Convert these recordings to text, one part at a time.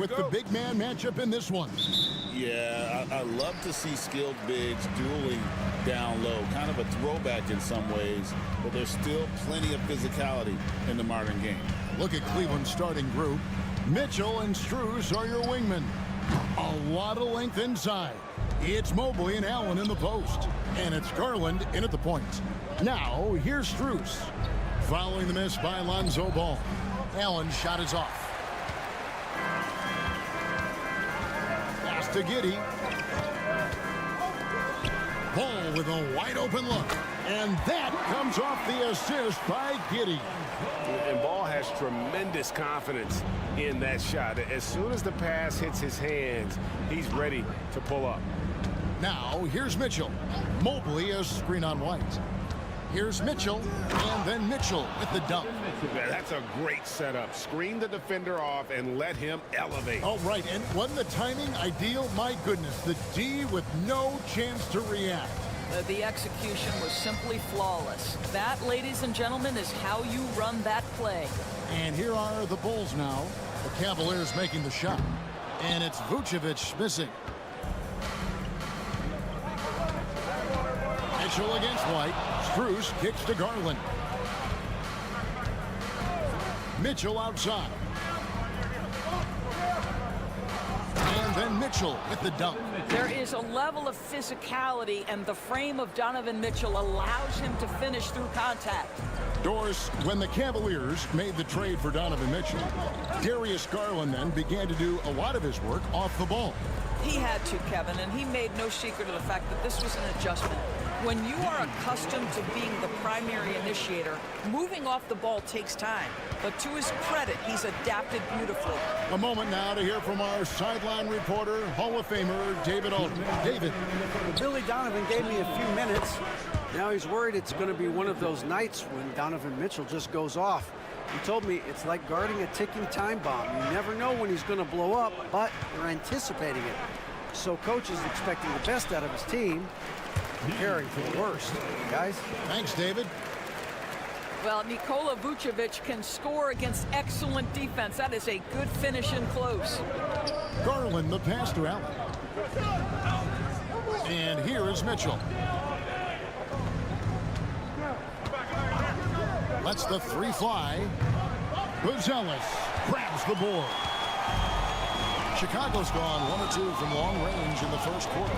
with the big man matchup in this one. Yeah, I love to see skilled bigs dueling down low. Kind of a throwback in some ways, but there's still plenty of physicality in the modern game. Look at Cleveland's starting group. Mitchell and Strus are your wingmen. A lot of length inside. It's Mobley and Allen in the post. And it's Garland in at the point. Now, here's Strus. Following the miss by Lonzo Ball. Allen's shot is off. Pass to Giddey. Ball with a wide open look. And that comes off the assist by Giddey. And Ball has tremendous confidence in that shot. As soon as the pass hits his hands, he's ready to pull up. Now, here's Mitchell. Mobley a screen on White. Here's Mitchell, and then Mitchell with the dunk. That's a great setup. Screen the defender off and let him elevate. All right, and wasn't the timing ideal? My goodness, the D with no chance to react. The execution was simply flawless. That, ladies and gentlemen, is how you run that play. And here are the Bulls now. The Cavaliers making the shot. And it's Vucevic missing. Mitchell against White. Strus kicks to Garland. Mitchell outside. And then Mitchell with the dunk. There is a level of physicality, and the frame of Donovan Mitchell allows him to finish through contact. Doris, when the Cavaliers made the trade for Donovan Mitchell, Darius Garland then began to do a lot of his work off the ball. He had to, Kevin, and he made no secret of the fact that this was an adjustment. When you are accustomed to being the primary initiator, moving off the ball takes time. But to his credit, he's adapted beautifully. A moment now to hear from our sideline reporter, Hall of Famer David Alden. David. Billy Donovan gave me a few minutes. Now he's worried it's going to be one of those nights when Donovan Mitchell just goes off. He told me it's like guarding a ticking time bomb. You never know when he's going to blow up, but you're anticipating it. So coach is expecting the best out of his team, preparing for the worst. Guys? Thanks, David. Well, Nikola Vucevic can score against excellent defense. That is a good finish in close. Garland the pass to Allen. And here is Mitchell. Lets the three fly. Buzelis grabs the board. Chicago's gone 1 or 2 from long range in the first quarter.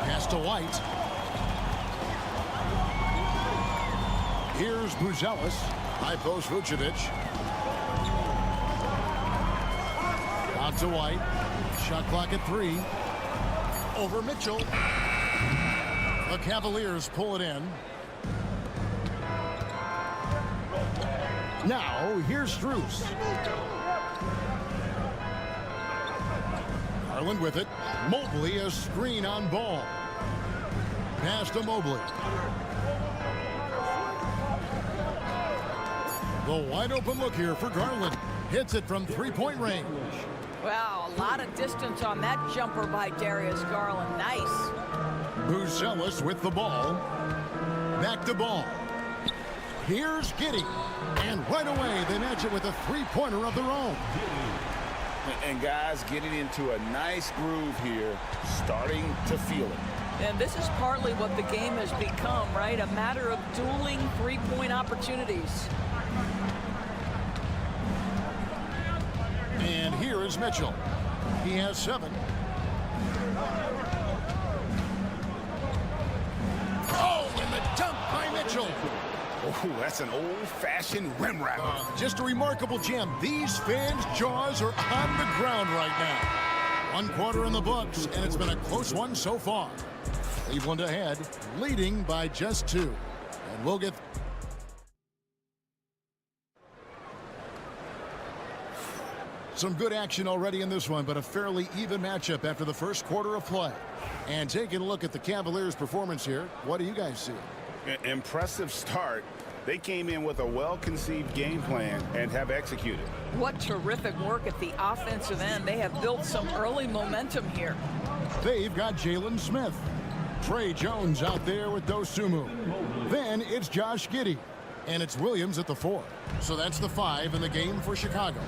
Pass to White. Here's Buzelis. High post Vucevic. Out to White. Shot clock at 3. Over Mitchell. The Cavaliers pull it in. Now, here's Strus. Garland with it. Mobley a screen on Ball. Pass to Mobley. The wide open look here for Garland. Hits it from three-point range. Wow, a lot of distance on that jumper by Darius Garland. Nice. Buzelis with the ball. Back to Ball. Here's Giddey. And right away, they match it with a three-pointer of their own. And guys getting into a nice groove here, starting to feel it. And this is partly what the game has become, right? A matter of dueling three-point opportunities. And here is Mitchell. He has 7. Oh, and the dunk by Mitchell. Oh, that's an old-fashioned rim wrap. Just a remarkable jam. These fans' jaws are on the ground right now. 1 quarter in the books, and it's been a close one so far. Cleveland ahead, leading by just 2. And we'll get... some good action already in this one, but a fairly even matchup after the first quarter of play. And taking a look at the Cavaliers' performance here, what do you guys see? Impressive start. They came in with a well-conceived game plan and have executed. What terrific work at the offensive end. They have built some early momentum here. They've got Jalen Smith. Trey Jones out there with Dosunmu. Then it's Josh Giddey. And it's Williams at the 4. So that's the 5 in the game for Chicago.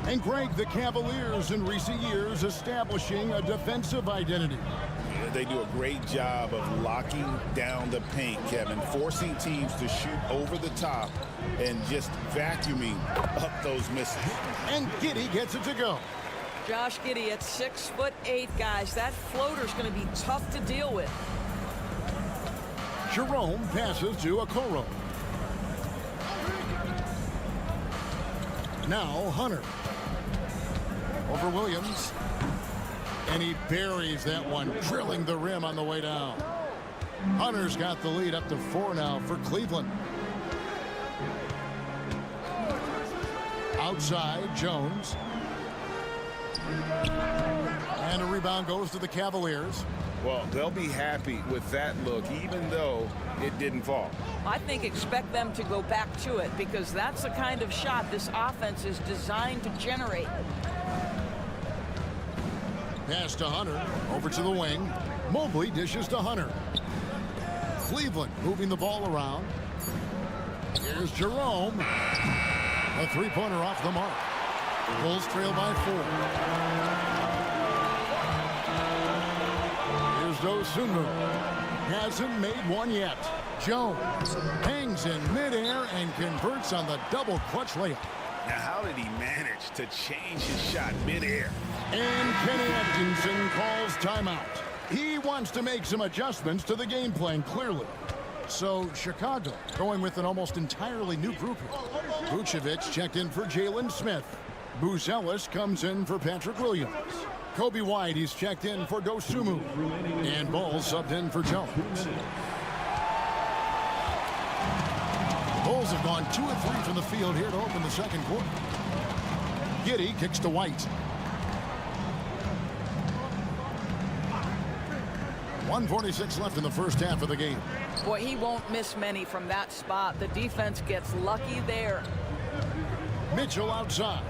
And Greg, the Cavaliers in recent years establishing a defensive identity. They do a great job of locking down the paint, Kevin, forcing teams to shoot over the top and just vacuuming up those misses. And Giddey gets it to go. Josh Giddey at 6'8", guys. That floater's going to be tough to deal with. Jerome passes to Okoro. Now Hunter. Over Williams. And he buries that one, drilling the rim on the way down. Hunter's got the lead up to 4 now for Cleveland. Outside, Jones. And a rebound goes to the Cavaliers. Well, they'll be happy with that look, even though it didn't fall. I think expect them to go back to it because that's the kind of shot this offense is designed to generate. Pass to Hunter, over to the wing. Mobley dishes to Hunter. Cleveland moving the ball around. Here's Jerome. A three-pointer off the mark. Bulls trail by 4. Here's Dosunmu. Hasn't made one yet. Jones hangs in midair and converts on the double clutch layup. Now, how did he manage to change his shot midair? And Kenny Atkinson calls timeout. He wants to make some adjustments to the game plan, clearly. So Chicago going with an almost entirely new group here. Vucevic checked in for Jalen Smith. Booz Ellis comes in for Patrick Williams. Kobe White, he's checked in for Dosunmu. And Ball subbed in for Jones. Bulls have gone 2 of 3 from the field here to open the second quarter. Giddey kicks to White. 1:46 left in the first half of the game. Boy, he won't miss many from that spot. The defense gets lucky there. Mitchell outside.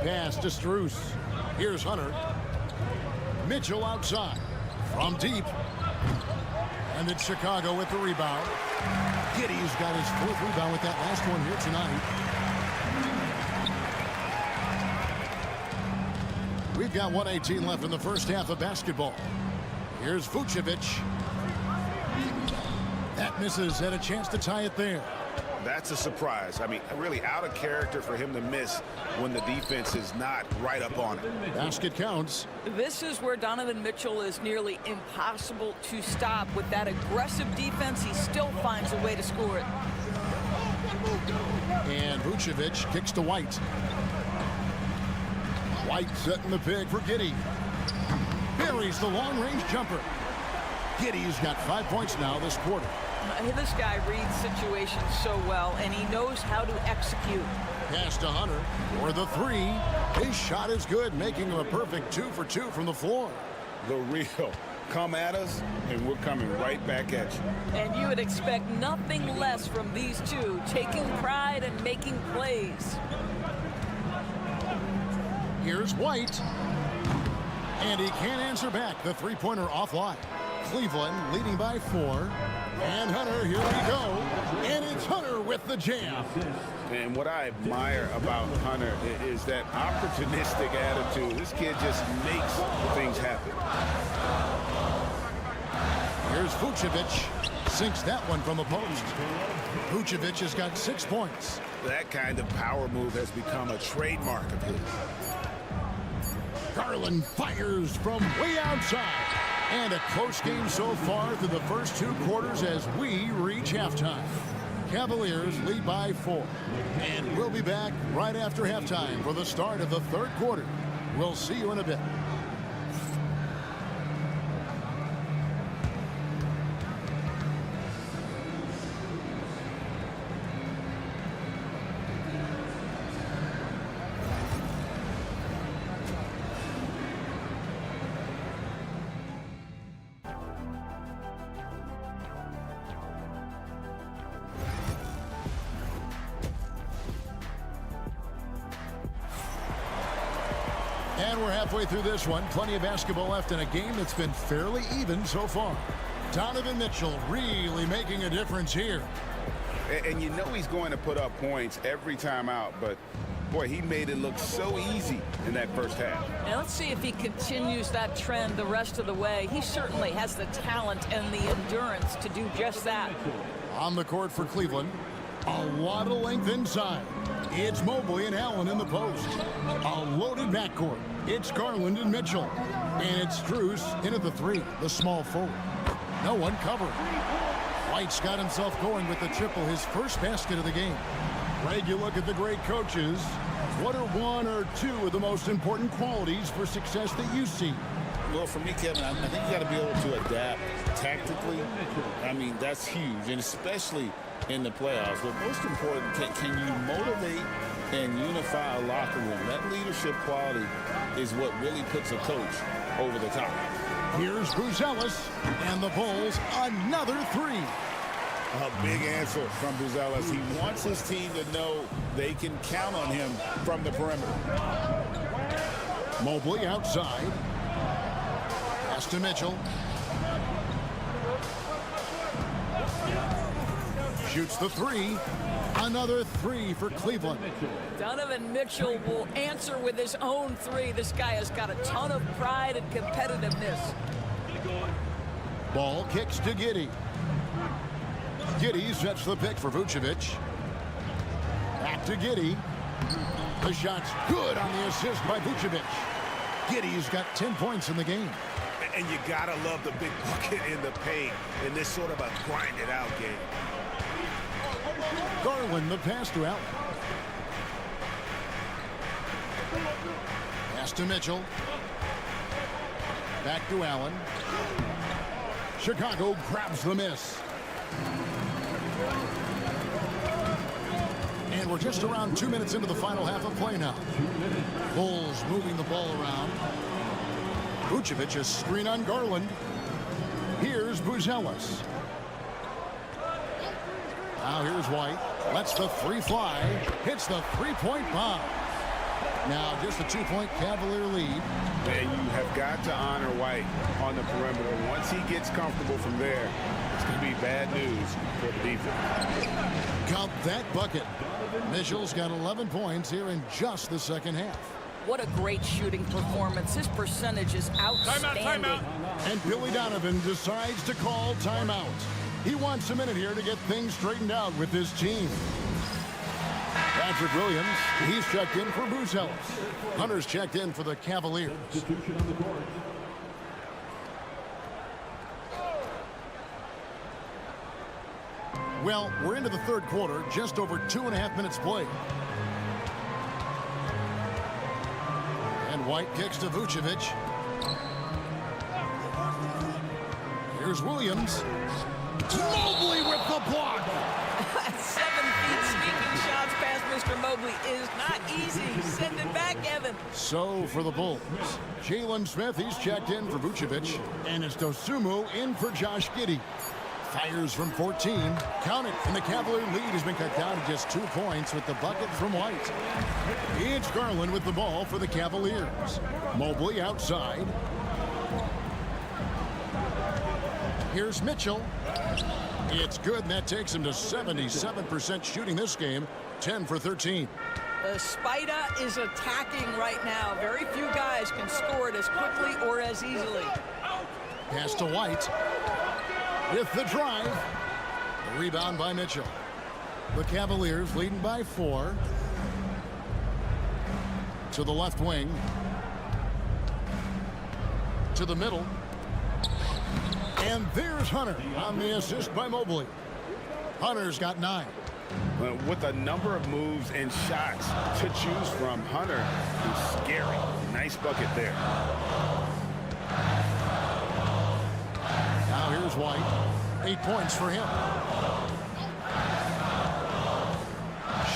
Pass to Strus. Here's Hunter. Mitchell outside. From deep. And it's Chicago with the rebound. Giddey's got his 4th rebound with that last one here tonight. We've got 1:18 left in the first half of basketball. Here's Vucevic. That misses, had a chance to tie it there. That's a surprise. I mean, really out of character for him to miss when the defense is not right up on it. Basket counts. This is where Donovan Mitchell is nearly impossible to stop. With that aggressive defense, he still finds a way to score it. And Vucevic kicks to White. White setting the pick for Giddey. Buries the long-range jumper. Giddey's got 5 points now this quarter. This guy reads situations so well, and he knows how to execute. Pass to Hunter for the 3. His shot is good, making him a perfect 2 for 2 from the floor. The real. Come at us, and we're coming right back at you. And you would expect nothing less from these two, taking pride and making plays. Here's White. And he can't answer back. The three-pointer offline. Cleveland leading by 4. And Hunter, here we go. And it's Hunter with the jam. And what I admire about Hunter is that opportunistic attitude. This kid just makes things happen. Here's Vucevic. Sinks that one from the post. Vucevic has got 6 points. That kind of power move has become a trademark of his. Garland fires from way outside. And a close game so far through the first 2 quarters as we reach halftime. Cavaliers lead by 4. And we'll be back right after halftime for the start of the 3rd quarter. We'll see you in a bit. And we're halfway through this one. Plenty of basketball left in a game that's been fairly even so far. Donovan Mitchell really making a difference here. And you know he's going to put up points every time out, but boy, he made it look so easy in that first half. Now let's see if he continues that trend the rest of the way. He certainly has the talent and the endurance to do just that. On the court for Cleveland, a lot of length inside. It's Mobley and Allen in the post. A loaded backcourt. It's Garland and Mitchell. And it's Strus in at the three, the small forward. No one covering. White's got himself going with the triple, his first basket of the game. Greg, you look at the great coaches. What are one or two of the most important qualities for success that you see? Well, for me, Kevin, I think you got to be able to adapt tactically. I mean, that's huge, and especially in the playoffs. But most important, can you motivate and unify a locker room? That leadership quality is what really puts a coach over the top. Here's Buzelis, and the Bulls another three. A big answer from Buzelis. He wants his team to know they can count on him from the perimeter. Mobley outside. Pass to Mitchell. Shoots the three. Another three for Cleveland. Donovan Mitchell will answer with his own three. This guy has got a ton of pride and competitiveness. Ball kicks to Giddey. Giddey sets the pick for Vucevic. Back to Giddey. The shot's good on the assist by Vucevic. Giddey's got 10 points in the game. And you gotta love the big bucket in the paint in this sort of a grind-it-out game. Garland, the pass to Allen. Pass to Mitchell. Back to Allen. Chicago grabs the miss. And we're just around 2 minutes into the final half of play now. Bulls moving the ball around. Vucevic, a screen on Garland. Here's Buzelis. Now here's White. Lets the three fly. Hits the three-point bomb. Now just a two-point Cavalier lead. And you have got to honor White on the perimeter. Once he gets comfortable from there, it's going to be bad news for the defense. Count that bucket. Mitchell's got 11 points here in just the second half. What a great shooting performance. His percentage is outstanding. Timeout. And Billy Donovan decides to call timeout. He wants a minute here to get things straightened out with his team. Patrick Williams, he's checked in for Buzelis. Hunter's checked in for the Cavaliers. Well, we're into the third quarter, just over 2.5 minutes played. And White kicks to Vucevic. Here's Williams. Mobley with the block. 7 feet sneaking shots past Mr. Mobley is not easy. Send it back, Evan. So for the Bulls, Jalen Smith, he's checked in for Vucevic. And it's Dosunmu in for Josh Giddey. Fires from 14. Count it. And the Cavalier lead has been cut down to just 2 points with the bucket from White. It's Garland with the ball for the Cavaliers. Mobley outside. Here's Mitchell. It's good, and that takes him to 77% shooting this game, 10 for 13. The Spider is attacking right now. Very few guys can score it as quickly or as easily. Pass to White. With the drive. The rebound by Mitchell. The Cavaliers leading by 4. To the left wing. To the middle. And there's Hunter on the assist by Mobley. Hunter's got 9. With a number of moves and shots to choose from, Hunter is scary. Nice bucket there. Now here's White. 8 points for him.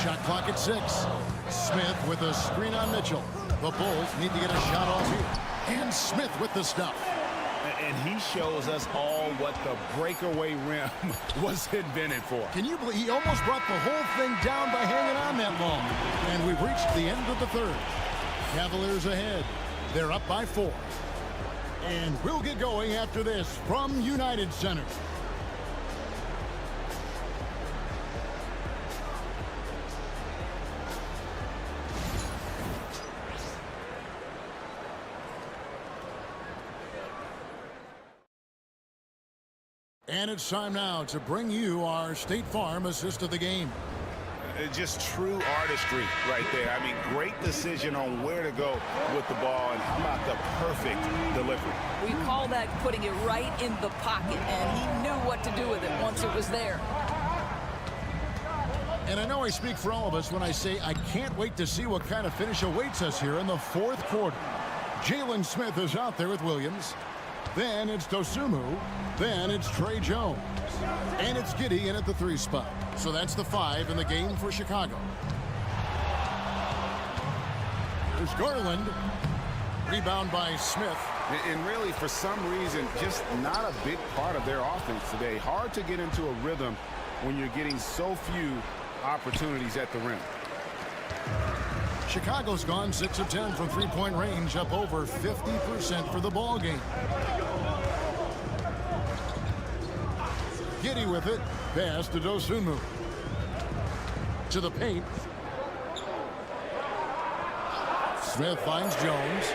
Shot clock at 6. Smith with a screen on Mitchell. The Bulls need to get a shot off here. And Smith with the stuff. And he shows us all what the breakaway rim was invented for. Can you believe he almost brought the whole thing down by hanging on that long? And we've reached the end of the third. Cavaliers ahead. They're up by 4. And we'll get going after this from United Center. And it's time now to bring you our State Farm assist of the game. Just true artistry right there. I mean, great decision on where to go with the ball, and how about the perfect delivery? We call that putting it right in the pocket, and he knew what to do with it once it was there. And I know I speak for all of us when I say I can't wait to see what kind of finish awaits us here in the fourth quarter. Jalen Smith is out there with Williams. Then it's Dosunmu. Then it's Trey Jones. And it's Giddey in at the 3 spot. So that's the 5 in the game for Chicago. There's Garland. Rebound by Smith. And really, for some reason, just not a big part of their offense today. Hard to get into a rhythm when you're getting so few opportunities at the rim. Chicago's gone 6 of 10 from three-point range, up over 50% for the ball game. Giddey with it. Pass to Dosunmu. To the paint. Smith finds Jones.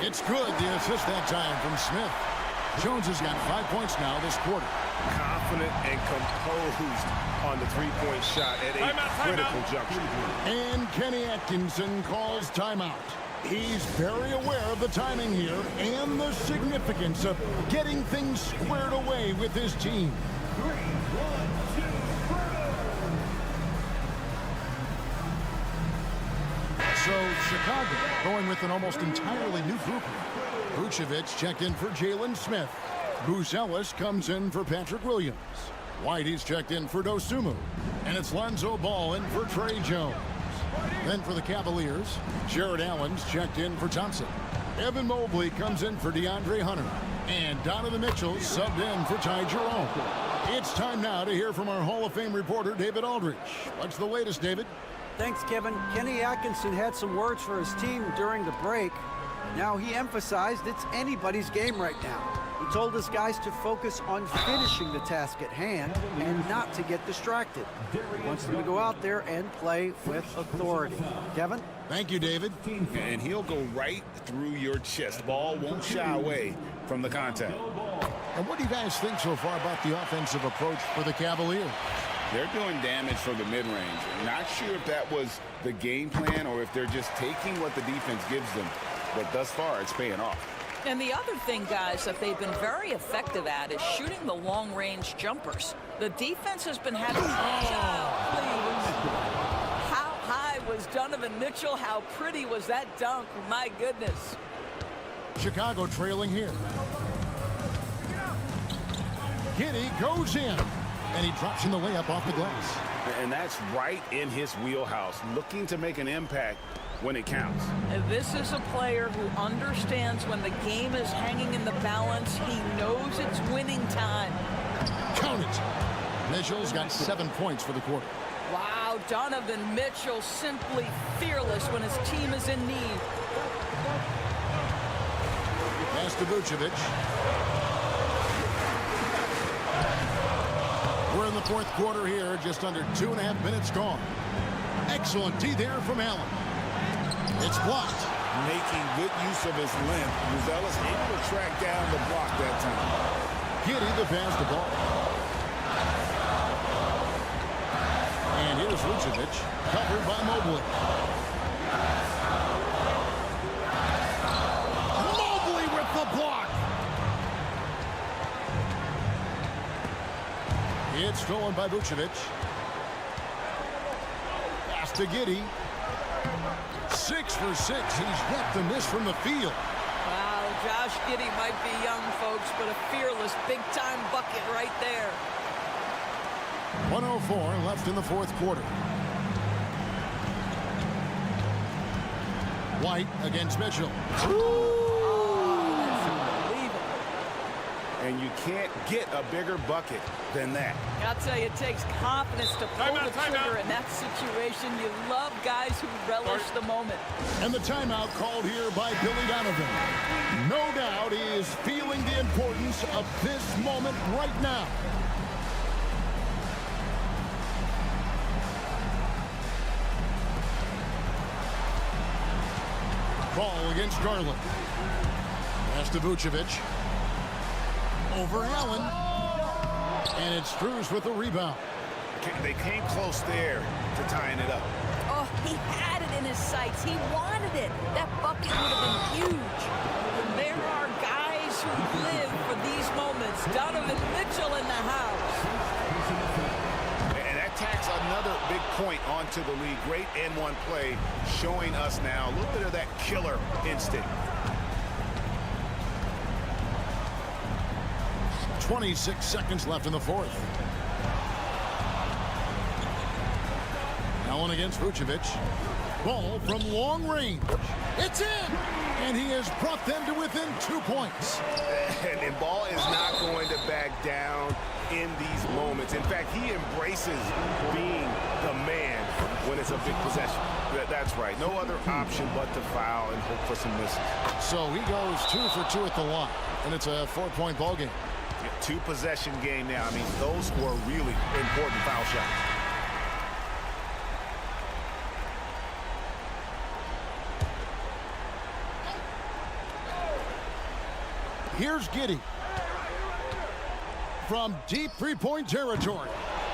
It's good. The assist that time from Smith. Jones has got 5 points now this quarter. Confident and composed on the three-point shot at a critical juncture. And Kenny Atkinson calls timeout. He's very aware of the timing here and the significance of getting things squared away with his team. So Chicago going with an almost entirely new group. Vucevic checked in for Jalen Smith. Bruce Ellis comes in for Patrick Williams. Whitey's checked in for Dosunmu. And it's Lonzo Ball in for Trey Jones. Then for the Cavaliers, Jared Allen's checked in for Thompson. Evan Mobley comes in for DeAndre Hunter. And Donovan Mitchell subbed in for Ty Jerome. It's time now to hear from our Hall of Fame reporter, David Aldridge. What's the latest, David? Thanks, Kevin. Kenny Atkinson had some words for his team during the break. Now he emphasized it's anybody's game right now. He told his guys to focus on finishing the task at hand and not to get distracted. He wants them to go out there and play with authority. Kevin? Thank you, David. And he'll go right through your chest. Ball won't shy away from the contact. And what do you guys think so far about the offensive approach for the Cavaliers? They're doing damage from the mid-range. Not sure if that was the game plan or if they're just taking what the defense gives them. But thus far, it's paying off. And the other thing, guys, that they've been very effective at is shooting the long-range jumpers. The defense has been having... How high was Donovan Mitchell? How pretty was that dunk? My goodness. Chicago trailing here. Giddey goes in. And he drops in the layup off the glass. And that's right in his wheelhouse, looking to make an impact when it counts. And this is a player who understands when the game is hanging in the balance. He knows it's winning time. Count it. Mitchell's got 7 points for the quarter. Wow, Donovan Mitchell simply fearless when his team is in need. Pass to Vucevic. We're in the fourth quarter here, just under 2.5 minutes gone. Excellent D there from Allen. It's blocked. Making good use of his length. Ellis able to track down the block that time. Giddey the pass the ball. And here's Vucevic, covered by Mobley. Mobley with the block. It's stolen by Vucevic. Pass to Giddey. 6 for 6. He's yet to miss from the field. Wow, Josh Giddey might be young, folks, but a fearless big-time bucket right there. 1:04 left in the fourth quarter. White against Mitchell. And you can't get a bigger bucket than that. I'll tell you, it takes confidence to pull the trigger in that situation. You love guys who relish the moment. And the timeout called here by Billy Donovan. No doubt he is feeling the importance of this moment right now. Ball against Garland. Pass to Vucevic. Over Allen. And it's Strus with the rebound. They came close there to tying it up. Oh, he had it in his sights. He wanted it. That bucket would have been huge. There are guys who live for these moments. Donovan Mitchell in the house. And that tacks another big point onto the league. Great N1 play, showing us now a little bit of that killer instinct. 26 seconds left in the fourth. Allen against Vucevic. Ball from long range. It's in! And he has brought them to within 2 points. And Ball is not going to back down in these moments. In fact, he embraces being the man when it's a big possession. That's right. No other option but to foul and hope for some misses. So he goes 2 for 2 at the line. And it's a 4-point ball game. Yeah, 2-possession game now. I mean, those were really important foul shots. Here's Giddey. From deep three-point territory,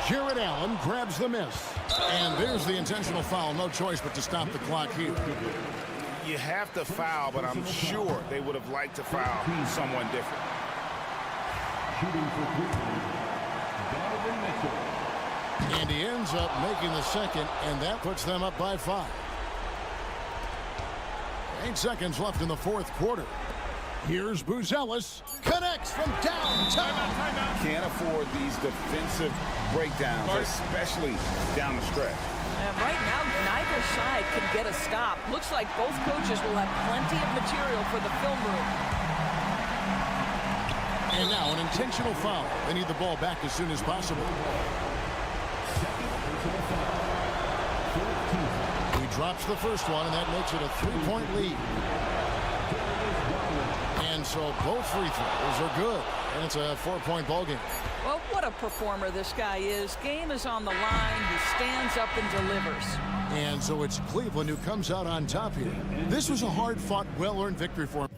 Jared Allen grabs the miss. And there's the intentional foul. No choice but to stop the clock here. You have to foul, but I'm sure they would have liked to foul someone different. And he ends up making the second, and that puts them up by 5. 8 seconds left in the fourth quarter. Here's Buzelis, connects from downtown. Can't afford these defensive breakdowns, especially down the stretch. And right now, neither side can get a stop. Looks like both coaches will have plenty of material for the film room. And now an intentional foul. They need the ball back as soon as possible. He drops the first one, and that makes it a 3-point lead. And so both free throws are good, and it's a 4-point ball game. Well, what a performer this guy is. Game is on the line. He stands up and delivers. And so it's Cleveland who comes out on top here. This was a hard-fought, well-earned victory for him.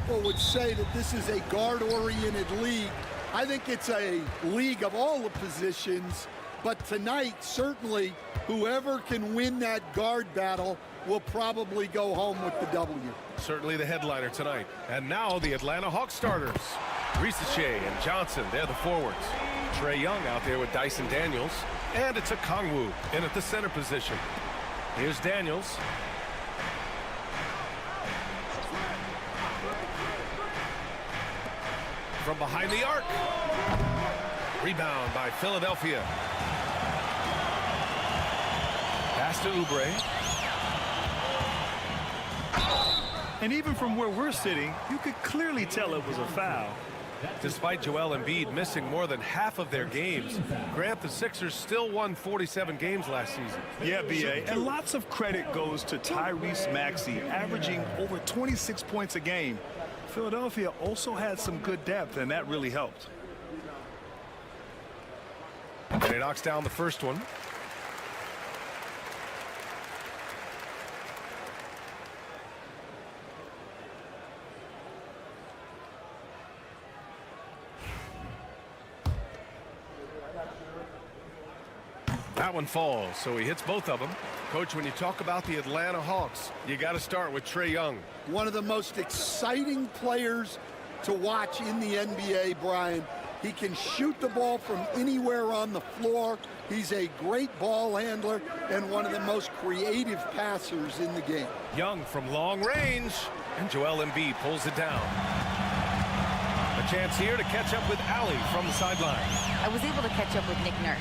people would say that this is a guard-oriented league. I think it's a league of all the positions, but tonight, certainly, whoever can win that guard battle will probably go home with the W. Certainly the headliner tonight. And now the Atlanta Hawks starters. Risache and Johnson, they're the forwards. Trae Young out there with Dyson Daniels. And it's a Kongwu in at the center position. Here's Daniels. From behind the arc. Rebound by Philadelphia. Pass to Oubre. And even from where we're sitting, you could clearly tell it was a foul. Despite Joel Embiid missing more than half of their games, Grant, the Sixers still won 47 games last season. Yeah, B.A. And lots of credit goes to Tyrese Maxey, averaging over 26 points a game. Philadelphia also had some good depth, and that really helped. And he knocks down the first one. That one falls, so he hits both of them. Coach, when you talk about the Atlanta Hawks, you got to start with Trae Young. One of the most exciting players to watch in the NBA, Brian. He can shoot the ball from anywhere on the floor. He's a great ball handler and one of the most creative passers in the game. Young from long range, and Joel Embiid pulls it down. A chance here to catch up with Allie from the sideline. I was able to catch up with Nick Nurse.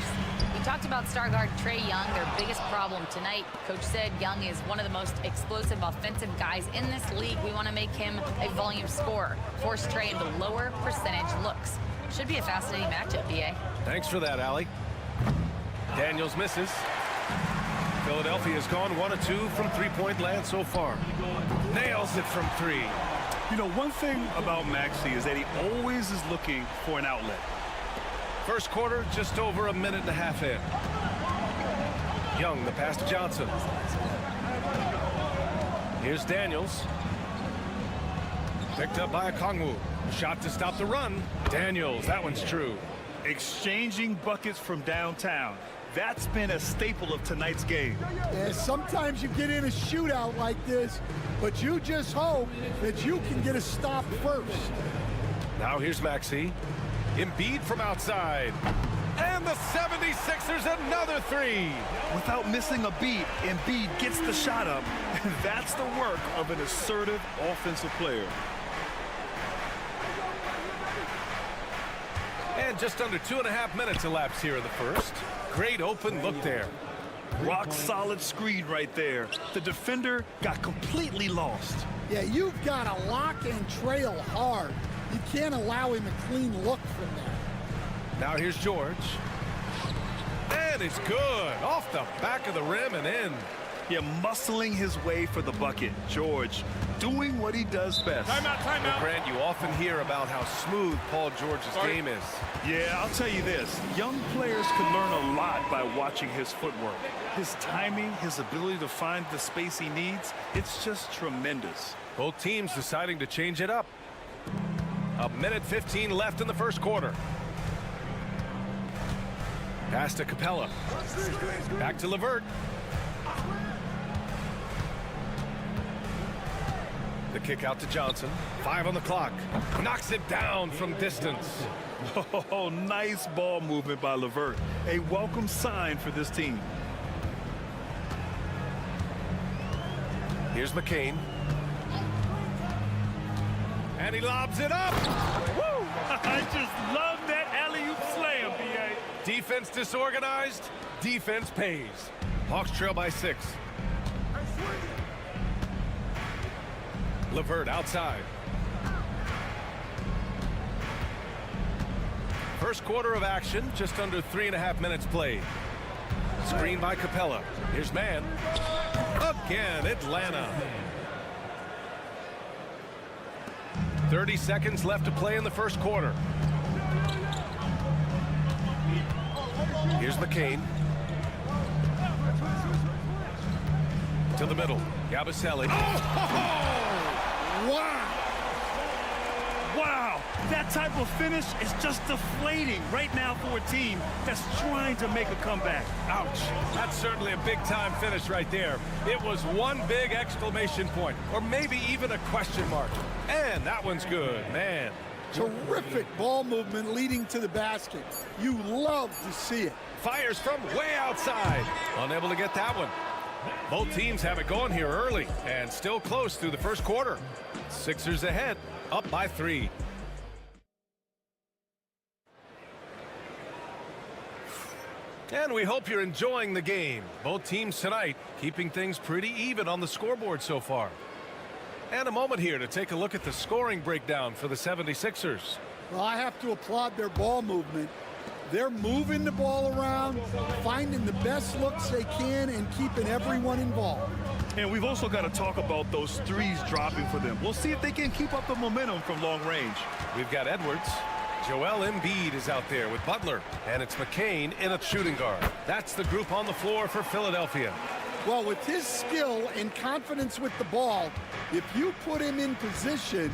We talked about star guard Trae Young, their biggest problem tonight. Coach said Young is one of the most explosive offensive guys in this league. We want to make him a volume scorer, force Trae into lower percentage looks. Should be a fascinating matchup, B.A. Thanks for that, Allie. Daniels misses. Philadelphia has gone 1 of 2 from three-point land so far. Nails it from 3. You know, one thing about Maxey is that he always is looking for an outlet. First quarter, just over a minute and a half in. Young, the pass to Johnson. Here's Daniels. Picked up by Kongwu. Shot to stop the run. Daniels, that one's true. Exchanging buckets from downtown. That's been a staple of tonight's game. Yeah, sometimes you get in a shootout like this, but you just hope that you can get a stop first. Now here's Maxey. Embiid from outside. And the 76ers another 3. Without missing a beat, Embiid gets the shot up. And that's the work of an assertive offensive player. And just under 2.5 minutes elapsed here in the first. Great open look there. Rock solid screen right there. The defender got completely lost. Yeah, you've got to lock and trail hard. You can't allow him a clean look from that. Now here's George. And it's good. Off the back of the rim and in. Yeah, muscling his way for the bucket. George doing what he does best. Well, Grant, you often hear about how smooth Paul George's game is. Yeah, I'll tell you this. Young players can learn a lot by watching his footwork. His timing, his ability to find the space he needs, it's just tremendous. Both teams deciding to change it up. A minute 15 left in the first quarter. Pass to Capella. Back to LeVert. The kick out to Johnson. 5 on the clock. Knocks it down from distance. Oh, nice ball movement by LeVert. A welcome sign for this team. Here's McCain. And he lobs it up. Woo! I just love that alley-oop slam, B.A. Defense disorganized. Defense pays. Hawks trail by 6. LeVert outside. First quarter of action, just under 3.5 minutes played. Screen by Capella. Here's man. Again, Atlanta. 30 seconds left to play in the first quarter. Here's McCain. To the middle. Yabusele. Wow! Wow, that type of finish is just deflating right now for a team that's trying to make a comeback. Ouch. That's certainly a big-time finish right there. It was one big exclamation point, or maybe even a question mark. And that one's good, man. Terrific ball movement leading to the basket. You love to see it. Fires from way outside. Unable to get that one. Both teams have it going here early and still close through the first quarter. Sixers ahead, up by 3. And we hope you're enjoying the game. Both teams tonight keeping things pretty even on the scoreboard so far. And a moment here to take a look at the scoring breakdown for the 76ers. Well, I have to applaud their ball movement. They're moving the ball around, finding the best looks they can, and keeping everyone involved. And we've also got to talk about those threes dropping for them. We'll see if they can keep up the momentum from long range. We've got Edwards. Joel Embiid is out there with Butler. And it's McCain in a shooting guard. That's the group on the floor for Philadelphia. Well, with his skill and confidence with the ball, if you put him in position,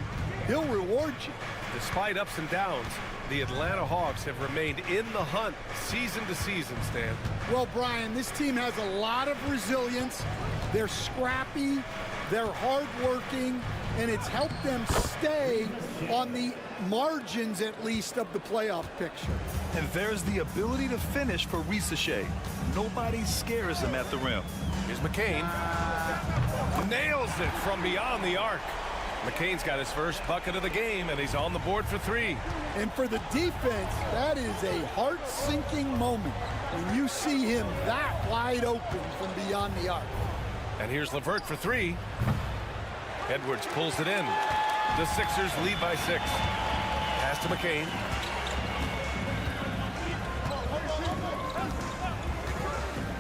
he'll reward you. Despite ups and downs, the Atlanta Hawks have remained in the hunt season to season, Stan. Well, Brian, this team has a lot of resilience. They're scrappy, they're hardworking, and it's helped them stay on the margins, at least, of the playoff picture. And there's the ability to finish for Risache. Nobody scares him at the rim. Here's McCain. Nails it from beyond the arc. McCain's got his first bucket of the game, and he's on the board for 3. And for the defense, that is a heart-sinking moment when you see him that wide open from beyond the arc. And here's LeVert for 3. Edwards pulls it in. The Sixers lead by 6. Pass to McCain.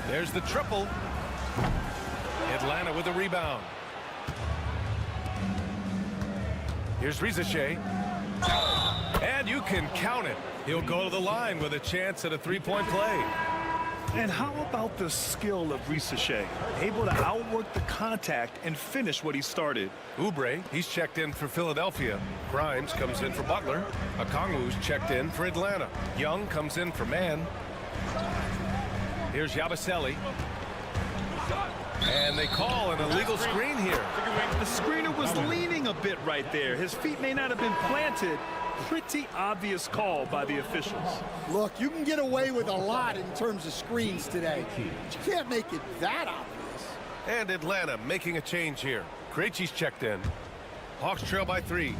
There's the triple. Atlanta with a rebound. Here's Risache. And you can count it. He'll go to the line with a chance at a 3-point play. And how about the skill of Risache? Able to outwork the contact and finish what he started. Oubre, he's checked in for Philadelphia. Grimes comes in for Butler. Okongwu's checked in for Atlanta. Young comes in for Mann. Here's Yabusele. And they call an illegal screen here. The screener was leaning a bit right there. His feet may not have been planted. Pretty obvious call by the officials. Look, you can get away with a lot in terms of screens today, but you can't make it that obvious. And Atlanta making a change here. Krejci's checked in. Hawks trail by 3.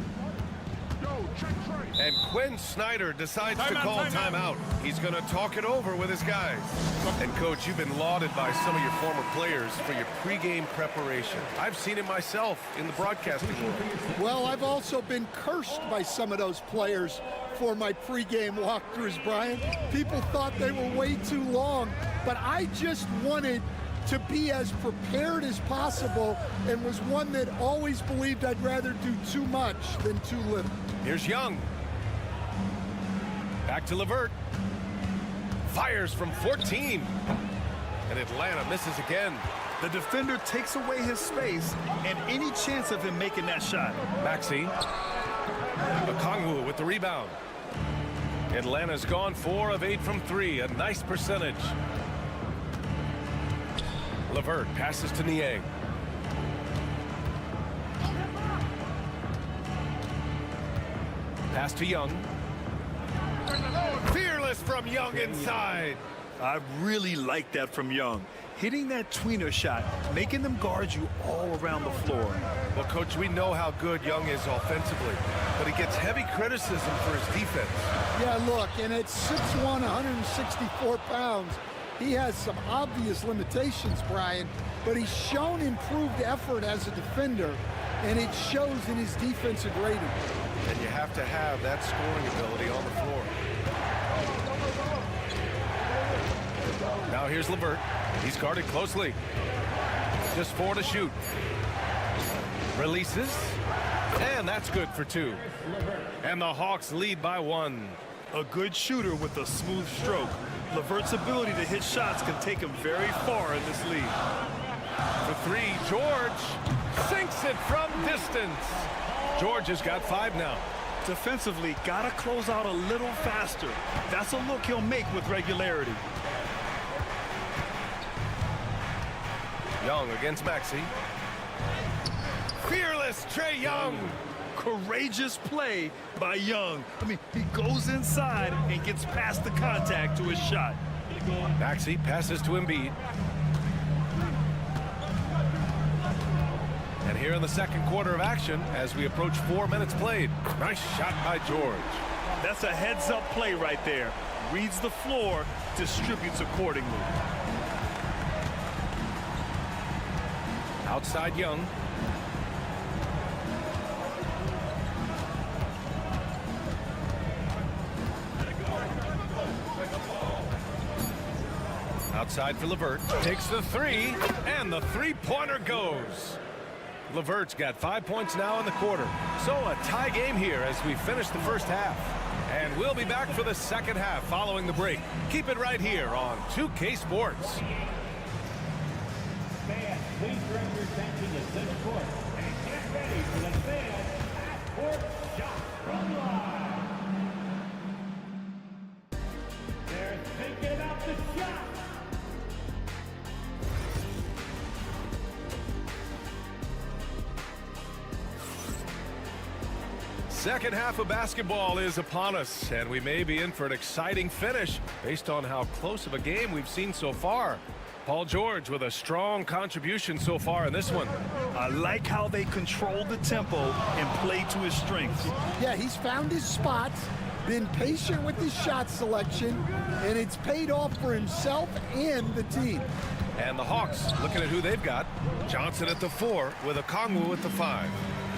And Quinn Snyder decides to call timeout. He's going to talk it over with his guys. And, Coach, you've been lauded by some of your former players for your pregame preparation. I've seen it myself in the broadcasting world. Well, I've also been cursed by some of those players for my pregame walkthroughs, Brian. People thought they were way too long, but I just wanted to be as prepared as possible and was one that always believed I'd rather do too much than too little. Here's Young. Back to LeVert. Fires from 14. And Atlanta misses again. The defender takes away his space and any chance of him making that shot. Maxey. Okongwu with the rebound. Atlanta's gone 4 of 8 from 3. A nice percentage. LeVert passes to Niang. Pass to Young. Fearless from Young inside. I really like that from Young. Hitting that tweener shot, making them guard you all around the floor. Well, Coach, we know how good Young is offensively, but he gets heavy criticism for his defense. Yeah, look, and at 6'1", 164 pounds, he has some obvious limitations, Brian, but he's shown improved effort as a defender, and it shows in his defensive rating. And you have to have that scoring ability on the floor. Now here's LeVert. He's guarded closely. Just 4 to shoot. Releases. And that's good for 2. And the Hawks lead by 1. A good shooter with a smooth stroke. LeVert's ability to hit shots can take him very far in this league. For 3, George sinks it from distance. George has got 5 now. Defensively, gotta close out a little faster. That's a look he'll make with regularity. Young against Maxey. Fearless Trae Young. Courageous play by Young. I mean, he goes inside and gets past the contact to his shot. Maxey passes to Embiid. And here in the second quarter of action, as we approach 4 minutes played. Nice shot by George. That's a heads-up play right there. reads the floor, distributes accordingly. Outside Young. Outside for LeVert. Takes the three, and the three-pointer goes. LeVert's got 5 points now in the quarter. So a tie game here as we finish the first half. And we'll be back for the second half following the break. Keep it right here on 2K Sports. Fans, please bring your attention to center court and get ready for the fans at court shot from live. They're thinking about the shot. Second half of basketball is upon us, and we may be in for an exciting finish based on how close of a game we've seen so far. Paul George with a strong contribution so far in this one. I like how they control the tempo and play to his strengths. Yeah, he's found his spots, been patient with his shot selection, and it's paid off for himself and the team. And the Hawks looking at who they've got. Johnson at the 4 with Okongwu at the 5.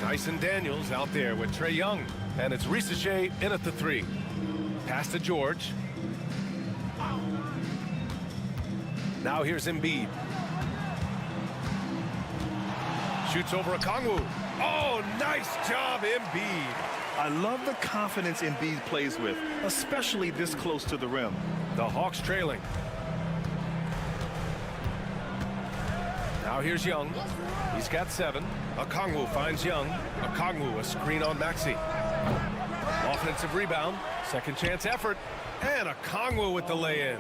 Dyson Daniels out there with Trae Young. And it's Risache in at the 3. Pass to George. Now here's Embiid. Shoots over Okongwu. Oh, nice job, Embiid. I love the confidence Embiid plays with, especially this close to the rim. The Hawks trailing. Now here's Young. He's got 7. Okongwu finds Young. Okongwu, a screen on Maxey. Offensive rebound. Second chance effort. And Okongwu with the lay-in.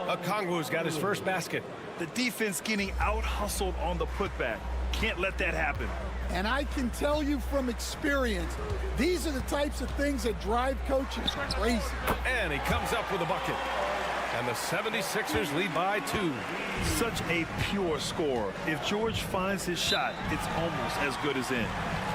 Okongwu's got his first basket. The defense getting out-hustled on the putback. Can't let that happen. And I can tell you from experience, these are the types of things that drive coaches crazy. And he comes up with a bucket. And the 76ers lead by 2. Such a pure score. If George finds his shot, it's almost as good as in.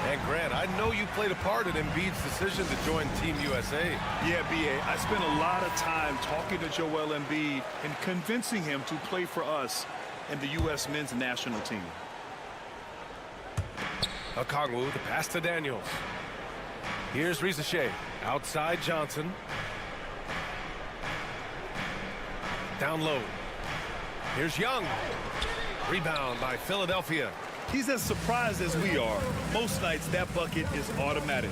And Grant, I know you played a part in Embiid's decision to join Team USA. Yeah, B.A., I spent a lot of time talking to Joel Embiid and convincing him to play for us and the U.S. men's national team. Okongwu, the pass to Daniels. Here's Risache. Outside Johnson. Down low. Here's Young. Rebound by Philadelphia. He's as surprised as we are. Most nights, that bucket is automatic.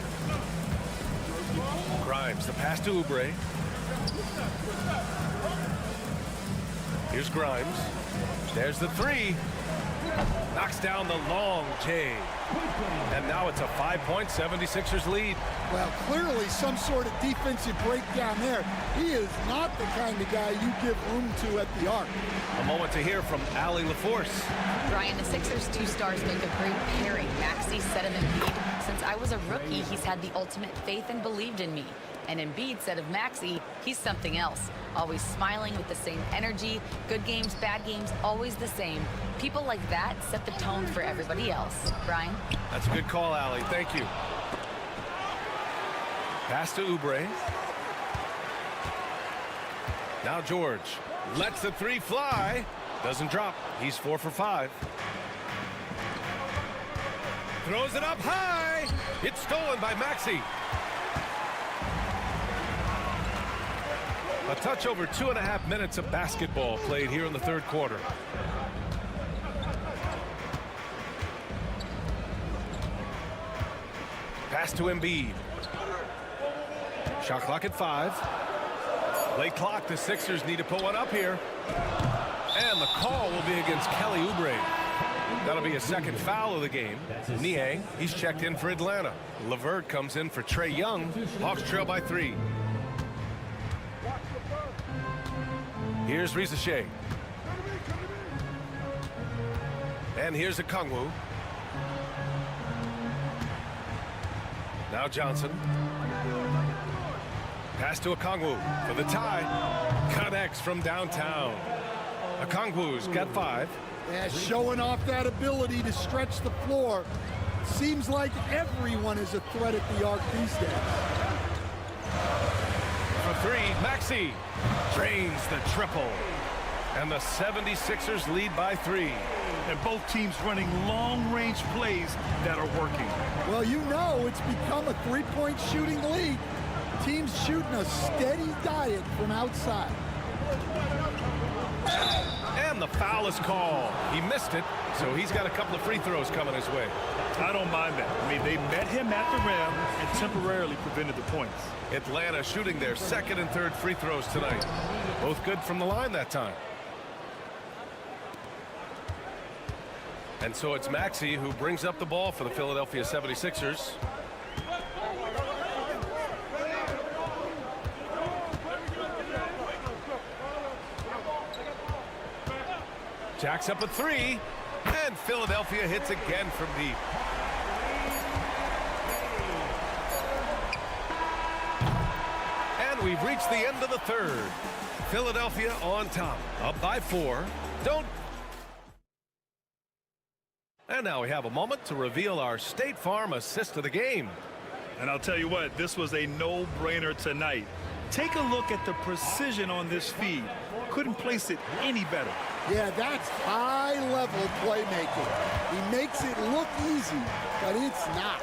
Grimes, the pass to Oubre. Here's Grimes. There's the 3. Knocks down the long J. And now it's a 5-point 76ers lead. Well, clearly some sort of defensive breakdown there. He is not the kind of guy you give room to at the arc. A moment to hear from Allie LaForce. Brian, the Sixers' 2 stars make a great pairing. Maxey said of Embiid, since I was a rookie, he's had the ultimate faith and believed in me. And Embiid said of Maxey, he's something else. Always smiling with the same energy. Good games, bad games, always the same. People like that set the tone for everybody else. Brian? That's a good call, Allie. Thank you. Pass to Oubre. Now George lets the 3 fly. Doesn't drop. He's 4 for 5. Throws it up high. It's stolen by Maxey. A touch over 2.5 minutes of basketball played here in the third quarter. Pass to Embiid. Shot clock at 5. Late clock, the Sixers need to put one up here. And the call will be against Kelly Oubre. That'll be a second foul of the game. Niang, he's checked in for Atlanta. LeVert comes in for Trae Young. Hawks trail by 3. Here's Risache. And here's Okongwu. Now Johnson. Pass to Okongwu for the tie. Connects from downtown. Okongwu's got 5. Yeah, showing off that ability to stretch the floor. Seems like everyone is a threat at the arc these days. From for three. Maxey drains the triple. And the 76ers lead by 3. And both teams running long-range plays that are working. Well, you know it's become a three-point shooting league. Teams shooting a steady diet from outside. And the foul is called. He missed it, so he's got a couple of free throws coming his way. I don't mind that. I mean, they met him at the rim and temporarily prevented the points. Atlanta shooting their second and third free throws tonight. Both good from the line that time. And so it's Maxey who brings up the ball for the Philadelphia 76ers. Jacks up a 3, and Philadelphia hits again from deep. And we've reached the end of the third. Philadelphia on top, up by 4. And now we have a moment to reveal our State Farm assist of the game. And I'll tell you what, this was a no-brainer tonight. Take a look at the precision on this feed. Couldn't place it any better. Yeah, that's high-level playmaking. He makes it look easy, but it's not.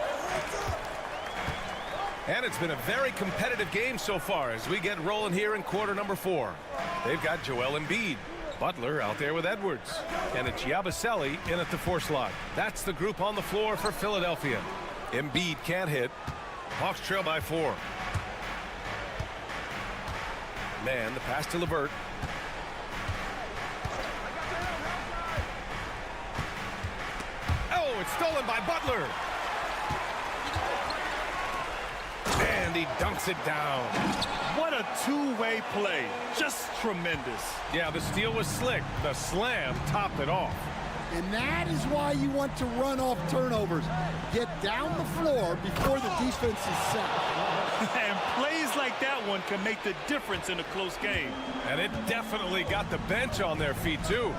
And it's been a very competitive game so far as we get rolling here in quarter number 4. They've got Joel Embiid, Butler out there with Edwards, and it's Yabusele in at the 4 slot. That's the group on the floor for Philadelphia. Embiid can't hit. Hawks trail by 4. Man, the pass to LeVert. Oh, it's stolen by Butler. And he dunks it down. What a two-way play. Just tremendous. Yeah, the steal was slick. The slam topped it off. And that is why you want to run off turnovers. Get down the floor before the defense is set. And plays like that one can make the difference in a close game. And it definitely got the bench on their feet, too.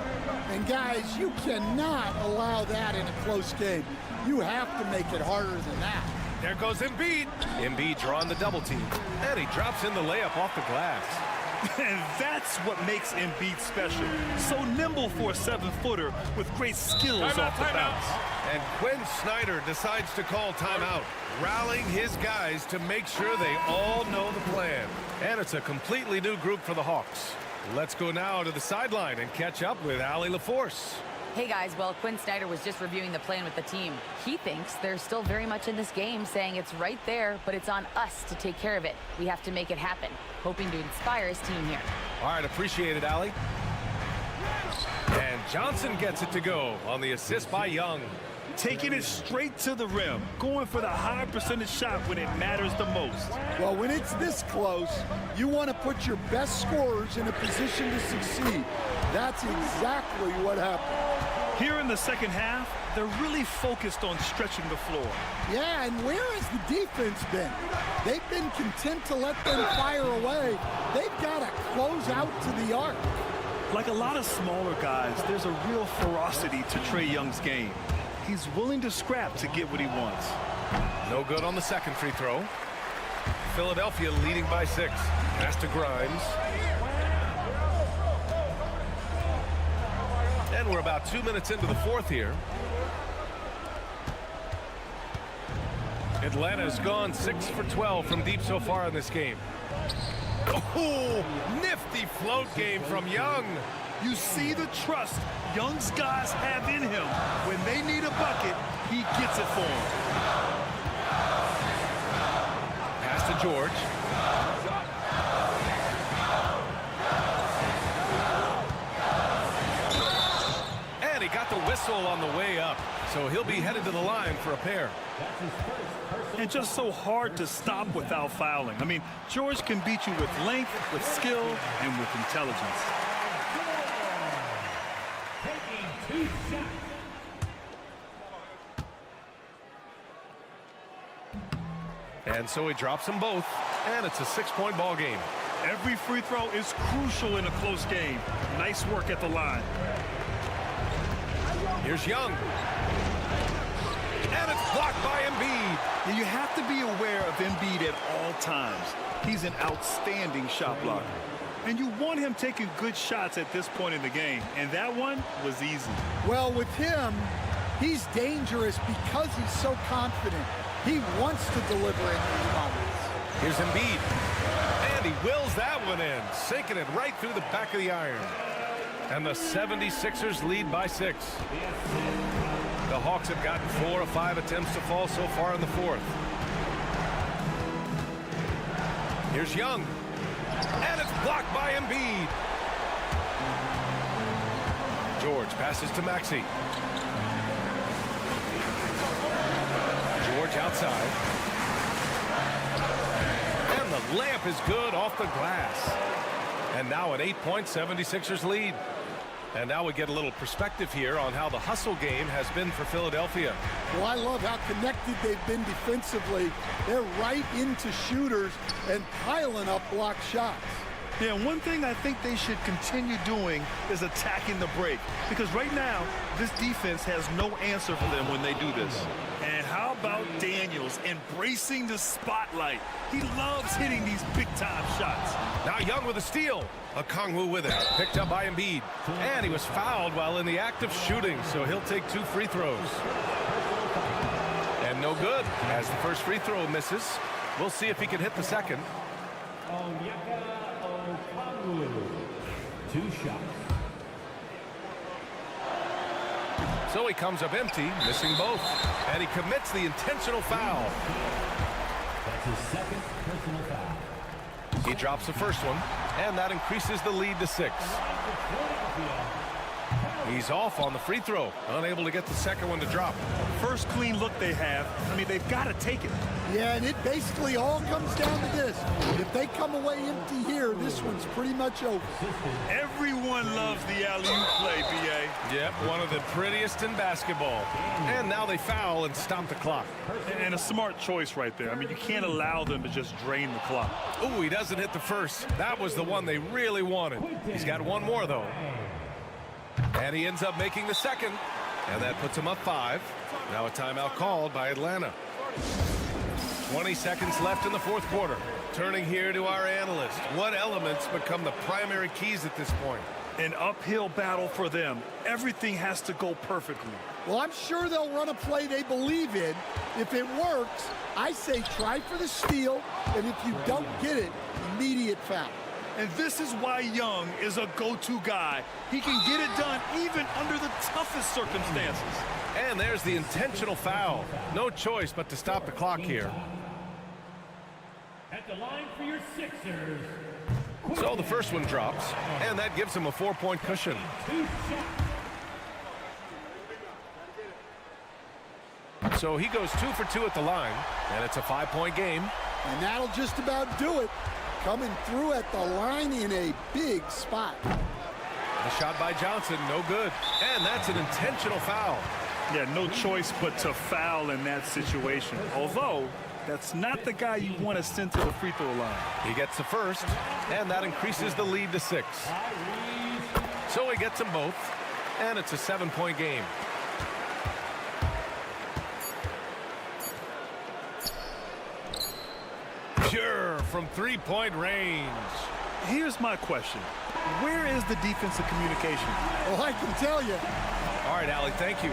And, guys, you cannot allow that in a close game. You have to make it harder than that. There goes Embiid. Embiid drawing the double team. And he drops in the layup off the glass. And that's what makes Embiid special. So nimble for a 7-footer with great skills off the bounce. And Quinn Snyder decides to call timeout, rallying his guys to make sure they all know the plan. And it's a completely new group for the Hawks. Let's go now to the sideline and catch up with Allie LaForce. Hey guys, well, Quinn Snyder was just reviewing the plan with the team. He thinks they're still very much in this game, saying it's right there, but it's on us to take care of it. We have to make it happen, hoping to inspire his team here. All right, appreciate it, Allie. And Johnson gets it to go on the assist by Young. Taking it straight to the rim, going for the high percentage shot when it matters the most. Well, when it's this close, you want to put your best scorers in a position to succeed. That's exactly what happened. Here in the second half, they're really focused on stretching the floor. Yeah, and where has the defense been? They've been content to let them fire away. They've got to close out to the arc. Like a lot of smaller guys, there's a real ferocity to Trae Young's game. He's willing to scrap to get what he wants. No good on the second free throw. Philadelphia leading by 6. Pass to Grimes. And we're about 2 minutes into the fourth here. Atlanta's gone 6 for 12 from deep so far in this game. Oh, nifty float game from Young. You see the trust Young's guys have in him. When they need a bucket, he gets it for them. Pass to George. And he got the whistle on the way up, so he'll be headed to the line for a pair. And just so hard to stop without fouling. I mean, George can beat you with length, with skill, and with intelligence. Taking 2 shots. And so he drops them both, and it's a 6-point ball game. Every free throw is crucial in a close game. Nice work at the line. Here's Young. And it's blocked by Embiid. And you have to be aware of Embiid at all times. He's an outstanding shot blocker. And you want him taking good shots at this point in the game. And that one was easy. Well, with him, he's dangerous because he's so confident. He wants to deliver in these moments. Here's Embiid. And he wills that one in, sinking it right through the back of the iron. And the 76ers lead by 6. The Hawks have gotten 4 of 5 attempts to fall so far in the fourth. Here's Young. And it's blocked by Embiid. George passes to Maxey. George outside. And the layup is good off the glass. And now an 8-point 76ers lead. And now we get a little perspective here on how the hustle game has been for Philadelphia. Well, I love how connected they've been defensively. They're right into shooters and piling up block shots. Yeah, one thing I think they should continue doing is attacking the break. Because right now, this defense has no answer for them when they do this. And how about Daniels embracing the spotlight? He loves hitting these big-time shots. Now Young with a steal. A Kongwu with it. Picked up by Embiid. And he was fouled while in the act of shooting, so he'll take 2 free throws. And no good, as the first free throw misses. We'll see if he can hit the second. Onyeka Okongwu. 2 shots. So he comes up empty, missing both. And he commits the intentional foul. That's his second personal foul. He drops the first one, and that increases the lead to 6. He's off on the free throw, unable to get the second one to drop. First clean look they have. I mean, they've got to take it. Yeah, and it basically all comes down to this. If they come away empty here, this one's pretty much over. Everyone loves the alley-oop play, B.A. Yep, one of the prettiest in basketball. And now they foul and stop the clock. And a smart choice right there. I mean, you can't allow them to just drain the clock. Ooh, he doesn't hit the first. That was the one they really wanted. He's got one more, though. And he ends up making the second. And that puts him up 5. Now a timeout called by Atlanta. 20 seconds left in the fourth quarter. Turning here to our analyst. What elements become the primary keys at this point? An uphill battle for them. Everything has to go perfectly. Well, I'm sure they'll run a play they believe in. If it works, I say try for the steal, and if you don't get it, immediate foul. And this is why Young is a go-to guy. He can get it done even under the toughest circumstances. And there's the intentional foul. No choice but to stop the clock here. At the line for your Sixers. So the first one drops, and that gives him a 4-point cushion. 2 shots. So he goes 2 for 2 at the line, and it's a 5-point game. And that'll just about do it. Coming through at the line in a big spot. The shot by Johnson, no good. And that's an intentional foul. Yeah, no choice but to foul in that situation. Although, that's not the guy you want to send to the free throw line. He gets the first, and that increases the lead to 6. So he gets them both, and it's a 7-point game. Sure, from 3-point range. Here's my question. Where is the defensive communication? Well, I can tell you. All right, Allie, thank you.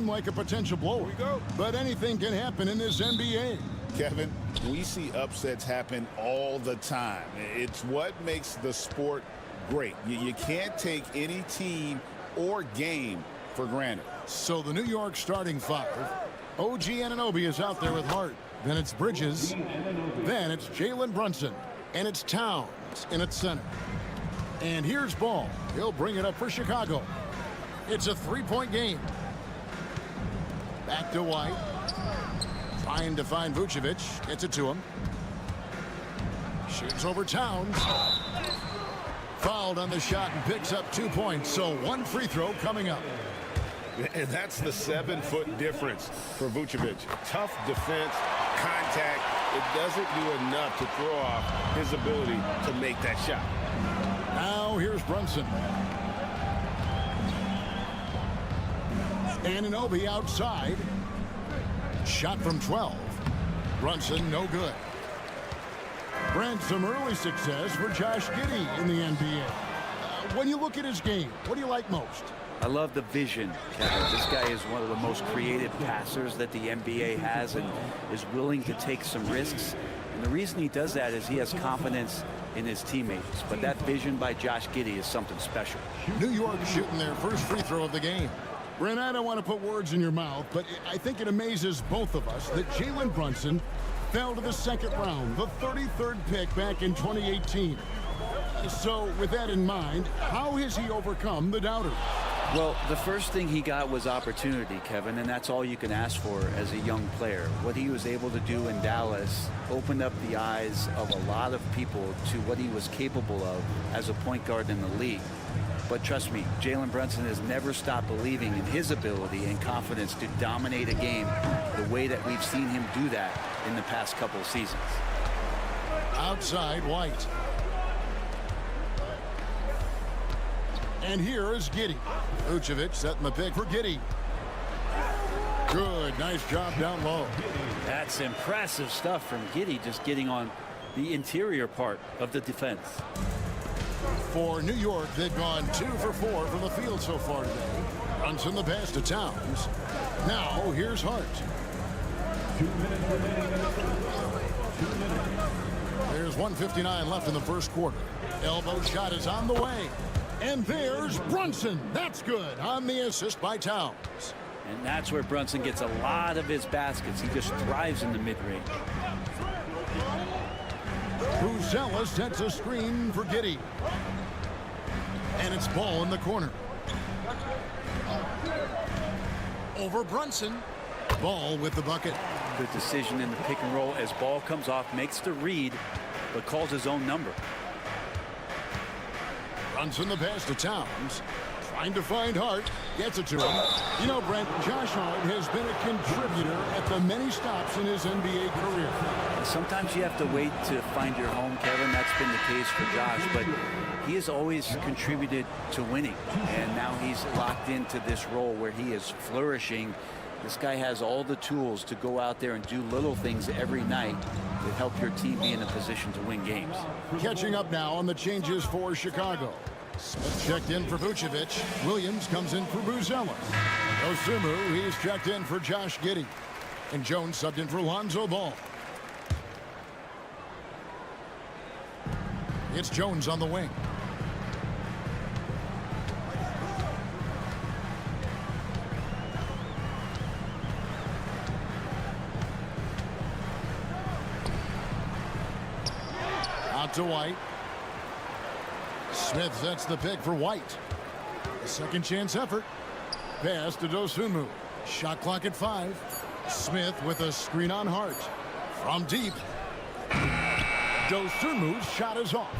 Like a potential blower. But anything can happen in this NBA. Kevin, we see upsets happen all the time. It's what makes the sport great. You can't take any team or game for granted. So the New York starting five. OG Anunoby is out there with Hart. Then it's Bridges. Then it's Jalen Brunson. And it's Towns in its center. And here's Ball. He'll bring it up for Chicago. It's a three-point game. Back to White. Trying to find Vucevic. Gets it to him. Shoots over Towns. Fouled on the shot and picks up 2 points. So one free throw coming up. And that's the 7-foot difference for Vucevic. Tough defense, contact. It doesn't do enough to throw off his ability to make that shot. Now here's Brunson. Anunoby outside. Shot from 12. Brunson no good. Brent, some early success for Josh Giddey in the NBA. When you look at his game, what do you like most? I love the vision, Kevin. This guy is one of the most creative passers that the NBA has and is willing to take some risks. And the reason he does that is he has confidence in his teammates. But that vision by Josh Giddey is something special. New York shooting their first free throw of the game. Brent, I don't want to put words in your mouth, but I think it amazes both of us that Jalen Brunson fell to the second round, the 33rd pick back in 2018. So with that in mind, how has he overcome the doubters? Well, the first thing he got was opportunity, Kevin, and that's all you can ask for as a young player. What he was able to do in Dallas opened up the eyes of a lot of people to what he was capable of as a point guard in the league. But trust me, Jalen Brunson has never stopped believing in his ability and confidence to dominate a game the way that we've seen him do that in the past couple of seasons. Outside, White. And here is Giddey. Vucevic setting the pick for Giddey. Good, nice job down low. That's impressive stuff from Giddey, just getting on the interior part of the defense. For New York, they've gone 2 for 4 from the field so far today. Brunson the pass to Towns. Now here's Hart. 2 minutes remaining in the first. 2 minutes. There's 1:59 left in the first quarter. Elbow shot is on the way. And there's Brunson. That's good on the assist by Towns. And that's where Brunson gets a lot of his baskets. He just thrives in the mid-range. Bruzella sets a screen for Giddey. And it's ball in the corner. Over Brunson. Ball with the bucket. Good decision in the pick and roll as ball comes off, makes the read, but calls his own number. Brunson the pass to Towns. Trying to find Hart. Gets it to him. You know, Brent, Josh Hart has been a contributor at the many stops in his NBA career. Sometimes you have to wait to find your home, Kevin. That's been the case for Josh, but he has always contributed to winning, and now he's locked into this role where he is flourishing. This guy has all the tools to go out there and do little things every night that help your team be in a position to win games. Catching up now on the changes for Chicago. Smith checked in for Vucevic. Williams comes in for Bruzella. Osumu, he's checked in for Josh Giddey. And Jones subbed in for Lonzo Ball. It's Jones on the wing. Out to White. Smith sets the pick for White. A second chance effort. Pass to Dosunmu. Shot clock at 5. Smith with a screen on Hart. From deep. Dosunmu's shot is off.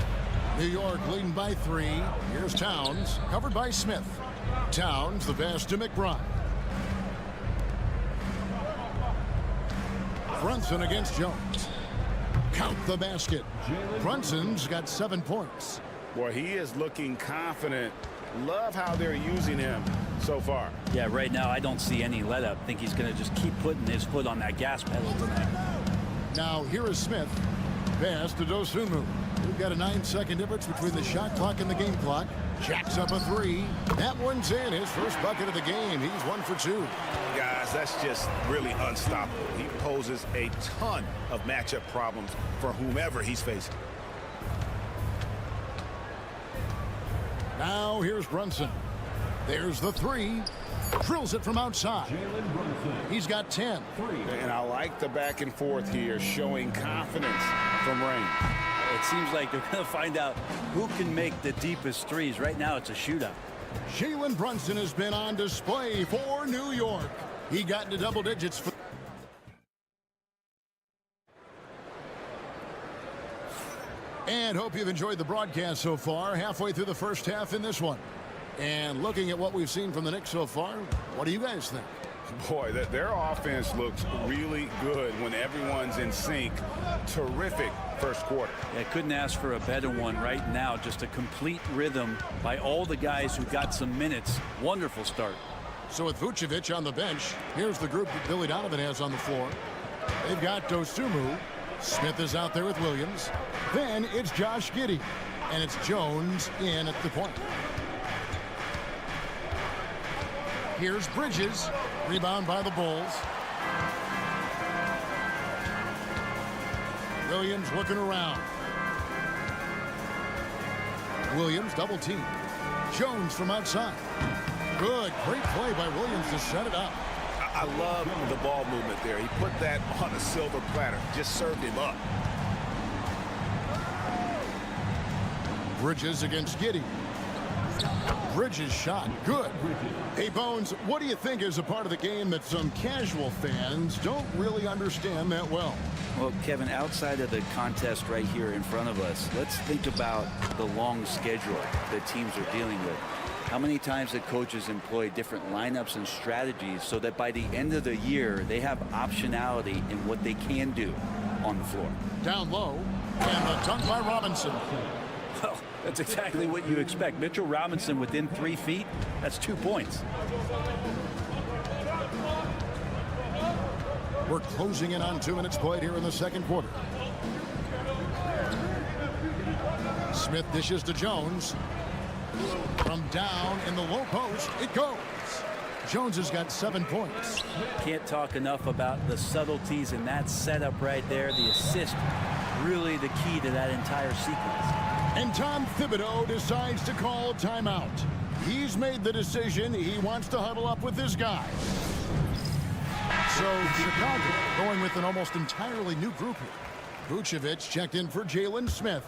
New York leading by 3. Here's Towns, covered by Smith. Towns, the pass to McBride. Brunson against Jones. Count the basket. Brunson's got 7 points. Boy, he is looking confident. Love how they're using him so far. Yeah, right now I don't see any let up. I think he's going to just keep putting his foot on that gas pedal tonight. Now here is Smith. Pass to Dosunmu. We've got a 9-second difference between the shot clock and the game clock. Jacks up a 3. That one's in. His first bucket of the game. He's 1 for 2. Guys, that's just really unstoppable. He poses a ton of matchup problems for whomever he's facing. Now here's Brunson. There's the 3. Drills it from outside. He's got 10. And I like the back and forth here, showing confidence from range. It seems like they're going to find out who can make the deepest threes. Right now it's a shootout. Jalen Brunson has been on display for New York. He got into double digits for and hope you've enjoyed the broadcast so far. Halfway through the first half in this one. And looking at what we've seen from the Knicks so far, what do you guys think? Boy, their offense looks really good when everyone's in sync. Terrific first quarter. Yeah, couldn't ask for a better one right now. Just a complete rhythm by all the guys who got some minutes. Wonderful start. So with Vucevic on the bench, here's the group that Billy Donovan has on the floor. They've got Dosunmu. Smith is out there with Williams. Then it's Josh Giddey. And it's Jones in at the point. Here's Bridges. Rebound by the Bulls. Williams looking around. Williams double team. Jones from outside. Good. Great play by Williams to set it up. I love the ball movement there. He put that on a silver platter. Just served him up. Bridges against Giddey. Bridges shot. Good. Hey, Bones, what do you think is a part of the game that some casual fans don't really understand that well? Well, Kevin, outside of the contest right here in front of us, let's think about the long schedule that teams are dealing with. How many times the coaches employ different lineups and strategies so that by the end of the year, they have optionality in what they can do on the floor. Down low, and the dunk by Robinson. Well, that's exactly what you expect. Mitchell Robinson within 3 feet, that's 2 points. We're closing in on 2 minutes played here in the second quarter. Smith dishes to Jones. From down in the low post, it goes. Jones has got 7 points. Can't talk enough about the subtleties in that setup right there. The assist, really the key to that entire sequence. And Tom Thibodeau decides to call timeout. He's made the decision. He wants to huddle up with his guys. So Chicago going with an almost entirely new group here. Vucevic checked in for Jalen Smith.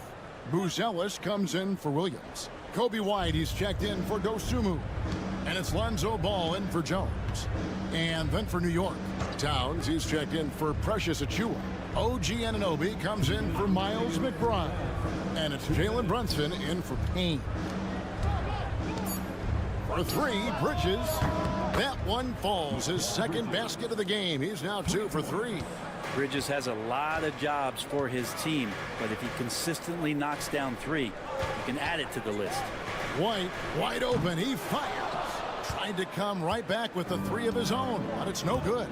Buzelis comes in for Williams. Kobe White, he's checked in for Dosunmu. And it's Lonzo Ball in for Jones. And then for New York, Towns, he's checked in for Precious Achiuwa. OG Anunoby comes in for Miles McBride. And it's Jalen Brunson in for Payne. For 3, Bridges. That one falls. His second basket of the game. He's now 2 for 3. Bridges has a lot of jobs for his team, but if he consistently knocks down 3, you can add it to the list. White, wide open. He fires. Tried to come right back with a 3 of his own, but it's no good.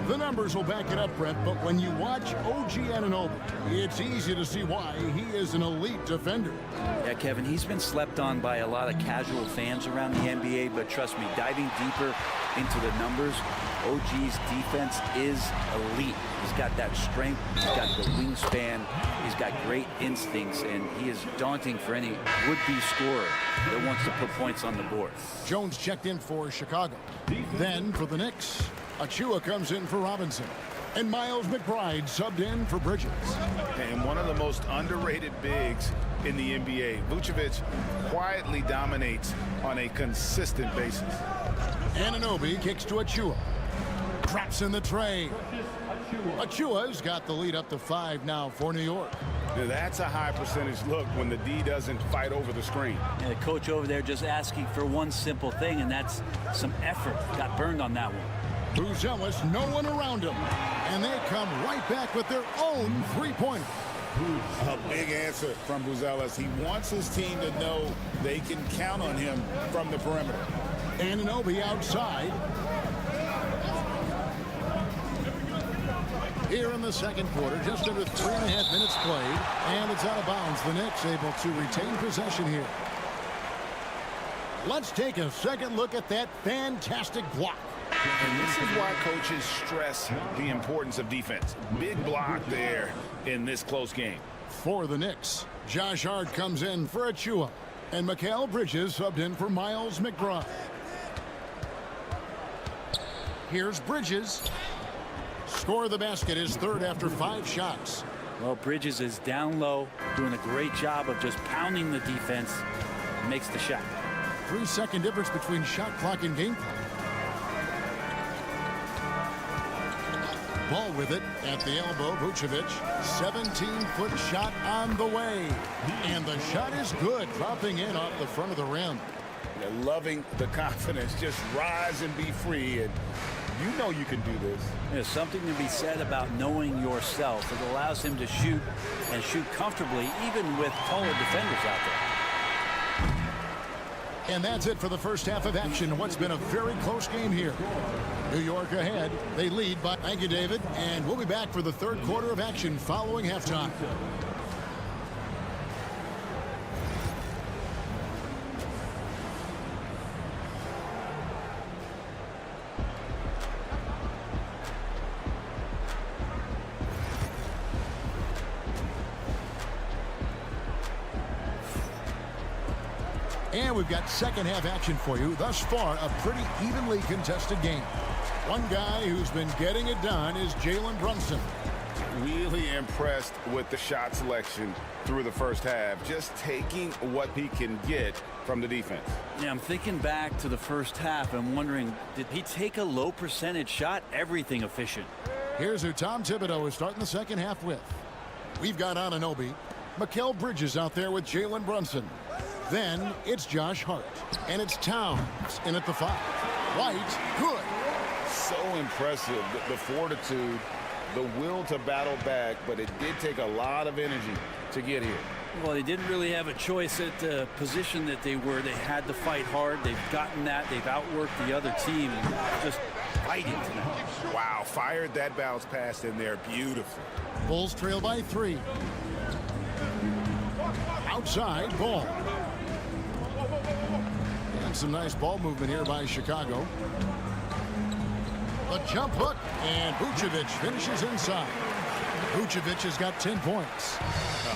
The numbers will back it up, Brett, but when you watch OG Anunoby, it's easy to see why he is an elite defender. Yeah, Kevin, he's been slept on by a lot of casual fans around the NBA, but trust me, diving deeper into the numbers, OG's defense is elite. He's got that strength, he's got the wingspan, he's got great instincts, and he is daunting for any would-be scorer that wants to put points on the board. Jones checked in for Chicago. Then for the Knicks, Achiuwa comes in for Robinson. And Miles McBride subbed in for Bridges. And one of the most underrated bigs in the NBA. Vucevic quietly dominates on a consistent basis. Anunoby kicks to Achiuwa. Traps in the tray. Achiuwa's got the lead up to 5 now for New York. Now that's a high percentage look when the D doesn't fight over the screen. And the coach over there just asking for one simple thing, and that's some effort. Got burned on that one. Buzelis, no one around him. And they come right back with their own 3-pointer. A big answer from Buzelis. He wants his team to know they can count on him from the perimeter. Anunoby outside. Here in the second quarter, just under 3.5 minutes played, and it's out of bounds. The Knicks able to retain possession here. Let's take a second look at that fantastic block. And this is why coaches stress the importance of defense. Big block there in this close game. For the Knicks, Josh Hart comes in for Achiuwa, and Mikal Bridges subbed in for Miles McBride. Here's Bridges. Score of the basket, his 3rd after 5 shots. Well, Bridges is down low, doing a great job of just pounding the defense. Makes the shot. 3-second difference between shot clock and game clock. Ball with it at the elbow. Vucevic, 17-foot shot on the way. And the shot is good, dropping in off the front of the rim. They're loving the confidence. Just rise and be free. And you know you can do this. There's something to be said about knowing yourself. It allows him to shoot and shoot comfortably, even with taller defenders out there. And that's it for the first half of action. What's been a very close game here. New York ahead. They lead by. Thank you, David. And we'll be back for the 3rd quarter of action following halftime. And we've got second half action for you. Thus far, a pretty evenly contested game. One guy who's been getting it done is Jalen Brunson. Really impressed with the shot selection through the first half. Just taking what he can get from the defense. Yeah, I'm thinking back to the first half and wondering, did he take a low percentage shot? Everything efficient. Here's who Tom Thibodeau is starting the second half with. We've got Anunoby. Mikal Bridges out there with Jalen Brunson. Then it's Josh Hart. And it's Towns in at the 5. White, good. So impressive. The fortitude, the will to battle back, but it did take a lot of energy to get here. Well, they didn't really have a choice at the position that they were. They had to fight hard. They've gotten that. They've outworked the other team and just fighting tonight. Wow, fired that bounce pass in there. Beautiful. Bulls trail by 3. Outside, Ball. And some nice ball movement here by Chicago. A jump hook, and Vucevic finishes inside. Vucevic has got 10 points.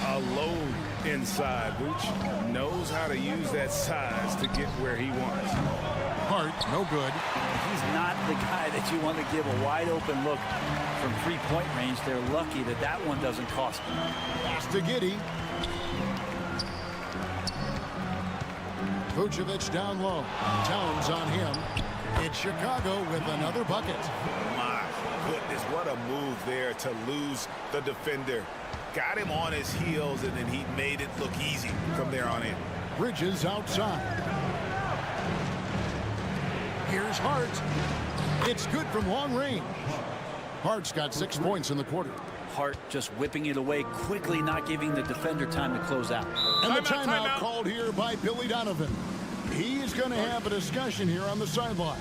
A load inside. Vuce knows how to use that size to get where he wants. Hart, no good. He's not the guy that you want to give a wide open look from three-point range. They're lucky that that one doesn't cost them. Pass to Giddey. Vucevic down low. Towns on him. It's Chicago with another bucket. My goodness, what a move there to lose the defender. Got him on his heels, and then he made it look easy from there on in. Bridges outside. Here's Hart. It's good from long range. Hart's got 6 points in the quarter. Hart just whipping it away quickly, not giving the defender time to close out. And the timeout called here by Billy Donovan. He's going to have a discussion here on the sideline.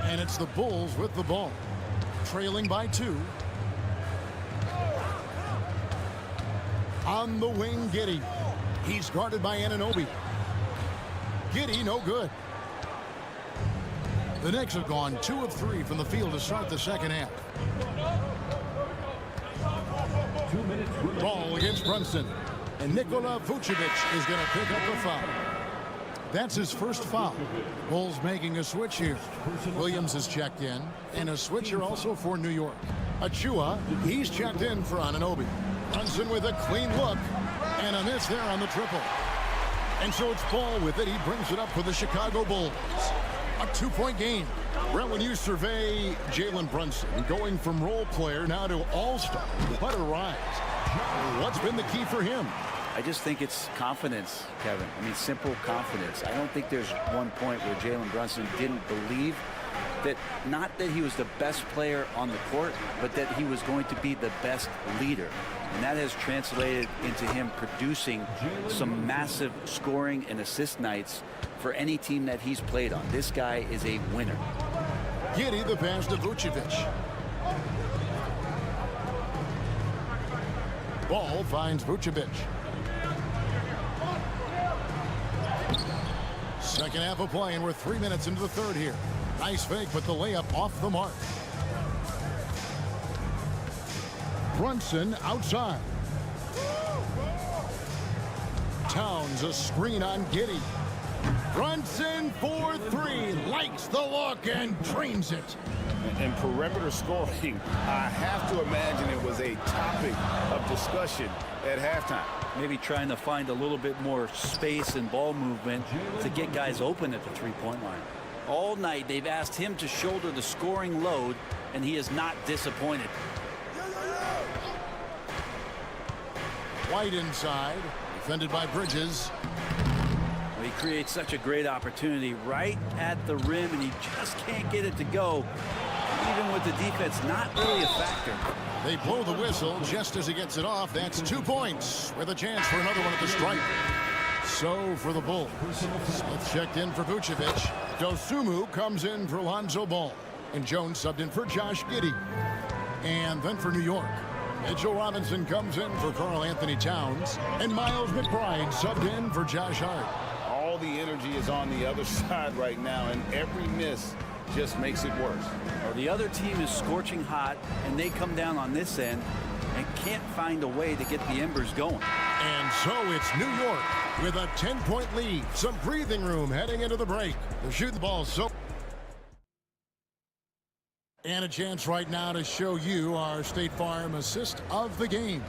And it's the Bulls with the ball, trailing by 2. On the wing, Giddey. He's guarded by Anunoby. Giddey, no good. The Knicks have gone 2 of 3 from the field to start the second half. Ball against Brunson. And Nikola Vucevic is going to pick up the foul. That's his first foul. Bulls making a switch here. Williams is checked in. And a switcher also for New York. Achua, he's checked in for Anunoby. Brunson with a clean look. And a miss there on the triple. And so it's Ball with it. He brings it up for the Chicago Bulls. A 2-point game. Brent, when you survey Jalen Brunson going from role player now to all-star, what a rise. What's been the key for him? I just think it's confidence, Kevin. I mean, simple confidence. I don't think there's one point where Jalen Brunson didn't believe that, not that he was the best player on the court, but that he was going to be the best leader. And that has translated into him producing some massive scoring and assist nights for any team that he's played on. This guy is a winner. Giddey, the pass to Vucevic. Ball finds Vucevic. Second half of play, and we're 3 minutes into the third here. Nice fake, but the layup off the mark. Brunson outside. Towns a screen on Giddey. Brunson for 3, likes the look and drains it. And perimeter scoring, I have to imagine it was a topic of discussion at halftime. Maybe trying to find a little bit more space and ball movement to get guys open at the three-point line. All night they've asked him to shoulder the scoring load, and he is not disappointed. White inside, defended by Bridges. He creates such a great opportunity right at the rim, and he just can't get it to go. Even with the defense not really a factor. They blow the whistle just as he gets it off. That's 2 points with a chance for another one at the stripe. So for the Bulls, Smith checked in for Vucevic. Dosunmu comes in for Lonzo Ball. And Jones subbed in for Josh Giddey. And then for New York, Mitchell Robinson comes in for Karl Anthony Towns. And Miles McBride subbed in for Josh Hart. All the energy is on the other side right now, and every miss just makes it worse. Well, the other team is scorching hot, and they come down on this end and can't find a way to get the embers going. And so it's New York with a 10-point lead. Some breathing room heading into the break. They're shooting the ball so. And a chance right now to show you our State Farm assist of the game.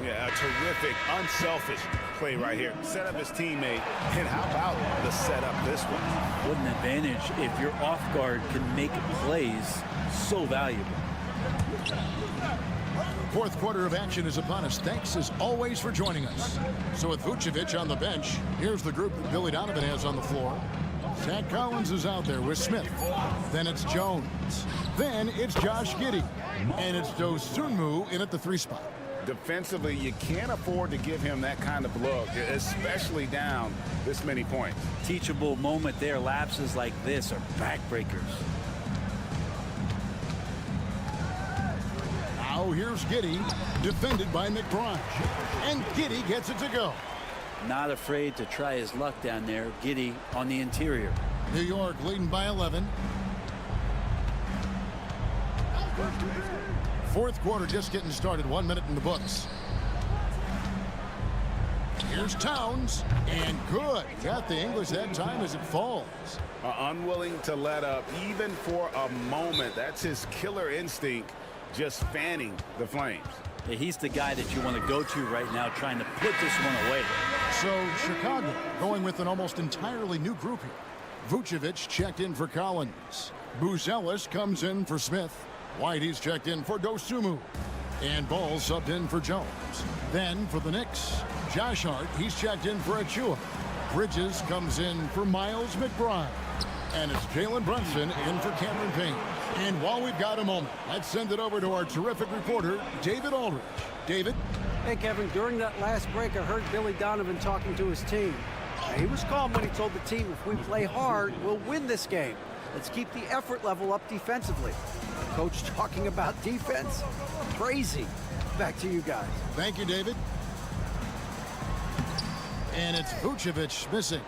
Yeah, a terrific, unselfish play right here. Set up his teammate, and how about the setup this one? What an advantage if your off guard can make plays so valuable. Fourth quarter of action is upon us. Thanks as always for joining us. So with Vucevic on the bench, here's the group that Billy Donovan has on the floor. Zach Collins is out there with Smith. Then it's Jones. Then it's Josh Giddey. And it's Dosunmu in at the 3 spot. Defensively, you can't afford to give him that kind of look, especially down this many points. Teachable moment there. Lapses like this are backbreakers. Here's Giddey, defended by McBride. And Giddey gets it to go. Not afraid to try his luck down there. Giddey on the interior. New York leading by 11. Fourth quarter just getting started. 1 minute in the books. Here's Towns, and good. Got the English that time as it falls. Unwilling to let up even for a moment. That's his killer instinct, just fanning the flames. Yeah, he's the guy that you want to go to right now, trying to put this one away. So Chicago going with an almost entirely new group here. Vucevic checked in for Collins. Buzelis comes in for Smith. Whitey's checked in for Dosunmu. And Ball subbed in for Jones. Then for the Knicks, Josh Hart, he's checked in for Achua. Bridges comes in for Miles McBride. And it's Jalen Brunson in for Cameron Payne. And while we've got a moment, let's send it over to our terrific reporter, David Aldridge. David? Hey, Kevin, during that last break, I heard Billy Donovan talking to his team. Now, he was calm when he told the team, if we play hard, we'll win this game. Let's keep the effort level up defensively. Coach talking about defense? Crazy. Back to you guys. Thank you, David. And it's Vucevic missing.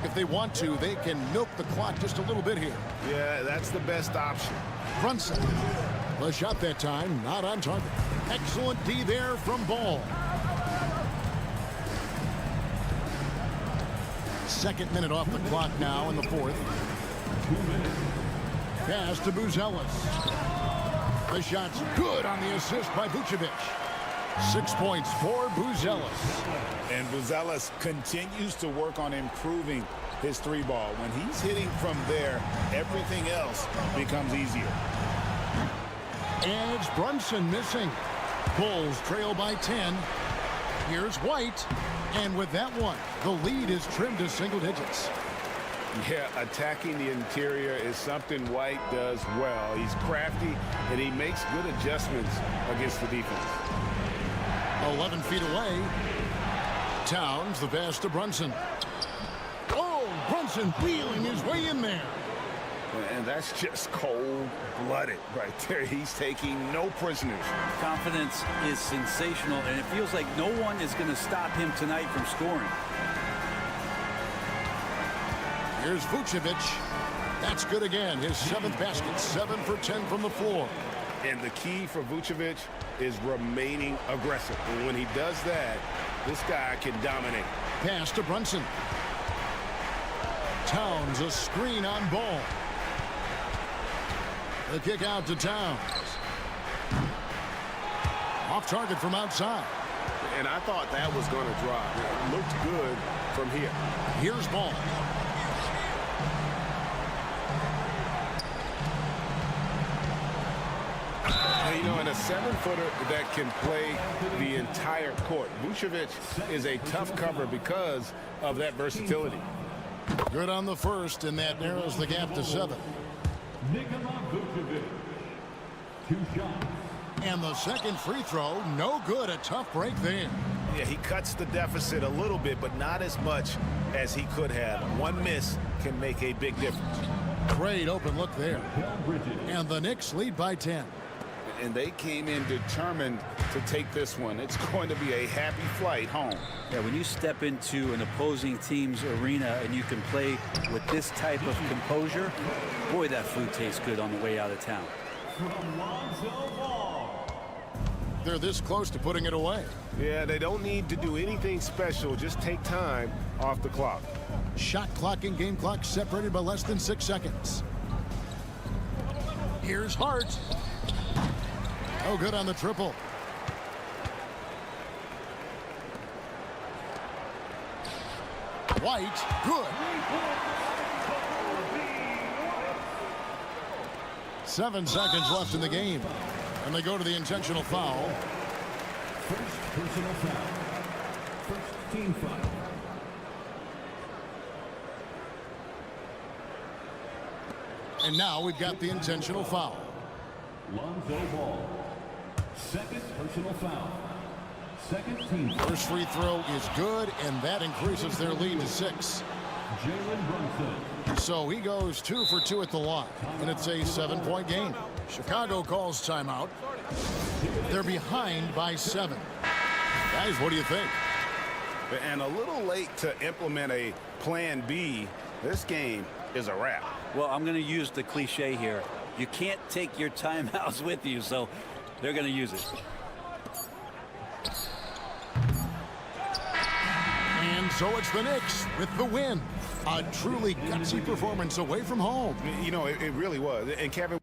If they want to, they can milk the clock just a little bit here. Yeah, that's the best option. Brunson. The shot that time, not on target. Excellent D there from Ball. Second minute off the clock now in the fourth. Pass to Buzelis. The shot's good on the assist by Vucevic. 6 points for Buzelis. And Buzelis continues to work on improving his three ball. When he's hitting from there, everything else becomes easier. And it's Brunson missing. Bulls trail by 10. Here's White. And with that one, the lead is trimmed to single digits. Yeah, attacking the interior is something White does well. He's crafty, and he makes good adjustments against the defense. 11 feet away. Towns, the pass to Brunson. Oh, Brunson wheeling his way in there. And that's just cold-blooded right there. He's taking no prisoners. Confidence is sensational, and it feels like no one is going to stop him tonight from scoring. Here's Vucevic. That's good again. His seventh basket, 7 for 10 from the floor. And the key for Vucevic is remaining aggressive. And when he does that, this guy can dominate. Pass to Brunson. Towns, a screen on Ball. The kick out to Towns. Off target from outside. And I thought that was going to drop. It looked good from here. Here's Ball. You know, and a 7-footer that can play the entire court. Vucevic is a tough cover because of that versatility. Good on the first, and that narrows the gap to 7. Nikola Vucevic. 2 shots. And the second free throw, no good. A tough break there. Yeah, he cuts the deficit a little bit, but not as much as he could have. One miss can make a big difference. Great open look there. And the Knicks lead by 10. And they came in determined to take this one. It's going to be a happy flight home. Yeah, when you step into an opposing team's arena and you can play with this type of composure, boy, that food tastes good on the way out of town. They're this close to putting it away. Yeah, they don't need to do anything special. Just take time off the clock. Shot clock and game clock separated by less than 6 seconds. Here's Hart. Oh, good on the triple. White, good. 7 seconds left in the game. And they go to the intentional foul. First personal foul. First team foul. And now we've got the intentional foul. Lonzo Ball. Second personal foul. Second team foul. First free throw is good, and that increases their lead to 6. Jalen Brunson. So he goes 2 for 2 at the line, and it's a 7-point game. Chicago calls timeout. They're behind by 7. Guys, what do you think? And a little late to implement a plan B. This game is a wrap. Well, I'm going to use the cliche here. You can't take your timeouts with you, so they're going to use it. And so it's the Knicks with the win. A truly gutsy performance away from home. You know, it really was. And Kevin,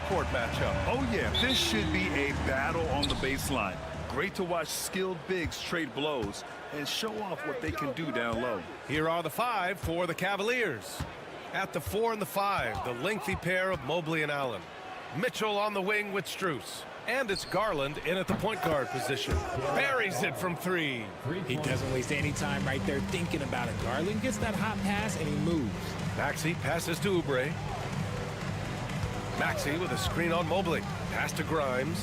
Court matchup. Oh, yeah, this should be a battle on the baseline. Great to watch skilled bigs trade blows and show off what they can do down low. Here are the 5 for the Cavaliers. At the 4 and the 5, the lengthy pair of Mobley and Allen. Mitchell on the wing with Strus. And it's Garland in at the point guard position. Buries it from 3. He doesn't waste any time right there thinking about it. Garland gets that hot pass and he moves. Maxey passes to Oubre. Maxey with a screen on Mobley. Pass to Grimes.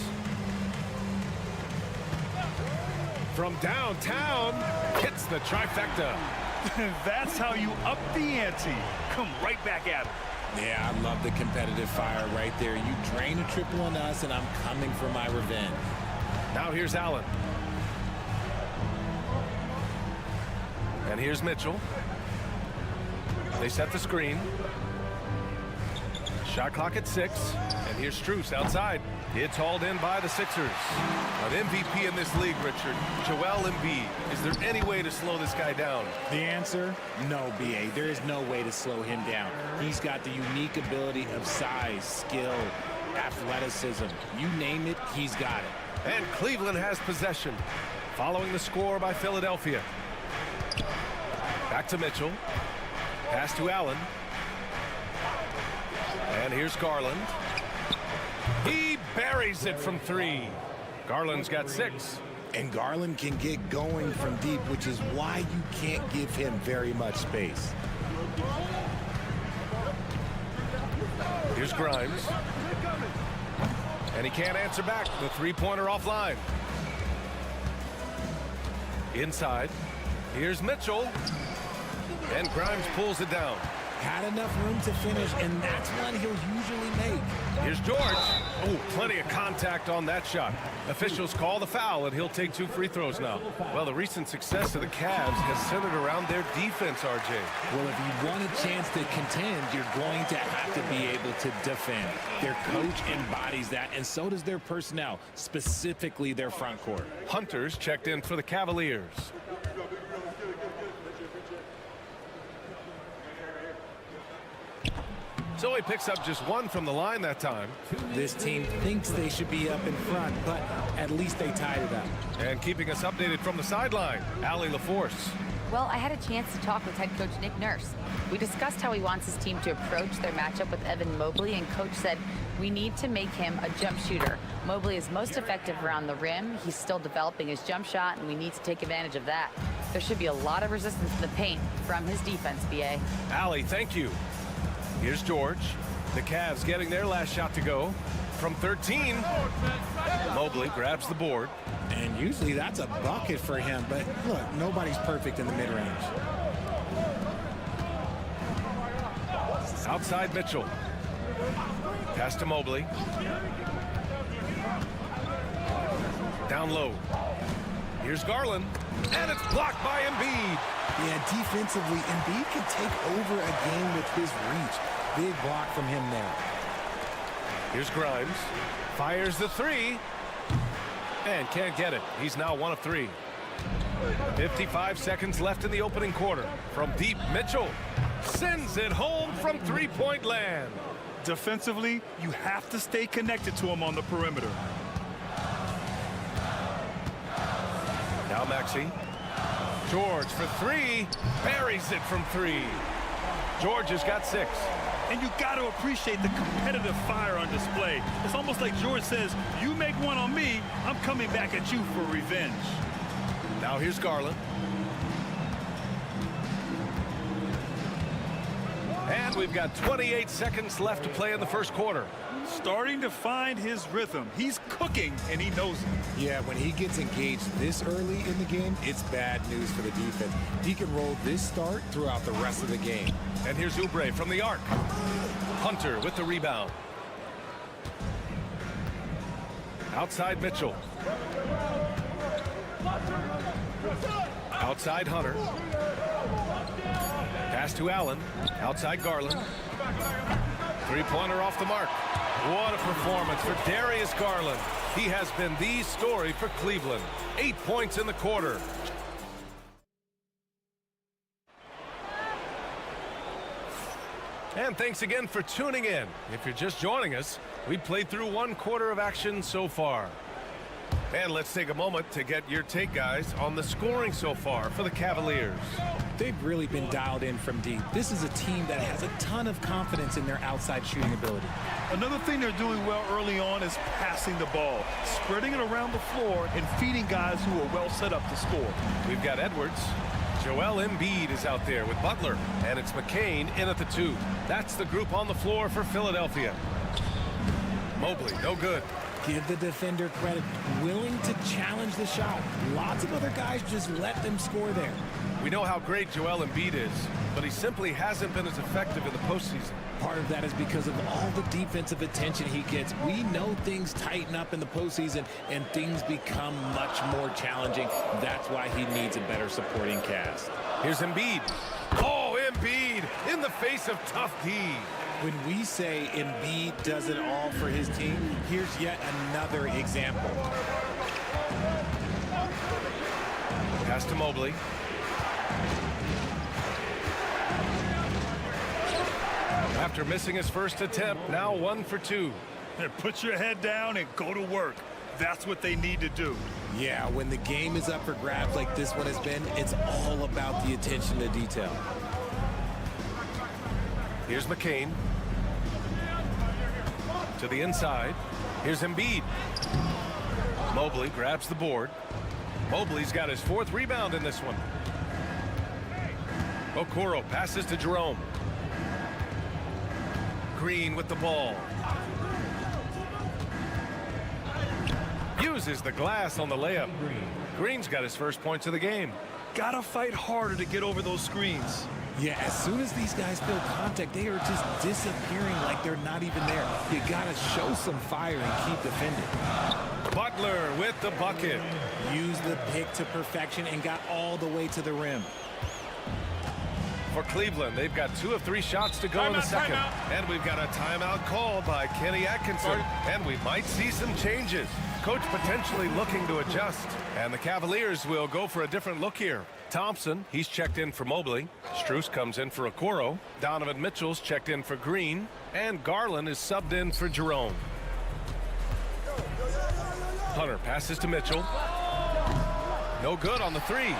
From downtown, hits the trifecta. That's how you up the ante. Come right back at him. Yeah, I love the competitive fire right there. You drain a triple on us, and I'm coming for my revenge. Now here's Allen. And here's Mitchell. They set the screen. Shot clock at 6. And here's Strus outside. It's hauled in by the Sixers. An MVP in this league, Richard. Joel Embiid. Is there any way to slow this guy down? The answer? No, B.A. There is no way to slow him down. He's got the unique ability of size, skill, athleticism. You name it, he's got it. And Cleveland has possession. Following the score by Philadelphia. Back to Mitchell. Pass to Allen. And here's Garland. He buries it from 3. Garland's got 6. And Garland can get going from deep, which is why you can't give him very much space. Here's Grimes. And he can't answer back. The three-pointer offline. Inside. Here's Mitchell. And Grimes pulls it down. Had enough room to finish, and that's one he'll usually make. Here's George. Oh, plenty of contact on that shot. Officials call the foul, and he'll take 2 free throws now. Well, the recent success of the Cavs has centered around their defense, RJ. Well, if you want a chance to contend, you're going to have to be able to defend. Their coach embodies that, and so does their personnel, specifically their front court. Hunter's checked in for the Cavaliers. So he picks up just 1 from the line that time. This team thinks they should be up in front, but at least they tied it up. And keeping us updated from the sideline, Allie LaForce. Well, I had a chance to talk with head coach Nick Nurse. We discussed how he wants his team to approach their matchup with Evan Mobley, and coach said, we need to make him a jump shooter. Mobley is most effective around the rim. He's still developing his jump shot, and we need to take advantage of that. There should be a lot of resistance in the paint from his defense, B.A. Allie, thank you. Here's George. The Cavs getting their last shot to go. From 13, Mobley grabs the board. And usually that's a bucket for him, but look, nobody's perfect in the mid-range. Outside Mitchell. Pass to Mobley. Down low. Here's Garland. And it's blocked by Embiid. Yeah, defensively, Embiid can take over a game with his reach. Big block from him there. Here's Grimes. Fires the 3. And can't get it. He's now 1 of 3. 55 seconds left in the opening quarter. From deep, Mitchell sends it home from three-point land. Defensively, you have to stay connected to him on the perimeter. Now Maxey. George for three. Buries it from three. George has got 6. And you got to appreciate the competitive fire on display. It's almost like George says, you make one on me, I'm coming back at you for revenge. Now here's Garland. And we've got 28 seconds left to play in the first quarter. Starting to find his rhythm. He's cooking, and he knows it. Yeah, when he gets engaged this early in the game, it's bad news for the defense. He can roll this start throughout the rest of the game. And here's Oubre from the arc. Hunter with the rebound. Outside Mitchell. Outside Hunter. Pass to Allen. Outside Garland. Three-pointer off the mark. What a performance for Darius Garland. He has been the story for Cleveland. 8 points in the quarter. And thanks again for tuning in. If you're just joining us, we played through 1 quarter of action so far. And let's take a moment to get your take, guys, on the scoring so far for the Cavaliers. They've really been dialed in from deep. This is a team that has a ton of confidence in their outside shooting ability. Another thing they're doing well early on is passing the ball, spreading it around the floor and feeding guys who are well set up to score. We've got Edwards. Joel Embiid is out there with Butler, and it's McCain in at the 2. That's the group on the floor for Philadelphia. Mobley, no good. Give the defender credit, willing to challenge the shot. Lots of other guys just let them score there. We know how great Joel Embiid is, but he simply hasn't been as effective in the postseason. Part of that is because of all the defensive attention he gets. We know things tighten up in the postseason and things become much more challenging. That's why he needs a better supporting cast. Here's Embiid. Oh, Embiid in the face of tough D. When we say Embiid does it all for his team, here's yet another example. Pass to Mobley. After missing his first attempt, now 1 for 2. And put your head down and go to work. That's what they need to do. Yeah, when the game is up for grabs like this one has been, it's all about the attention to detail. Here's McCain. To the inside. Here's Embiid. Mobley grabs the board. Mobley's got his 4th rebound in this one. Okoro passes to Jerome. Green with the ball. Uses the glass on the layup. Green's got his first points of the game. Gotta fight harder to get over those screens. Yeah, as soon as these guys feel contact, they are just disappearing like they're not even there. You gotta show some fire and keep defending. Butler with the bucket. Use the pick to perfection and got all the way to the rim. For Cleveland, they've got 2 of 3 shots to go in the second. And we've got a timeout called by Kenny Atkinson. And we might see some changes. Coach potentially looking to adjust. And the Cavaliers will go for a different look here. Thompson, he's checked in for Mobley. Strus comes in for Okoro. Donovan Mitchell's checked in for Green. And Garland is subbed in for Jerome. Hunter passes to Mitchell. No good on the 3.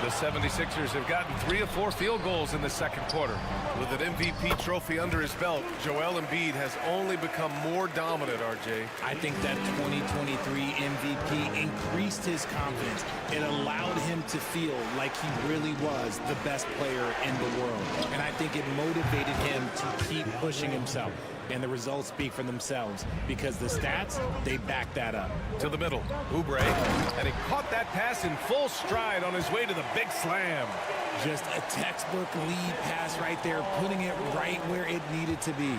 The 76ers have gotten 3 of 4 field goals in the second quarter. With an MVP trophy under his belt, Joel Embiid has only become more dominant, RJ. I think that 2023 MVP increased his confidence. It allowed him to feel like he really was the best player in the world. And I think it motivated him to keep pushing himself. And the results speak for themselves because the stats, they back that up. To the middle, Oubre, and he caught that pass in full stride on his way to the big slam. Just a textbook lead pass right there, putting it right where it needed to be.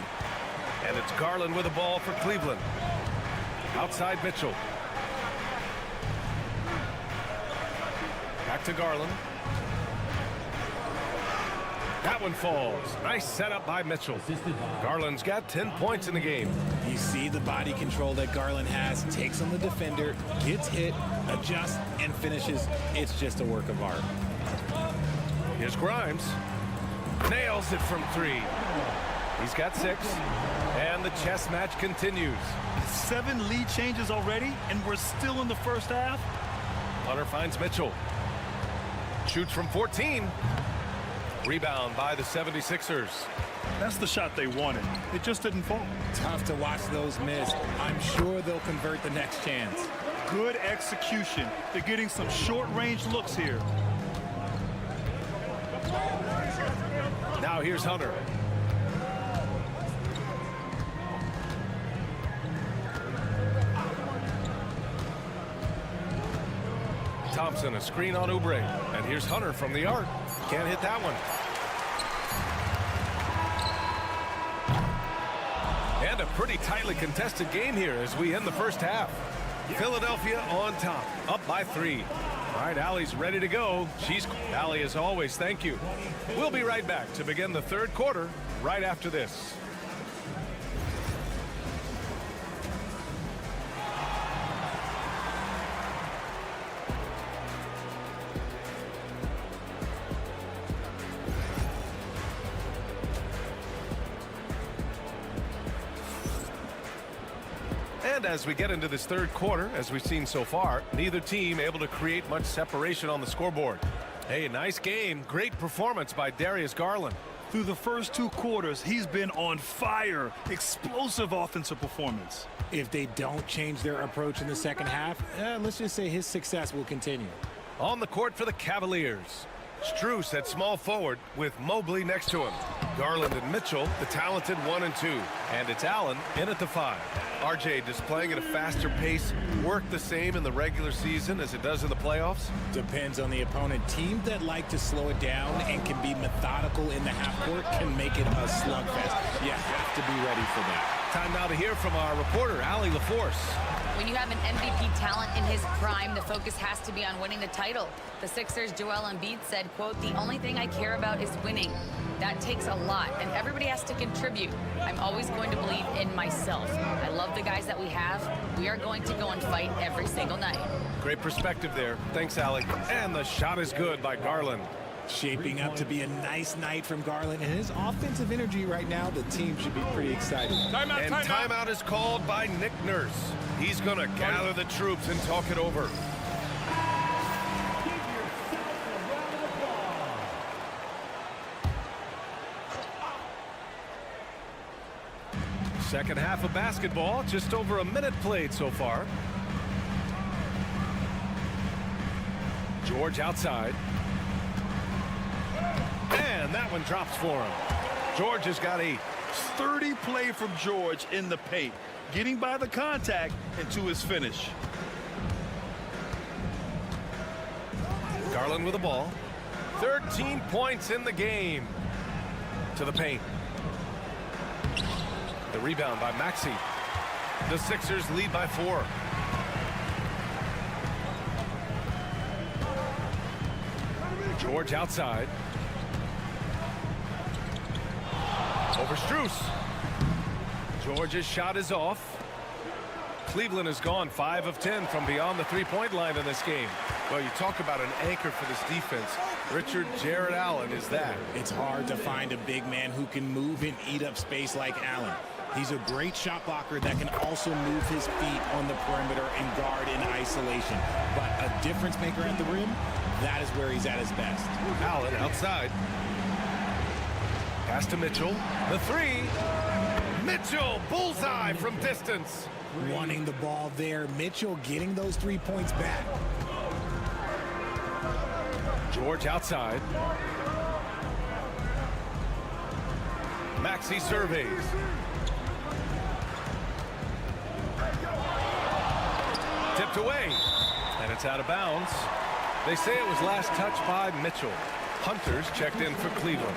And it's Garland with the ball for Cleveland. Outside Mitchell. Back to Garland. That one falls. Nice setup by Mitchell. Garland's got 10 points in the game. You see the body control that Garland has, takes on the defender, gets hit, adjusts, and finishes. It's just a work of art. Here's Grimes. Nails it from 3. He's got 6. And the chess match continues. 7 lead changes already, and we're still in the first half. Hunter finds Mitchell. Shoots from 14. Rebound by the 76ers. That's the shot they wanted. It just didn't fall. Tough to watch those miss. I'm sure they'll convert the next chance. Good execution. They're getting some short-range looks here. Now here's Hunter. Thompson, a screen on Oubre. And here's Hunter from the arc. Can't hit that one. And a pretty tightly contested game here as we end the first half. Philadelphia on top, up by 3. All right, Allie's ready to go. Allie, as always, thank you. We'll be right back to begin the third quarter right after this. And as we get into this third quarter, as we've seen so far, neither team able to create much separation on the scoreboard. Hey, nice game. Great performance by Darius Garland. Through the first 2 quarters, he's been on fire. Explosive offensive performance. If they don't change their approach in the second half, let's just say his success will continue. On the court for the Cavaliers, Strus at small forward with Mobley next to him. Garland and Mitchell, the talented 1 and 2. And it's Allen in at the 5. RJ displaying at a faster pace, work the same in the regular season as it does in the playoffs? Depends on the opponent. Teams that like to slow it down and can be methodical in the half court can make it a slugfest. You have to be ready for that. Time now to hear from our reporter, Allie LaForce. When you have an MVP talent in his prime, the focus has to be on winning the title. The Sixers' Joel Embiid said, quote, "The only thing I care about is winning." That takes a lot, and everybody has to contribute. I'm always going to believe in myself. I love the guys that we have. We are going to go and fight every single night. Great perspective there. Thanks, Allie. And the shot is good by Garland. Shaping up to be a nice night from Garland, and his offensive energy right now, the team should be pretty excited. Timeout is called by Nick Nurse. He's going to gather the troops and talk it over. Second half of basketball, just over a minute played so far. George outside. And that one drops for him. George has got 8. Sturdy play from George in the paint, getting by the contact and to his finish. Garland with the ball. 13 points in the game. To the paint. The rebound by Maxey. The Sixers lead by 4. George outside. Over Strus. George's shot is off. Cleveland has gone 5 of 10 from beyond the three-point line in this game. Well, you talk about an anchor for this defense. Richard Jared Allen is that. It's hard to find a big man who can move and eat up space like Allen. He's a great shot blocker that can also move his feet on the perimeter and guard in isolation. But a difference maker at the rim, that is where he's at his best. Allen outside. Pass to Mitchell. The 3. Mitchell, bullseye from distance. Wanting the ball there. Mitchell getting those 3 points back. George outside. Maxey surveys. Tipped away. And it's out of bounds. They say it was last touched by Mitchell. Hunter's checked in for Cleveland.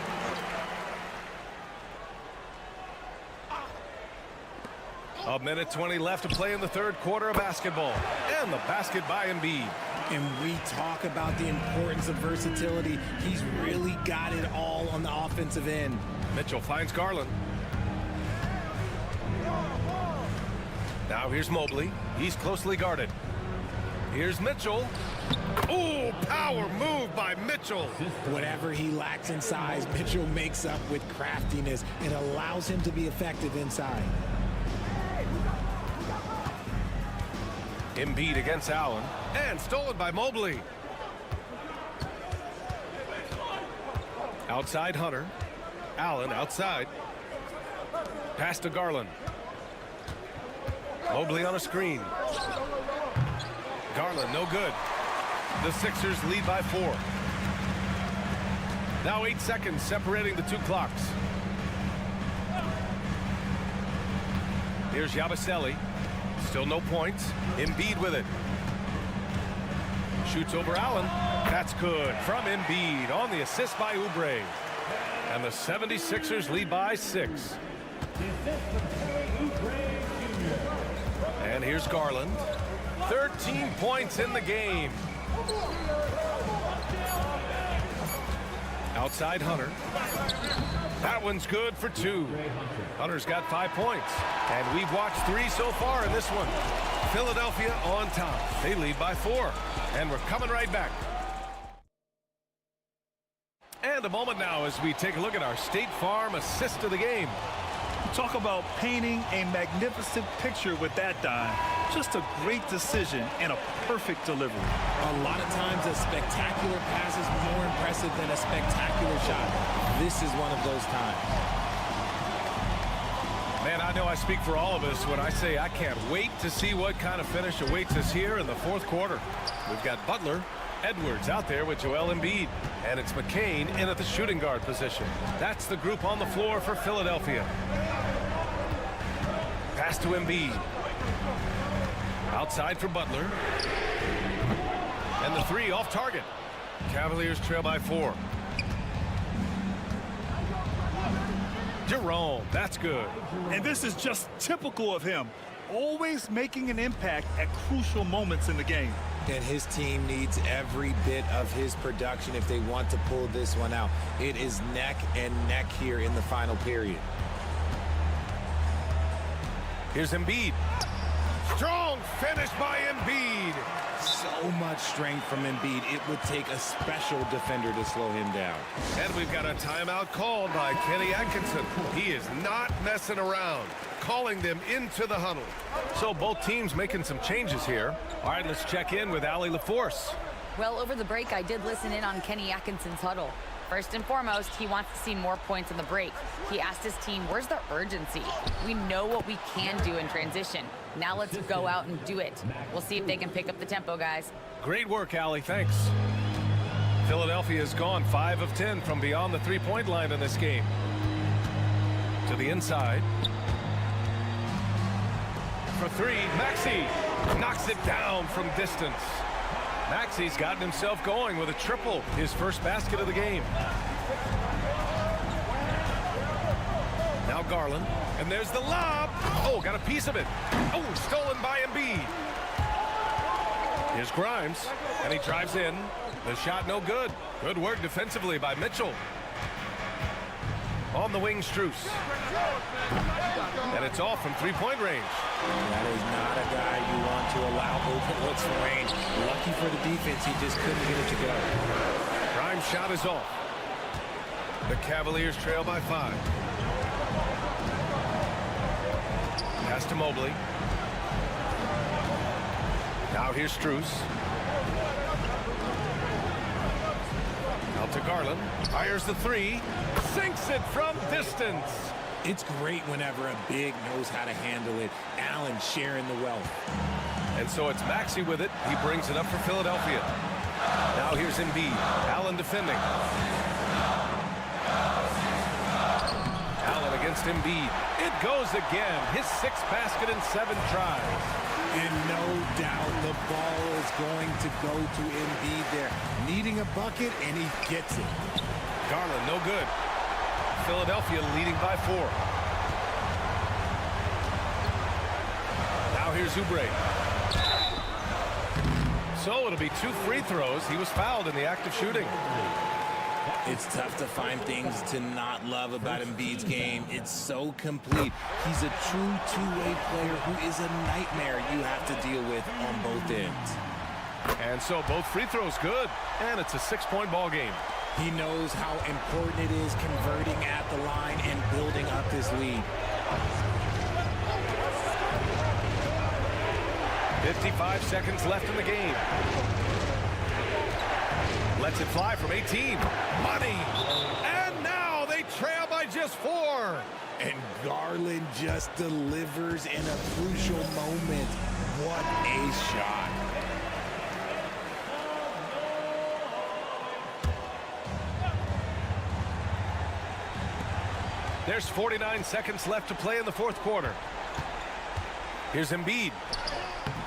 A minute 20 left to play in the third quarter of basketball. And the basket by Embiid. And we talk about the importance of versatility. He's really got it all on the offensive end. Mitchell finds Garland. Now here's Mobley. He's closely guarded. Here's Mitchell. Ooh, power move by Mitchell. Whatever he lacks in size, Mitchell makes up with craftiness. It allows him to be effective inside. Embiid against Allen. And stolen by Mobley. Outside Hunter. Allen outside. Pass to Garland. Mobley on a screen. Garland, no good. The Sixers lead by 4. Now 8 seconds separating the two clocks. Here's Yabusele. Still no points. Embiid with it. Shoots over Allen. That's good from Embiid on the assist by Oubre. And the 76ers lead by 6. And here's Garland. 13 points in the game. Outside Hunter. That one's good for 2. Hunter's got 5 points. And we've watched 3 so far in this one. Philadelphia on top. They lead by 4. And we're coming right back. And a moment now as we take a look at our State Farm assist of the game. Talk about painting a magnificent picture with that dime. Just a great decision and a perfect delivery. A lot of times a spectacular pass is more impressive than a spectacular shot. This is one of those times. Man, I know I speak for all of us when I say I can't wait to see what kind of finish awaits us here in the 4th quarter. We've got Butler, Edwards out there with Joel Embiid. And it's McCain in at the shooting guard position. That's the group on the floor for Philadelphia. Pass to Embiid. Outside for Butler. And the 3 off target. Cavaliers trail by 4. Jerome, that's good. And this is just typical of him. Always making an impact at crucial moments in the game. And his team needs every bit of his production if they want to pull this one out. It is neck and neck here in the final period. Here's Embiid. Strong finish by Embiid. So much strength from Embiid. It would take a special defender to slow him down. And we've got a timeout called by Kenny Atkinson. He is not messing around, calling them into the huddle. So both teams making some changes here. All right, let's check in with Allie LaForce. Well, over the break, I did listen in on Kenny Atkinson's huddle. First and foremost, he wants to see more points in the break. He asked his team, where's the urgency? We know what we can do in transition. Now let's go out and do it. We'll see if they can pick up the tempo, guys. Great work, Allie. Thanks. Philadelphia has gone 5 of 10 from beyond the three-point line in this game. To the inside. For 3, Maxey knocks it down from distance. Maxey's gotten himself going with a triple, his first basket of the game. Now Garland, and there's the lob. Oh, got a piece of it. Oh, stolen by Embiid. Here's Grimes, and he drives in. The shot no good. Good work defensively by Mitchell. On the wing, Strus. And it's off from three-point range. That is not a guy you want to allow open looks for range. Lucky for the defense, he just couldn't get it to go. Grimes' shot is off. The Cavaliers trail by 5. Pass to Mobley. Now here's Strus. Out to Garland. Fires the 3. Sinks it from distance. It's great whenever a big knows how to handle it. Allen sharing the wealth. And so it's Maxey with it. He brings it up for Philadelphia. Now here's Embiid. Allen defending. Allen against Embiid. It goes again. His 6th basket in 7 tries. And no doubt the ball is going to go to Embiid there. Needing a bucket, and he gets it. Garland, no good. Philadelphia leading by 4. Now here's Oubre. So it'll be 2 free throws. He was fouled in the act of shooting. It's tough to find things to not love about Embiid's game. It's so complete. He's a true two-way player who is a nightmare you have to deal with on both ends. And so both free throws good, and it's a 6-point ball game. He knows how important it is converting at the line and building up this lead. 55 seconds left in the game. Lets it fly from 18. Money! And now they trail by just 4. And Garland just delivers in a crucial moment. What a shot. There's 49 seconds left to play in the fourth quarter. Here's Embiid.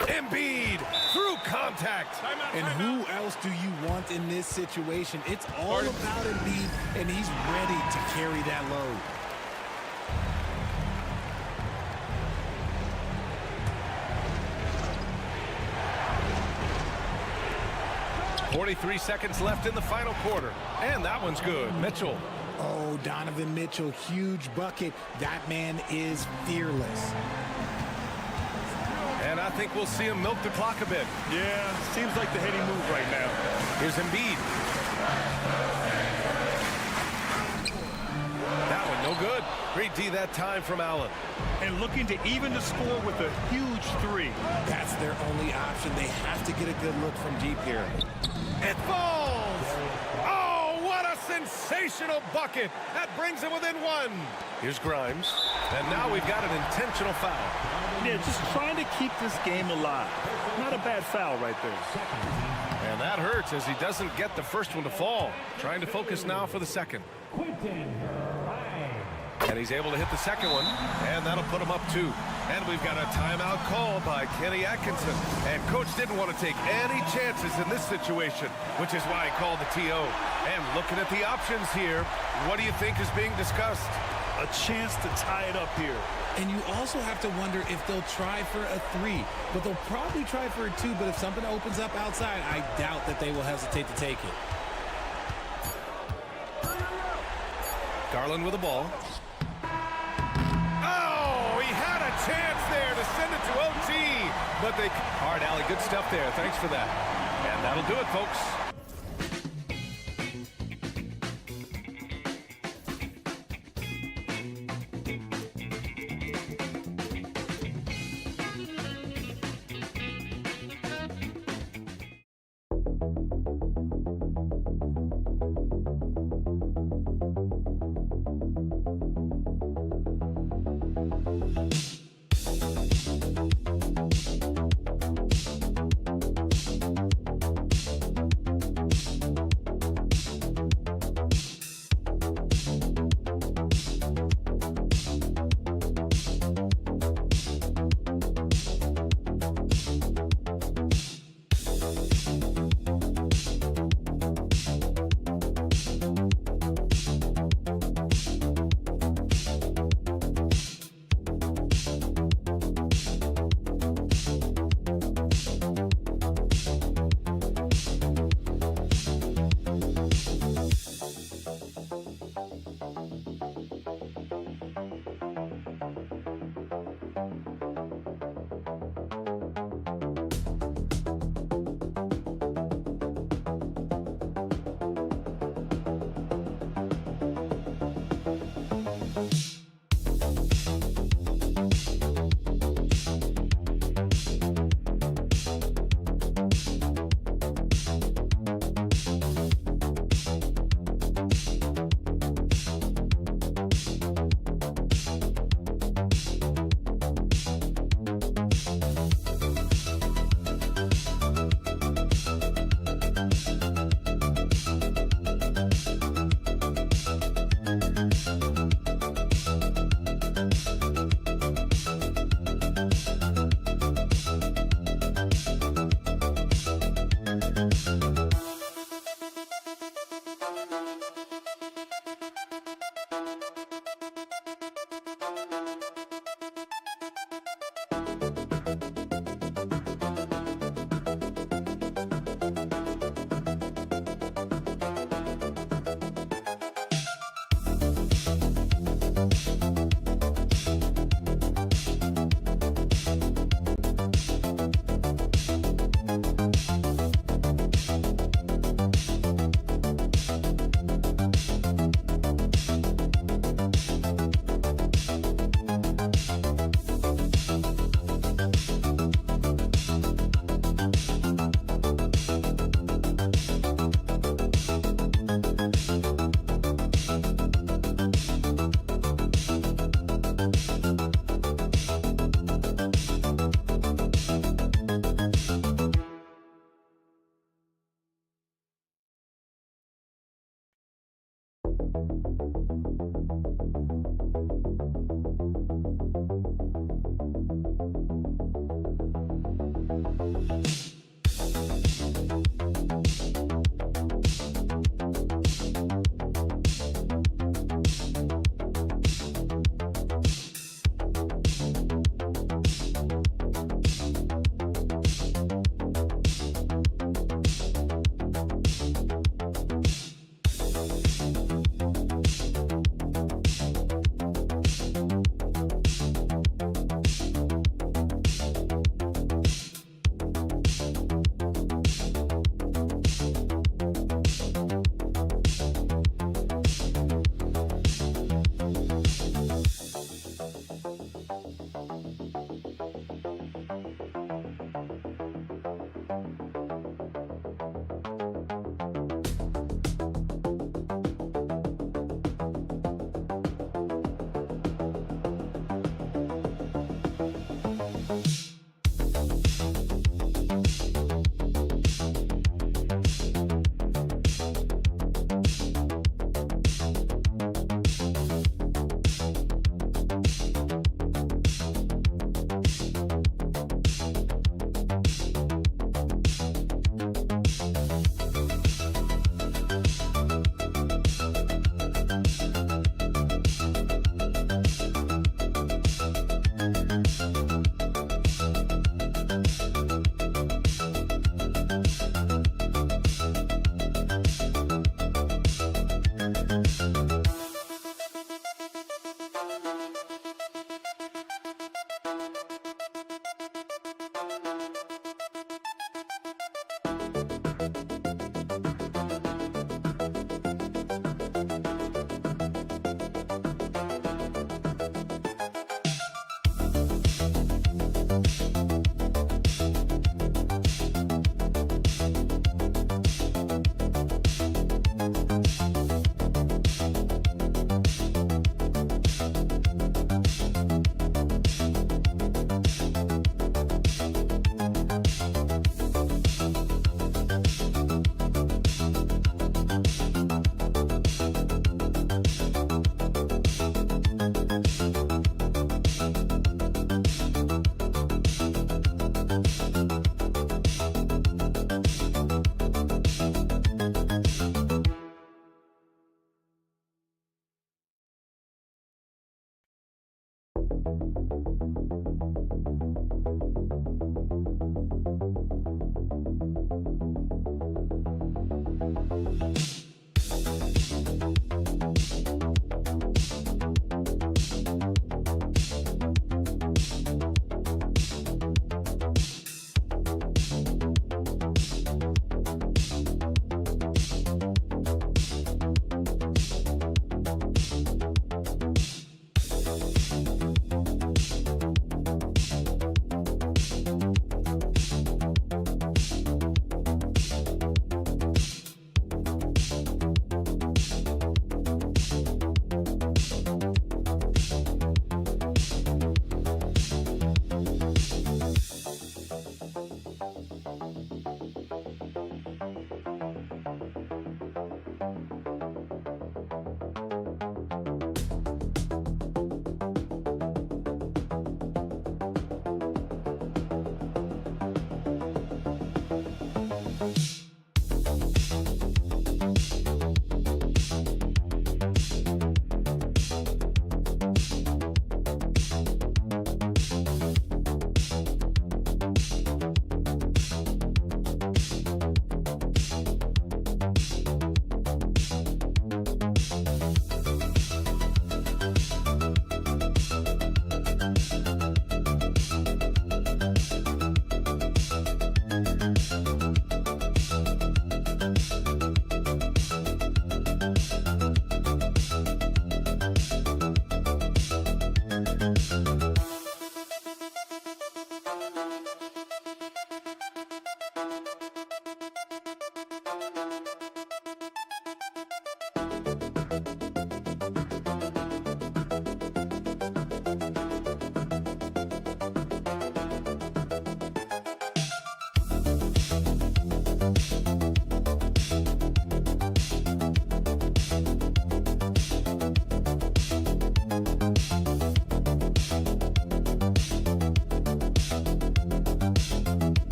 Embiid through contact. And who else do you want in this situation? It's all about Embiid, and he's ready to carry that load. 43 seconds left in the final quarter. And that one's good. Mitchell. Oh, Donovan Mitchell, huge bucket. That man is fearless. And I think we'll see him milk the clock a bit. Yeah, seems like the heady move right now. Here's Embiid. That one no good. Great D that time from Allen. And looking to even the score with a huge 3. That's their only option. They have to get a good look from deep here. It falls! Oh, what a sensational bucket! That brings it within 1. Here's Grimes. And now we've got an intentional foul. Yeah, just trying to keep this game alive. Not a bad foul right there. And that hurts as he doesn't get the first one to fall. Trying to focus now for the second. And he's able to hit the second one, and that'll put him up 2. And we've got a timeout called by Kenny Atkinson. And Coach didn't want to take any chances in this situation, which is why he called the TO. And looking at the options here, what do you think is being discussed? A chance to tie it up here. And you also have to wonder if they'll try for a 3, but they'll probably try for a 2. But if something opens up outside, I doubt that they will hesitate to take it. Garland with the ball. Oh, he had a chance there to send it to OT. But they, hard alley, good stuff there. Thanks for that. And that'll do it, folks.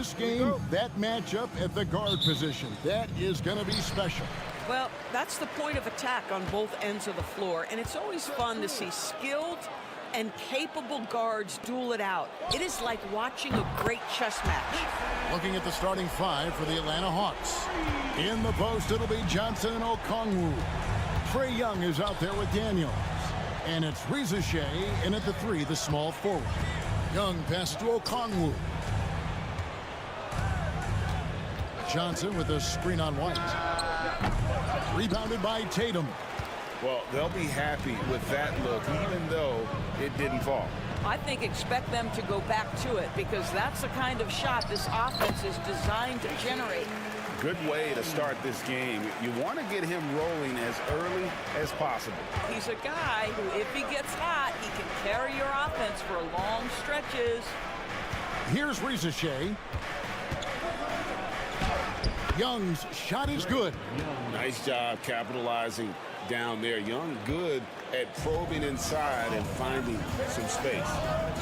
this game, that matchup at the guard position, that is going to be special. Well, that's the point of attack on both ends of the floor, and it's always fun to see skilled and capable guards duel it out. It is like watching a great chess match. Looking at the starting five for the Atlanta Hawks. In the post, it'll be Johnson and Okongwu. Trae Young is out there with Daniels. And it's Rizachet in at the three, the small forward. Young pass to Okongwu. Johnson with a screen on White. Rebounded by Tatum. Well, they'll be happy with that look, even though it didn't fall. I think expect them to go back to it because that's the kind of shot this offense is designed to generate. Good way to start this game. You want to get him rolling as early as possible. He's a guy who, if he gets hot, he can carry your offense for long stretches. Here's Rizachet. Young's shot is good. Nice job capitalizing down there. Young good at probing inside and finding some space.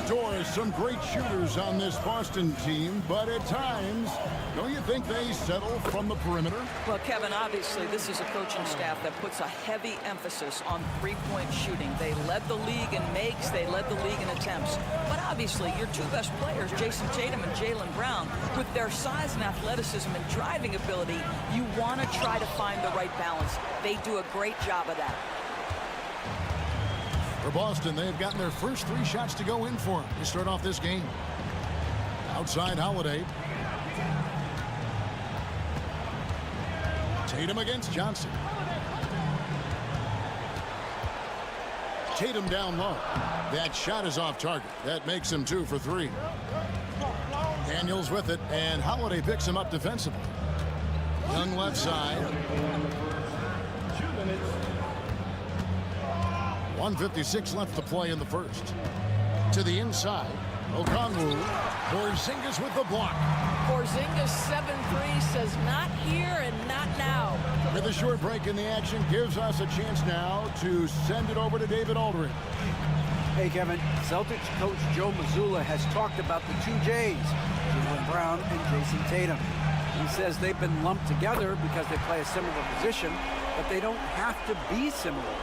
Doors, some great shooters on this Boston team, but at times, don't you think they settle from the perimeter? Well, Kevin, obviously this is a coaching staff that puts a heavy emphasis on three-point shooting. They led the league in makes, they led the league in attempts. But obviously, your two best players, Jason Tatum and Jaylen Brown, with their size and athleticism and driving ability, you want to try to find the right balance. They do a great job of that. For Boston, they've gotten their first three shots to go in for them to start off this game. Outside Holiday. Tatum against Johnson. Tatum down low. That shot is off target. That makes him 2 for 3. Daniels with it, and Holiday picks him up defensively. Young left side. 1:56 left to play in the first. To the inside. Okongwu. Porzingis with the block. Porzingis 7-3 says not here and not now. With a short break in the action, gives us a chance now to send it over to David Aldridge. Hey, Kevin, Celtics coach Joe Mazzulla has talked about the two J's, Jaylen Brown and Jason Tatum. He says they've been lumped together because they play a similar position, but they don't have to be similar.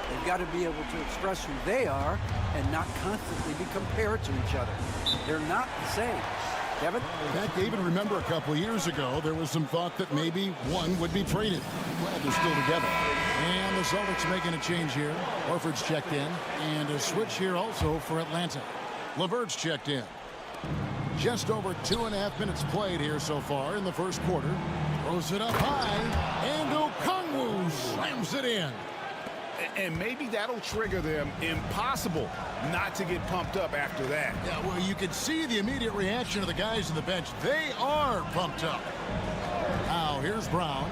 They've got to be able to express who they are and not constantly be compared to each other. They're not the same. Kevin? In fact, David, remember a couple of years ago, there was some thought that maybe one would be traded. Glad they're still together. And the Celtics making a change here. Horford's checked in. And a switch here also for Atlanta. LeVert's checked in. Just over 2.5 minutes played here so far in the first quarter. Throws it up high. And Okongwu slams it in. And maybe that'll trigger them. Impossible not to get pumped up after that. Yeah, well, you can see the immediate reaction of the guys on the bench. They are pumped up. Now, here's Brown.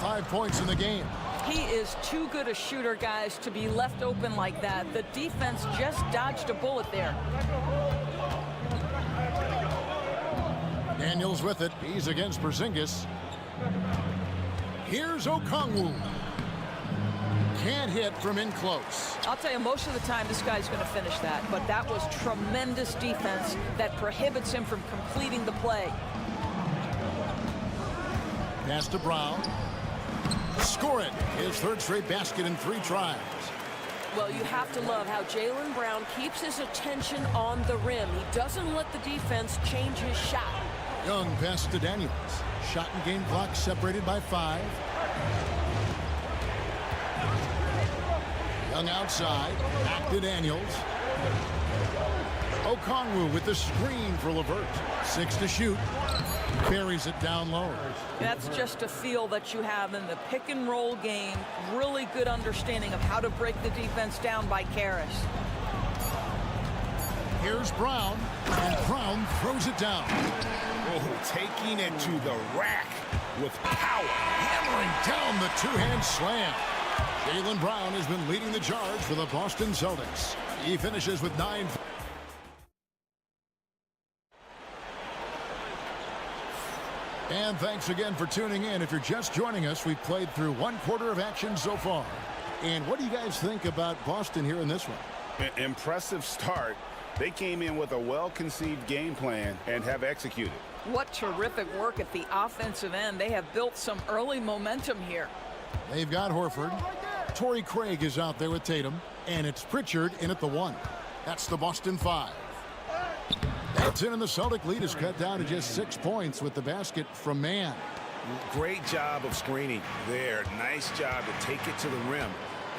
5 points in the game. He is too good a shooter, guys, to be left open like that. The defense just dodged a bullet there. Daniels with it. He's against Porzingis. Here's Okongwu. Can't hit from in close. I'll tell you, most of the time this guy's going to finish that, but that was tremendous defense that prohibits him from completing the play. Pass to Brown. Score it. His third straight basket in 3 tries. Well, you have to love how Jaylen Brown keeps his attention on the rim. He doesn't let the defense change his shot. Young pass to Daniels. Shot and game clock separated by 5. Young outside. Back to Daniels. Okongwu with the screen for LeVert. 6 to shoot. Carries it down low. That's just a feel that you have in the pick and roll game. Really good understanding of how to break the defense down by Karras. Here's Brown. And Brown throws it down. Oh, taking it to the rack with power. Hammering down the two-hand slam. Jaylen Brown has been leading the charge for the Boston Celtics. He finishes with 9. And thanks again for tuning in. If you're just joining us, we've played through 1 quarter of action so far. And what do you guys think about Boston here in this one? Impressive start. They came in with a well-conceived game plan and have executed. What terrific work at the offensive end. They have built some early momentum here. They've got Horford. Torrey Craig is out there with Tatum. And it's Pritchard in at the 1. That's the Boston 5. That's in, and the Celtic lead is cut down to just 6 points with the basket from Mann. Great job of screening there. Nice job to take it to the rim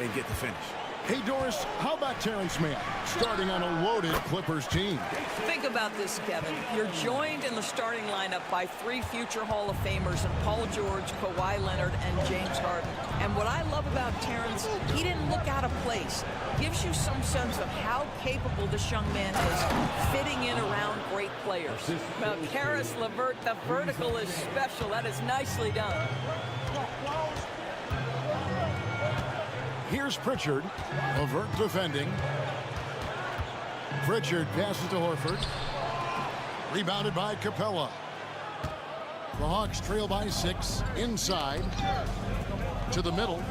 and get the finish. Hey, Doris, how about Terrence Mann starting on a loaded Clippers team? Think about this, Kevin. You're joined in the starting lineup by 3 future Hall of Famers in Paul George, Kawhi Leonard, and James Harden. And what I love about Terrence, he didn't look out of place. Gives you some sense of how capable this young man is fitting in around great players. Well, Karis LeVert, the vertical is special. That is nicely done. Here's Pritchard. LeVert defending. Pritchard passes to Horford. Rebounded by Capella. The Hawks trail by 6. Inside. To the middle.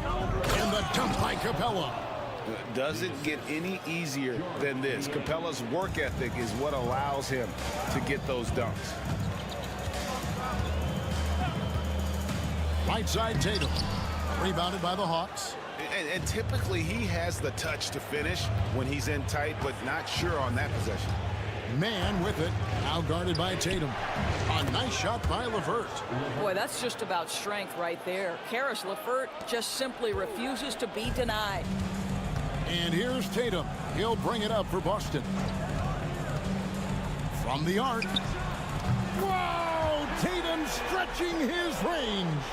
And the dunk by Capella. Doesn't get any easier than this. Capella's work ethic is what allows him to get those dunks. Right side Tatum. Rebounded by the Hawks. And typically he has the touch to finish when he's in tight, but not sure on that possession. Mann with it. Now guarded by Tatum. A nice shot by LeVert. Boy, that's just about strength right there. Karis LeVert just simply refuses to be denied. And here's Tatum. He'll bring it up for Boston. From the arc. Wow! Tatum stretching his range.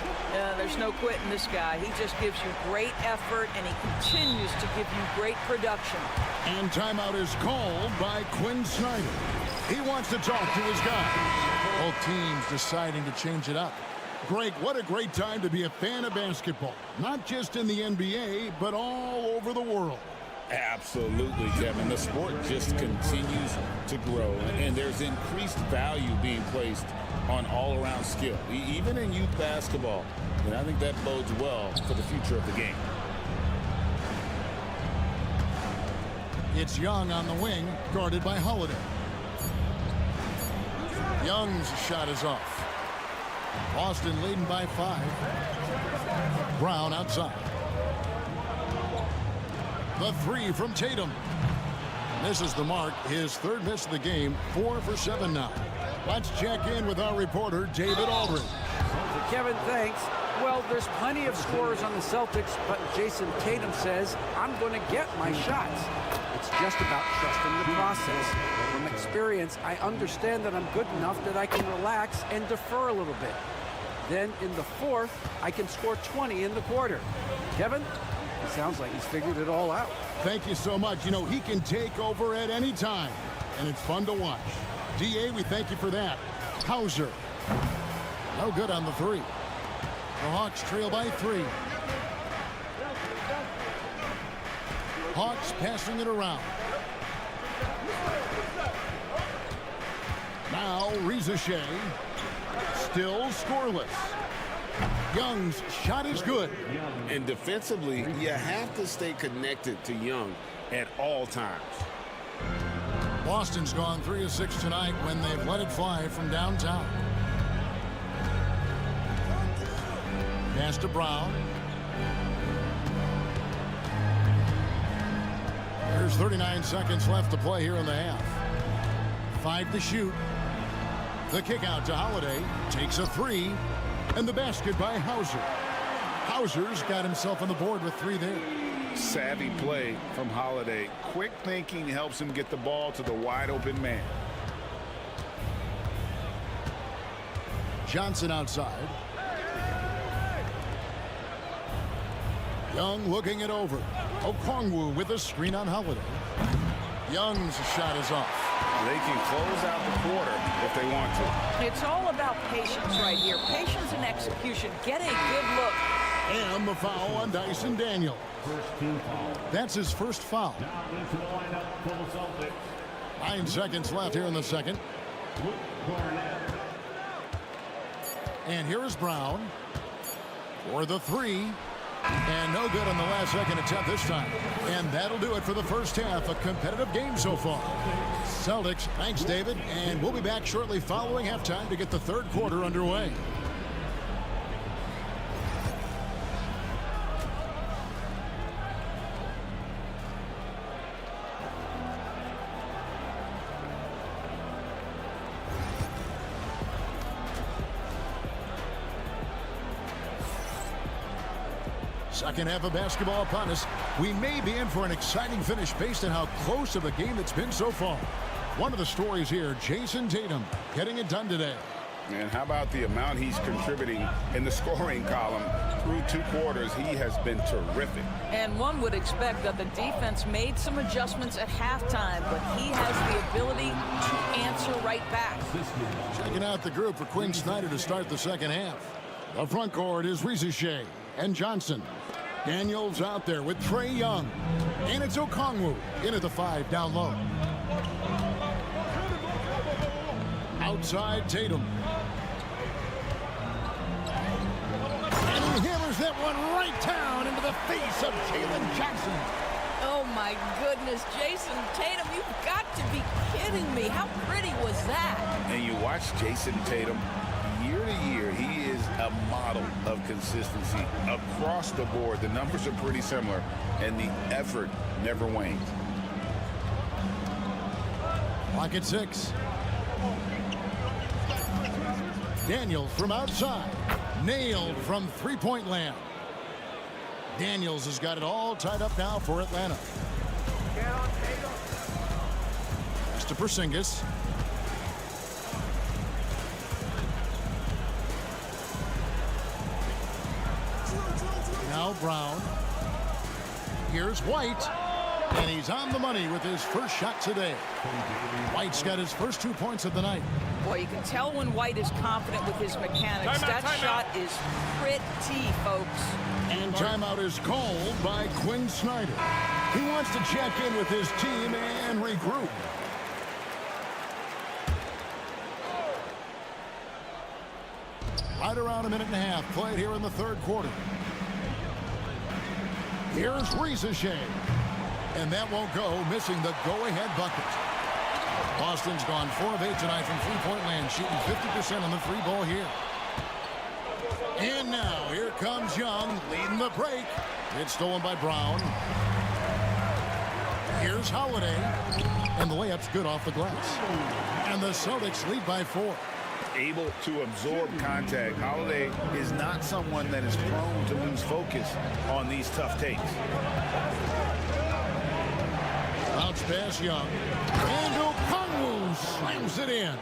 There's no quitting this guy. He just gives you great effort, and he continues to give you great production. And timeout is called by Quinn Snyder. He wants to talk to his guys. Both teams deciding to change it up. Greg, what a great time to be a fan of basketball. Not just in the NBA, but all over the world. Absolutely, Kevin. The sport just continues to grow, and there's increased value being placed on all-around skill, even in youth basketball. And I think that bodes well for the future of the game. It's Young on the wing, guarded by Holiday. Young's shot is off. Boston leading by 5. Brown outside. The 3 from Tatum. Misses the mark. His 3rd miss of the game. 4 for 7 now. Let's check in with our reporter, David Aldridge. Kevin, thanks. Well, there's plenty of scorers on the Celtics, but Jason Tatum says, I'm going to get my shots. It's just about trusting the process. From experience, I understand that I'm good enough that I can relax and defer a little bit. Then in the 4th, I can score 20 in the quarter. Kevin, it sounds like he's figured it all out. Thank you so much. You know, he can take over at any time, and it's fun to watch. DA, we thank you for that. Hauser. No good on the 3. The Hawks trail by 3. Hawks passing it around. Now Rizachet. Still scoreless. Young's shot is good. And defensively, you have to stay connected to Young at all times. Boston's gone 3 of 6 tonight when they've let it fly from downtown. Pass to Brown. There's 39 seconds left to play here in the half. 5 to shoot. The kick out to Holiday. Takes a 3. And the basket by Hauser. Hauser's got himself on the board with 3 there. Savvy play from Holiday. Quick thinking helps him get the ball to the wide open man. Johnson outside. Young looking it over. Okongwu with a screen on Holiday. Young's shot is off. They can close out the quarter if they want to. It's all about patience right here. Patience and execution. Get a good look. And the foul on Dyson Daniel. First team foul. That's his first foul. Now into the lineup for the Celtics. 9 seconds left here in the second. Luke Cornett. And here is Brown for the 3. And no good on the last second attempt this time. And that'll do it for the first half. A competitive game so far. Celtics, thanks, David. And we'll be back shortly following halftime to get the third quarter underway. Second half of basketball upon us. We may be in for an exciting finish based on how close of a game it's been so far. One of the stories here, Jason Tatum getting it done today. And how about the amount he's contributing in the scoring column through 2 quarters? He has been terrific. And one would expect that the defense made some adjustments at halftime, but he has the ability to answer right back. Checking out the group for Quinn Snyder to start the second half. The front court is Risacher and Johnson. Daniels out there with Trae Young. And it's Okongwu in at the 5 down low. Outside Tatum. And he hammers that one right down into the face of Jalen Jackson. Oh my goodness, Jason Tatum, you've got to be kidding me. How pretty was that? And you watch Jason Tatum year to year, he is a model of consistency across the board. The numbers are pretty similar, and the effort never wanes. Clock at 6. Daniels from outside. Nailed from three-point land. Daniels has got it all tied up now for Atlanta. Pass to Porzingis. Now Brown. Here's White. And he's on the money with his first shot today. White's got his first 2 points of the night. Boy, you can tell when White is confident with his mechanics. That shot is pretty, folks. And timeout is called by Quinn Snyder. He wants to check in with his team and regroup. Right around a minute and a half played here in the third quarter. Here's Risacher. And that won't go, missing the go-ahead bucket. Boston's gone 4 of 8 tonight from three-point land, shooting 50% on the free ball here. And now, here comes Young, leading the break. It's stolen by Brown. Here's Holiday. And the layup's good off the glass. And the Celtics lead by 4. Able to absorb contact. Holiday is not someone that is prone to lose focus on these tough takes. Bounce pass Young. And Okongwu slams it in.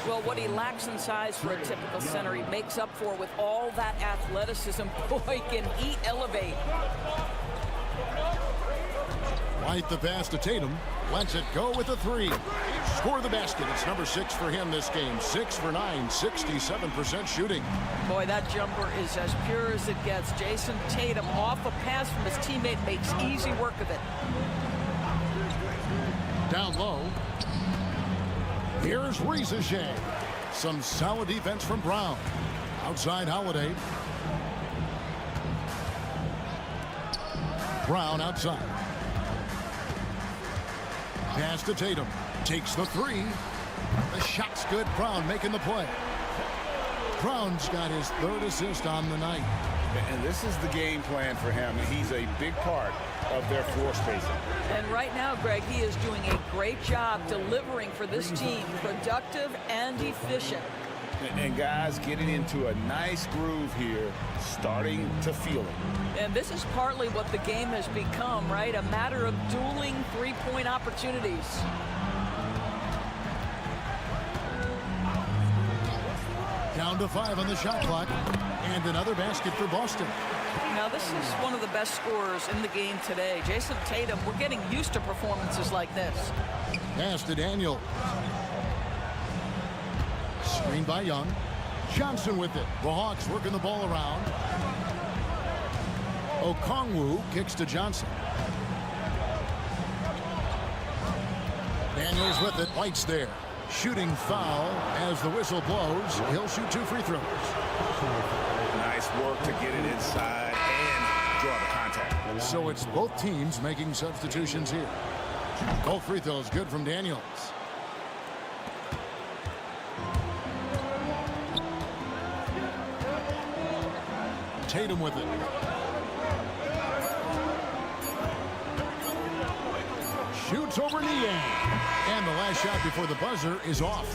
Well, what he lacks in size for a typical center, he makes up for with all that athleticism. Boy, can he elevate. White the pass to Tatum. Lets it go with a 3. Score the basket. It's number 6 for him this game. 6 for 9, 67% shooting. Boy, that jumper is as pure as it gets. Jason Tatum off a pass from his teammate makes easy work of it. Down low. Here's Risacher. Some solid defense from Brown. Outside Holiday. Brown outside. Pass to Tatum. Takes the 3. The shot's good. Brown making the play. Brown's got his 3rd assist on the night. And this is the game plan for him. He's a big part of their floor spacing. And right now, Greg, he is doing a great job delivering for this team. Productive and efficient. And guys getting into a nice groove here, starting to feel it. And this is partly what the game has become, right? A matter of dueling three-point opportunities. Down to 5 on the shot clock. And another basket for Boston. Now, this is one of the best scorers in the game today. Jason Tatum, we're getting used to performances like this. Pass to Daniel. Screen by Young. Johnson with it. The Hawks working the ball around. Okongwu kicks to Johnson. Daniels with it. White's there. Shooting foul as the whistle blows. He'll shoot 2 free throws. Nice work to get it inside and So it's both teams making substitutions here. Both free throws good from Daniels. Tatum with it. Shoots over Niang. And the last shot before the buzzer is off.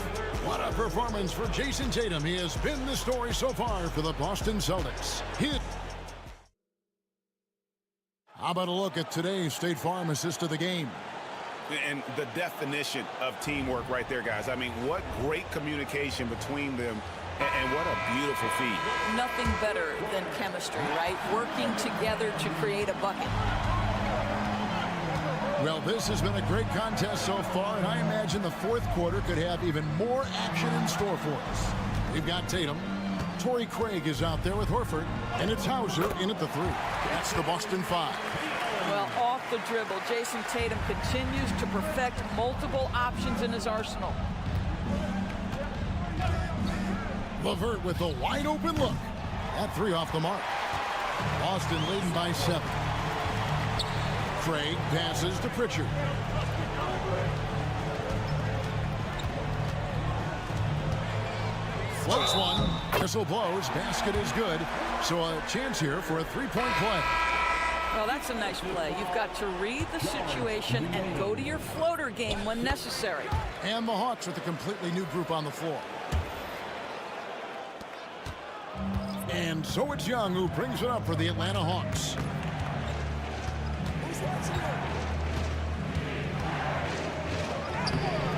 What a performance for Jason Tatum. He has been the story so far for the Boston Celtics. How about a look at today's State Farm assist of the game? And the definition of teamwork right there, guys. I mean, what great communication between them, and what a beautiful feed. Nothing better than chemistry, right? Working together to create a bucket. Well, this has been a great contest so far, and I imagine the fourth quarter could have even more action in store for us. We've got Tatum. Torrey Craig is out there with Horford, and it's Hauser in at the 3. That's the Boston 5. Well, off the dribble, Jason Tatum continues to perfect multiple options in his arsenal. LeVert with a wide open look. That 3 off the mark. Boston leading by 7. Craig passes to Pritchard. Floats one. Whistle blows. Basket is good. So a chance here for a 3-point play. Well, that's a nice play. You've got to read the situation and go to your floater game when necessary. And the Hawks with a completely new group on the floor. And so it's Young who brings it up for the Atlanta Hawks.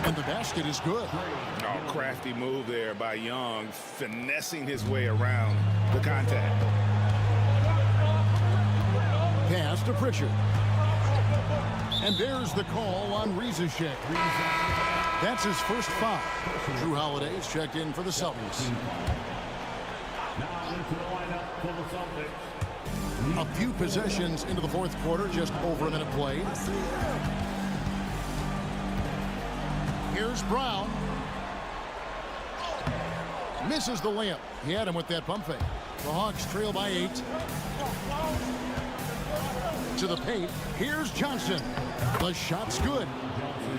And the basket is good. Oh, crafty move there by Young, finessing his way around the contact. Pass to Pritchard. And there's the call on Rizachet. That's his first foul. Drew Holiday is checked in for the Celtics. Now into the lineup for the Celtics. A few possessions into the fourth quarter, just over a minute played. Here's Brown. Misses the layup. He had him with that pump fake. The Hawks trail by 8. To the paint. Here's Johnson. The shot's good.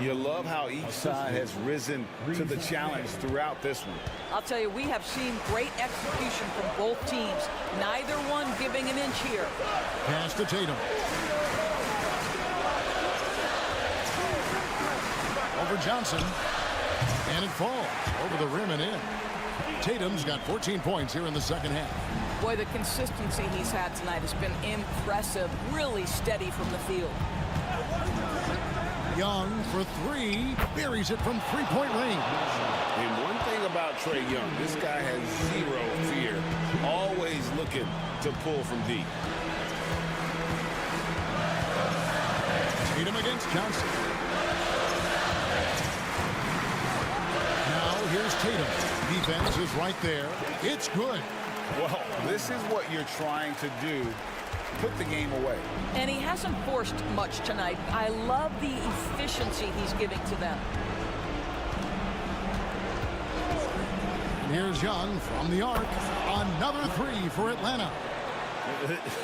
You love how each side has risen to the challenge throughout this one. I'll tell you, we have seen great execution from both teams. Neither one giving an inch here. Pass to Tatum. Over Johnson. And it falls over the rim and in. Tatum's got 14 points here in the second half. Boy, the consistency he's had tonight has been impressive. Really steady from the field. Young for 3. Buries it from 3-point range. And one thing about Trae Young, this guy has zero fear. Always looking to pull from deep. Tatum against Johnson. Now here's Tatum. Defense is right there. It's good. Well, this is what you're trying to do. Put the game away. And he hasn't forced much tonight. I love the efficiency he's giving to them. Here's Young from the arc. Another 3 for Atlanta.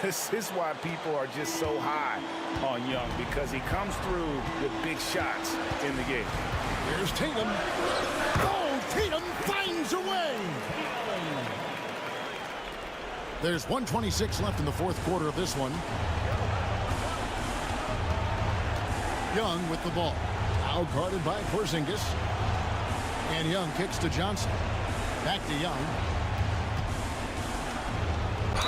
This is why people are just so high on Young, because he comes through with big shots in the game. Here's Tatum. Oh, Tatum finds a way. There's 1:26 left in the fourth quarter of this one. Young with the ball. Now guarded by Porzingis. And Young kicks to Johnson. Back to Young.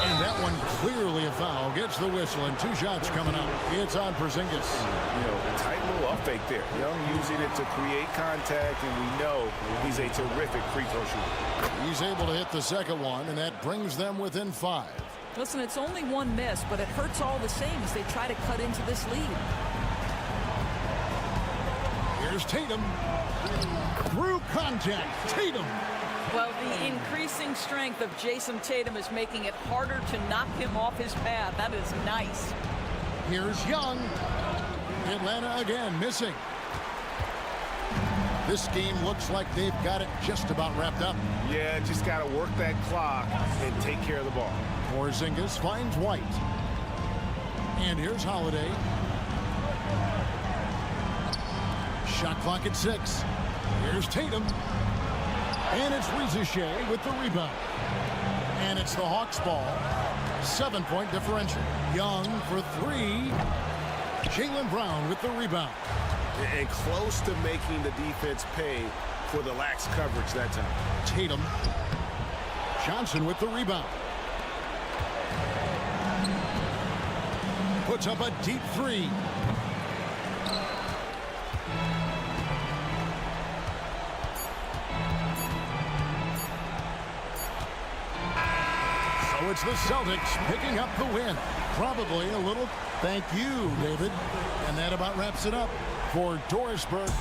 And that one clearly a foul. Gets the whistle and 2 shots coming up. It's on Porzingis. You know, a tight little up fake there. Young using it to create contact, and we know he's a terrific free throw shooter. He's able to hit the second one, and that brings them within 5. Listen, it's only one miss, but it hurts all the same as they try to cut into this lead. Here's Tatum. Through contact. Tatum. Well, the increasing strength of Jason Tatum is making it harder to knock him off his path. That is nice. Here's Young. Atlanta again missing. This game looks like they've got it just about wrapped up. Yeah, just got to work that clock and take care of the ball. Porzingis finds White. And here's Holiday. Shot clock at 6. Here's Tatum. And it's Rizier with the rebound. And it's the Hawks ball. 7-point differential. Young for 3. Jaylen Brown with the rebound. And close to making the defense pay for the lax coverage that time. Tatum. Johnson with the rebound. Puts up a deep 3. So it's the Celtics picking up the win. Probably a little thank you, David. And that about wraps it up for Dorisburg.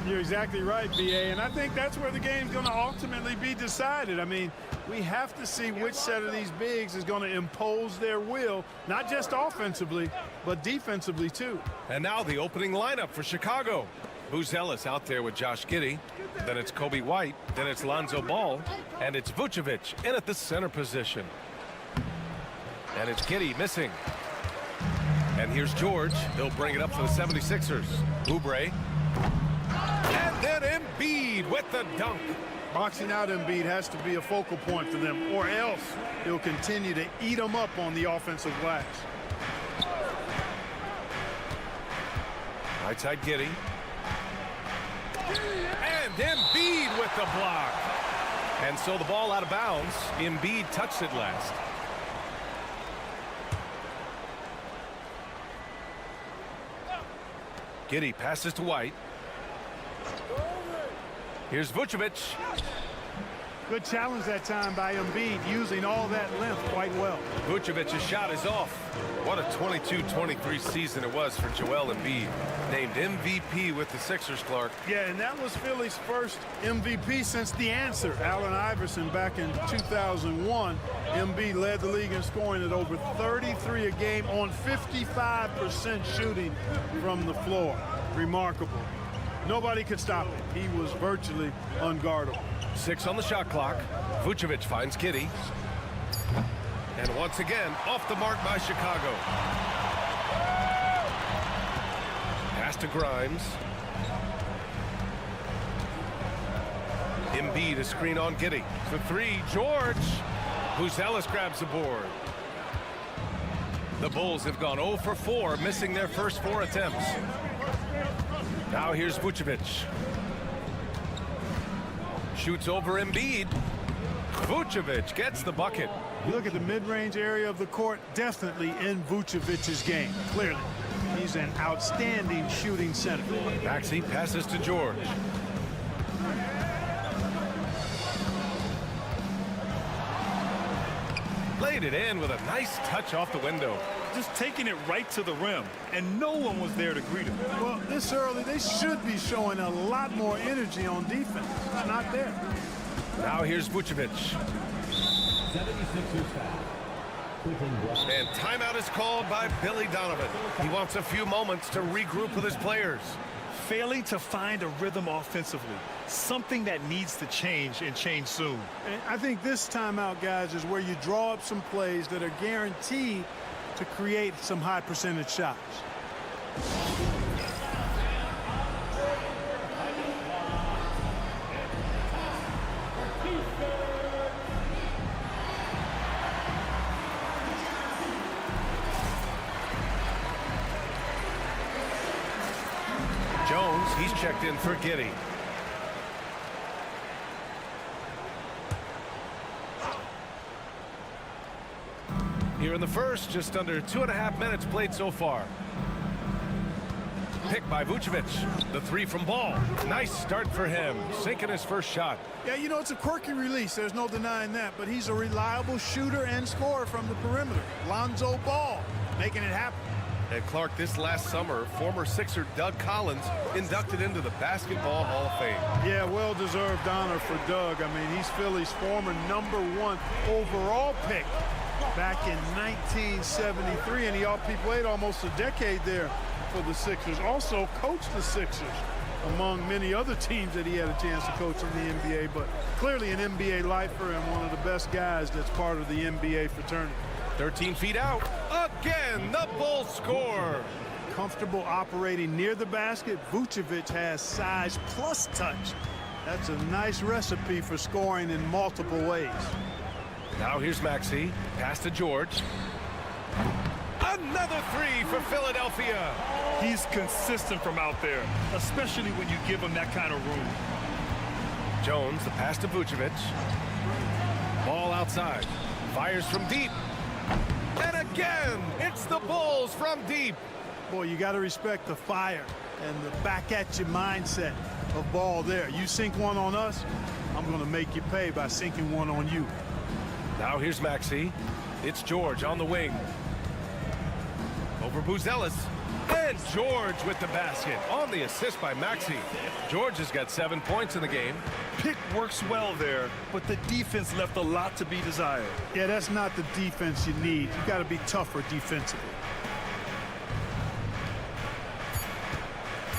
You're exactly right, B.A., and I think that's where the game's going to ultimately be decided. I mean, we have to see which set of these bigs is going to impose their will, not just offensively, but defensively, too. And now the opening lineup for Chicago. Buzelis out there with Josh Giddey. Then it's Kobe White. Then it's Lonzo Ball. And it's Vucevic in at the center position. And it's Giddey missing. And here's George. He'll bring it up for the 76ers. Oubre. And then Embiid with the dunk. Boxing out Embiid has to be a focal point for them, or else he'll continue to eat them up on the offensive glass. Right side Giddey. And Embiid with the block. And so the ball out of bounds. Embiid touched it last. Giddey passes to White. Here's Vucevic. Good challenge that time by Embiid, using all that length quite well. Vucevic's shot is off. What a 22-23 season it was for Joel Embiid. Named MVP with the Sixers, Clark. Yeah, and that was Philly's first MVP since the answer, Allen Iverson, back in 2001. Embiid led the league in scoring at over 33 a game on 55% shooting from the floor. Remarkable. Nobody could stop it. He was virtually unguardable. 6 on the shot clock. Vucevic finds Giddey. And once again, off the mark by Chicago. Pass to Grimes. Embiid, a screen on Giddey. For 3, George. Buzelis grabs the board. The Bulls have gone 0 for 4, missing their first 4 attempts. Now here's Vucevic. Shoots over Embiid. Vucevic gets the bucket. You look at the mid-range area of the court, definitely in Vucevic's game, clearly. He's an outstanding shooting center. Maxey passes to George. Laid it in with a nice touch off the window. Just taking it right to the rim, and no one was there to greet him. Well, this early, they should be showing a lot more energy on defense. It's not there. Now here's Vucevic. 76ers foul. And timeout is called by Billy Donovan. He wants a few moments to regroup with his players. Failing to find a rhythm offensively, something that needs to change and change soon. And I think this timeout, guys, is where you draw up some plays that are guaranteed to create some high percentage shots. Jones, he's checked in for Giddey. Here in the first, just under 2.5 minutes played so far. pick by Vucevic. The three from Ball. Nice start for him, sinking his first shot. Yeah, you know, it's a quirky release. There's no denying that. But he's a reliable shooter and scorer from the perimeter. Lonzo Ball making it happen. And Clark, this last summer, former Sixer Doug Collins inducted into the Basketball Hall of Fame. Yeah, well-deserved honor for Doug. I mean, he's Philly's former #1 overall pick back in 1973, and he played almost a decade there for the Sixers. Also coached the Sixers, among many other teams that he had a chance to coach in the NBA, but clearly an NBA lifer and one of the best guys that's part of the NBA fraternity. 13 feet out. Again, the Bulls score. Comfortable operating near the basket. Vucevic has size plus touch. That's a nice recipe for scoring in multiple ways. Now here's Maxey. Pass to George. Another three for Philadelphia. He's consistent from out there, especially when you give him that kind of room. Jones, the pass to Vucevic. Ball outside. Fires from deep. And again, it's the Bulls from deep. Boy, you got to respect the fire and the back-at-you mindset of Ball there. You sink one on us, I'm going to make you pay by sinking one on you. Now here's Maxey. It's George on the wing. Over Buzelis. And George with the basket on the assist by Maxey. George has got 7 points in the game. Pick works well there, but the defense left a lot to be desired. Yeah, that's not the defense you need. You got to be tougher defensively.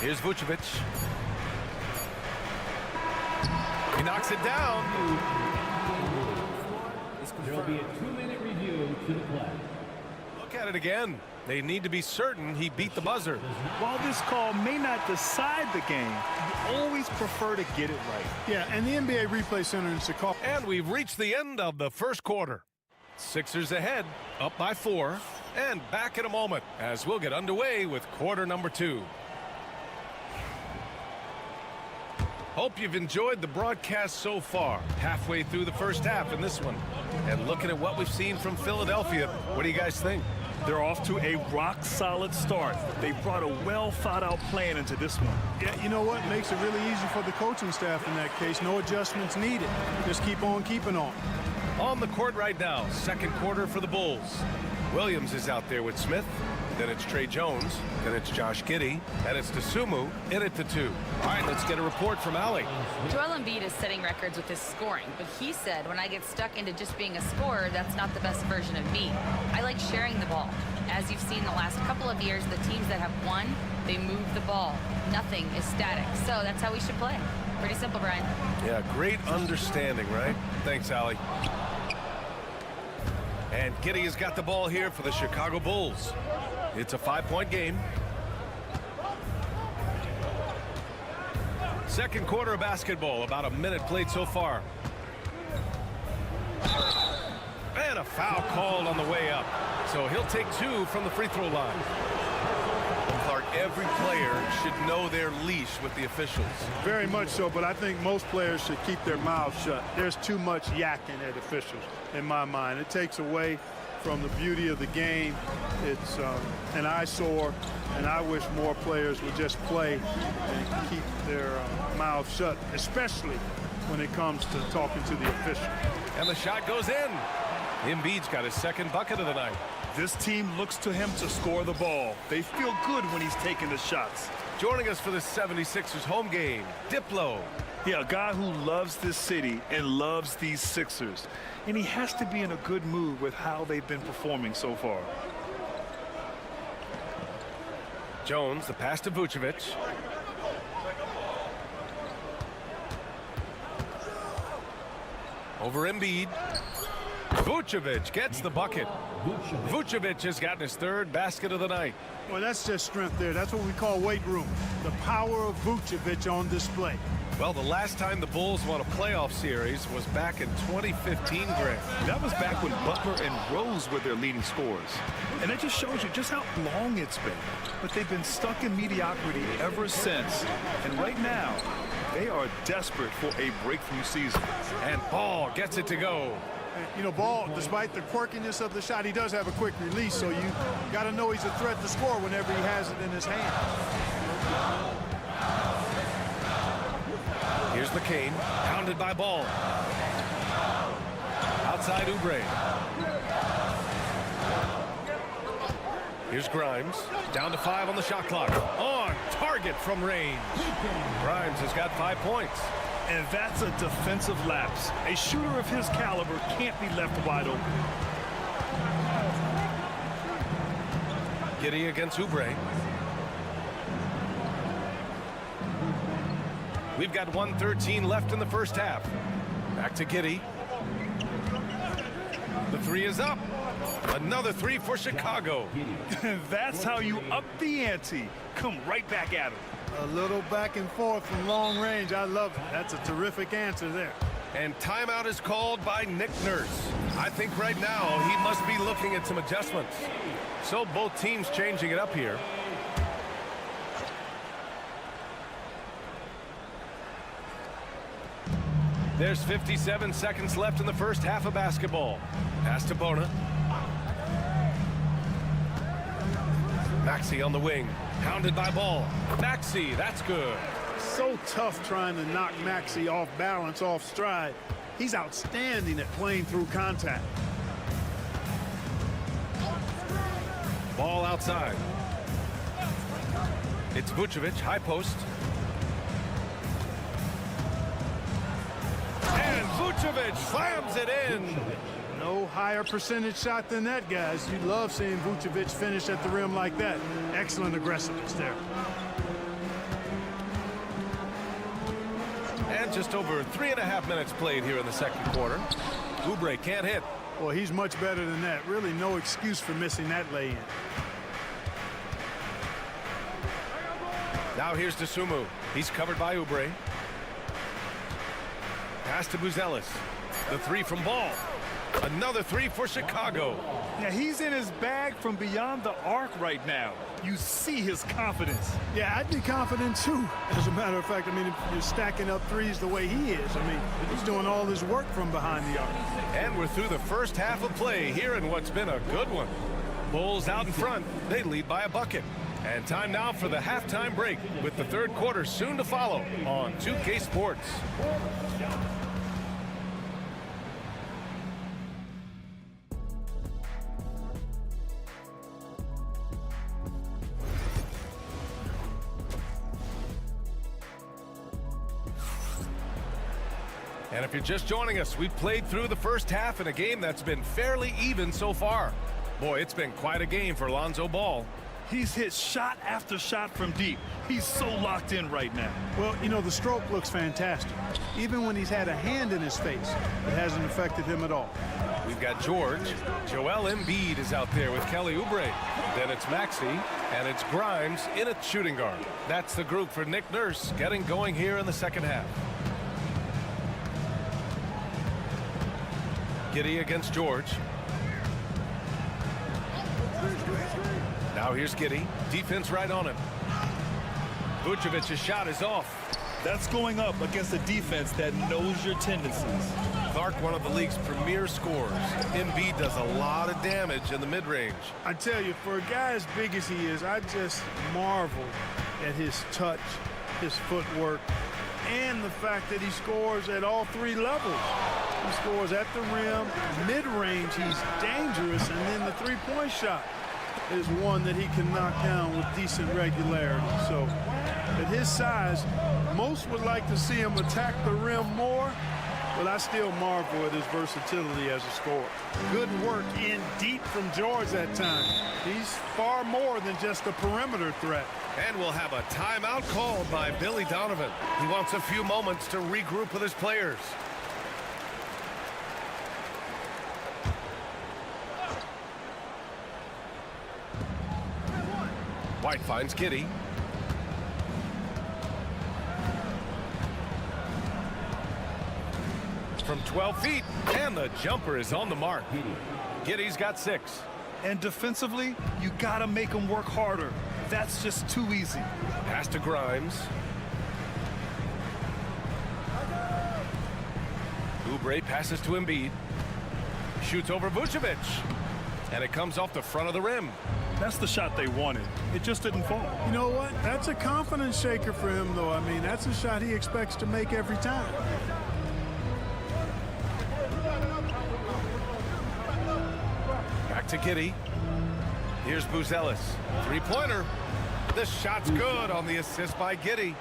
Here's Vucevic. He knocks it down. There will be a 2-minute review to the play. Look at it again. They need to be certain he beat the buzzer. While this call may not decide the game, you always prefer to get it right. Yeah, and the NBA Replay Center in Chicago. And we've reached the end of the first quarter. Sixers ahead, up by 4, and back in a moment as we'll get underway with quarter number 2. Hope you've enjoyed the broadcast so far. Halfway through the first half in this one. And looking at what we've seen from Philadelphia, what do you guys think? They're off to a rock-solid start. They brought a well-thought-out plan into this one. Yeah, you know what? Makes it really easy for the coaching staff in that case. No adjustments needed. Just keep on keeping on. On the court right now, second quarter for the Bulls. Williams is out there with Smith. Then it's Trey Jones. Then it's Josh Giddey. And it's Dosunmu in at the 2. All right, let's get a report from Allie. Joel Embiid is setting records with his scoring, but he said, when I get stuck into just being a scorer, that's not the best version of me. I like sharing the ball. As you've seen the last couple of years, the teams that have won, they move the ball. Nothing is static. So that's how we should play. Pretty simple, Brian. Yeah, great understanding, right? Thanks, Allie. And Giddey has got the ball here for the Chicago Bulls. It's a 5-point game. Second quarter of basketball, about a minute played so far. And a foul called on the way up. So he'll take 2 from the free throw line. Clark, every player should know their leash with the officials. Very much so, but I think most players should keep their mouths shut. There's too much yakking at officials, in my mind. It takes away from the beauty of the game. It's an eyesore, and I wish more players would just play and keep their mouths shut, especially when it comes to talking to the official. And the shot goes in. Embiid's got his second bucket of the night. This team looks to him to score the ball. They feel good when he's taking the shots. Joining us for the 76ers home game, Diplo. Yeah, a guy who loves this city and loves these Sixers. And he has to be in a good mood with how they've been performing so far. Jones, the pass to Vucevic. Over Embiid. Vucevic gets the bucket. Vucevic has gotten his 3rd basket of the night. Well, that's just strength there. That's what we call weight room. The power of Vucevic on display. Well, the last time the Bulls won a playoff series was back in 2015, Greg. That was back when Butler and Rose were their leading scorers. And that just shows you just how long it's been. But they've been stuck in mediocrity ever since. And right now, they are desperate for a breakthrough season. And Ball gets it to go. You know, Ball, despite the quirkiness of the shot, he does have a quick release, so you got to know he's a threat to score whenever he has it in his hand. Here's McCain, pounded by Ball. Outside Oubre. Here's Grimes, down to 5 on the shot clock. On target from range. Grimes has got 5 points. And that's a defensive lapse. A shooter of his caliber can't be left wide open. Giddey against Oubre. We've got 1:13 left in the first half. Back to Giddey. The 3 is up. Another 3 for Chicago. That's how you up the ante. Come right back at him. A little back and forth from long range. I love it. That's a terrific answer there. And timeout is called by Nick Nurse. I think right now he must be looking at some adjustments. So both teams changing it up here. There's 57 seconds left in the first half of basketball. Pass to Bona. Maxey on the wing. Pounded by Ball. Maxey, that's good. So tough trying to knock Maxey off balance, off stride. He's outstanding at playing through contact. Ball outside. It's Vucevic, high post. And Vucevic slams it in. No higher percentage shot than that, guys. You love seeing Vucevic finish at the rim like that. Excellent aggressiveness there. And just over 3.5 minutes played here in the second quarter. Oubre can't hit. Well, he's much better than that. Really no excuse for missing that lay-in. Now here's Dosunmu. He's covered by Oubre. Pass to Buzelis. The 3 from Ball. Another 3 for Chicago. Yeah, he's in his bag from beyond the arc right now. You see his confidence. Yeah, I'd be confident too. As a matter of fact, I mean, if you're stacking up threes the way he is, I mean, he's doing all his work from behind the arc. And we're through the first half of play here in what's been a good one. Bulls out in front. They lead by a bucket. And time now for the halftime break with the third quarter soon to follow on 2K Sports. And if you're just joining us, we've played through the first half in a game that's been fairly even so far. Boy, it's been quite a game for Lonzo Ball. He's hit shot after shot from deep. He's so locked in right now. Well, you know, the stroke looks fantastic. Even when he's had a hand in his face, it hasn't affected him at all. We've got George. Joel Embiid is out there with Kelly Oubre. Then it's Maxey, and it's Grimes in a shooting guard. That's the group for Nick Nurse getting going here in the second half. Giddey against George. Now here's Giddey. Defense right on him. Vucevic's shot is off. That's going up against a defense that knows your tendencies. Clark, one of the league's premier scorers. Embiid does a lot of damage in the mid-range. I tell you, for a guy as big as he is, I just marvel at his touch, his footwork, and the fact that he scores at all 3 levels. He scores at the rim, mid-range, he's dangerous, and then the three-point shot is one that he can knock down with decent regularity. So at his size, most would like to see him attack the rim more, but I still marvel at his versatility as a scorer. Good work in deep from George that time. He's far more than just a perimeter threat. And we'll have a timeout called by Billy Donovan. He wants a few moments to regroup with his players. White finds Giddey. From 12 feet, and the jumper is on the mark. Giddey's got 6. And defensively, you gotta make him work harder. That's just too easy. Pass to Grimes. Oubre passes to Embiid. Shoots over Vucevic. And it comes off the front of the rim. That's the shot they wanted. It just didn't fall. You know what? That's a confidence shaker for him, though. I mean, that's a shot he expects to make every time. Back to Giddey. Here's Buzelis. Three-pointer. The shot's good on the assist by Giddey.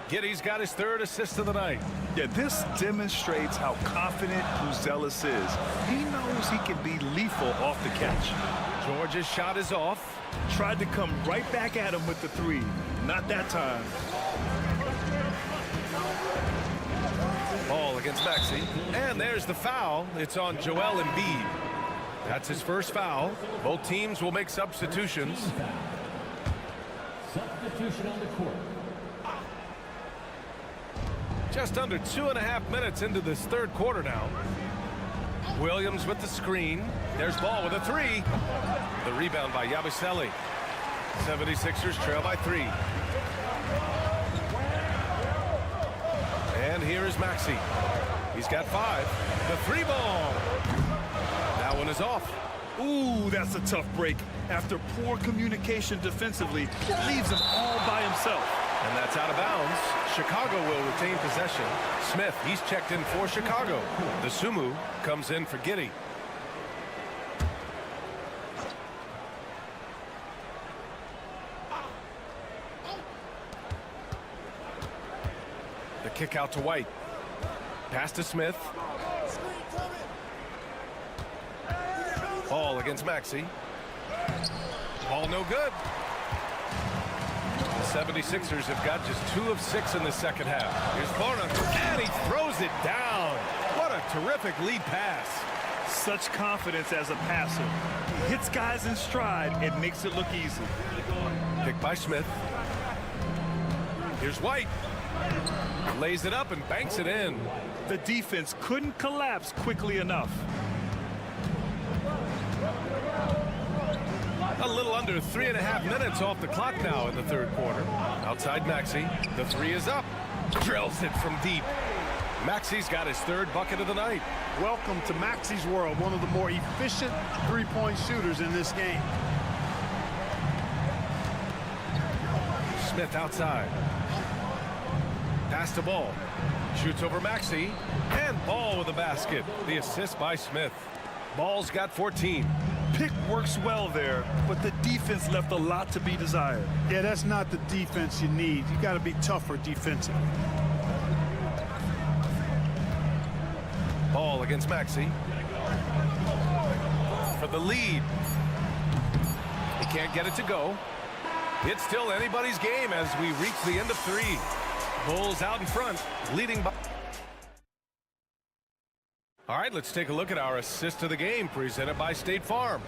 Giddey's got his third assist of the night. Yeah, this demonstrates how confident Buzelis is. He knows he can be lethal off the catch. George's shot is off. Tried to come right back at him with the three. Not that time. Ball against Maxey. And there's the foul. It's on Joel Embiid. That's his first foul. Both teams will make substitutions. Substitution on the court. Just under 2.5 minutes into this third quarter now. Williams with the screen. There's Ball with a three. The rebound by Yabusele. 76ers trail by 3. And here is Maxey. He's got 5. The 3 ball. That one is off. Ooh, that's a tough break. After poor communication defensively, leaves him all by himself. And that's out of bounds. Chicago will retain possession. Smith, he's checked in for Chicago. The Sumu comes in for Giddey. The kick out to White. Pass to Smith. Ball against Maxey. Ball no good. The 76ers have got just 2 of 6 in the second half. Here's Bona, and he throws it down. What a terrific lead pass. Such confidence as a passer. He hits guys in stride and makes it look easy. Pick by Smith. Here's White. Lays it up and banks it in. The defense couldn't collapse quickly enough. A little under 3.5 minutes off the clock now in the third quarter. Outside Maxey. The 3 is up. Drills it from deep. Maxey's got his third bucket of the night. Welcome to Maxey's world, one of the more efficient three-point shooters in this game. Smith outside. Pass to Ball. Shoots over Maxey. And Ball with a basket. The assist by Smith. Ball's got 14. Pick works well there, but the defense left a lot to be desired. Yeah, that's not the defense you need. You got to be tougher defensively. Ball against Maxey. For the lead. He can't get it to go. It's still anybody's game as we reach the end of 3. Bulls out in front, leading by... All right, let's take a look at our assist of the game presented by State Farm.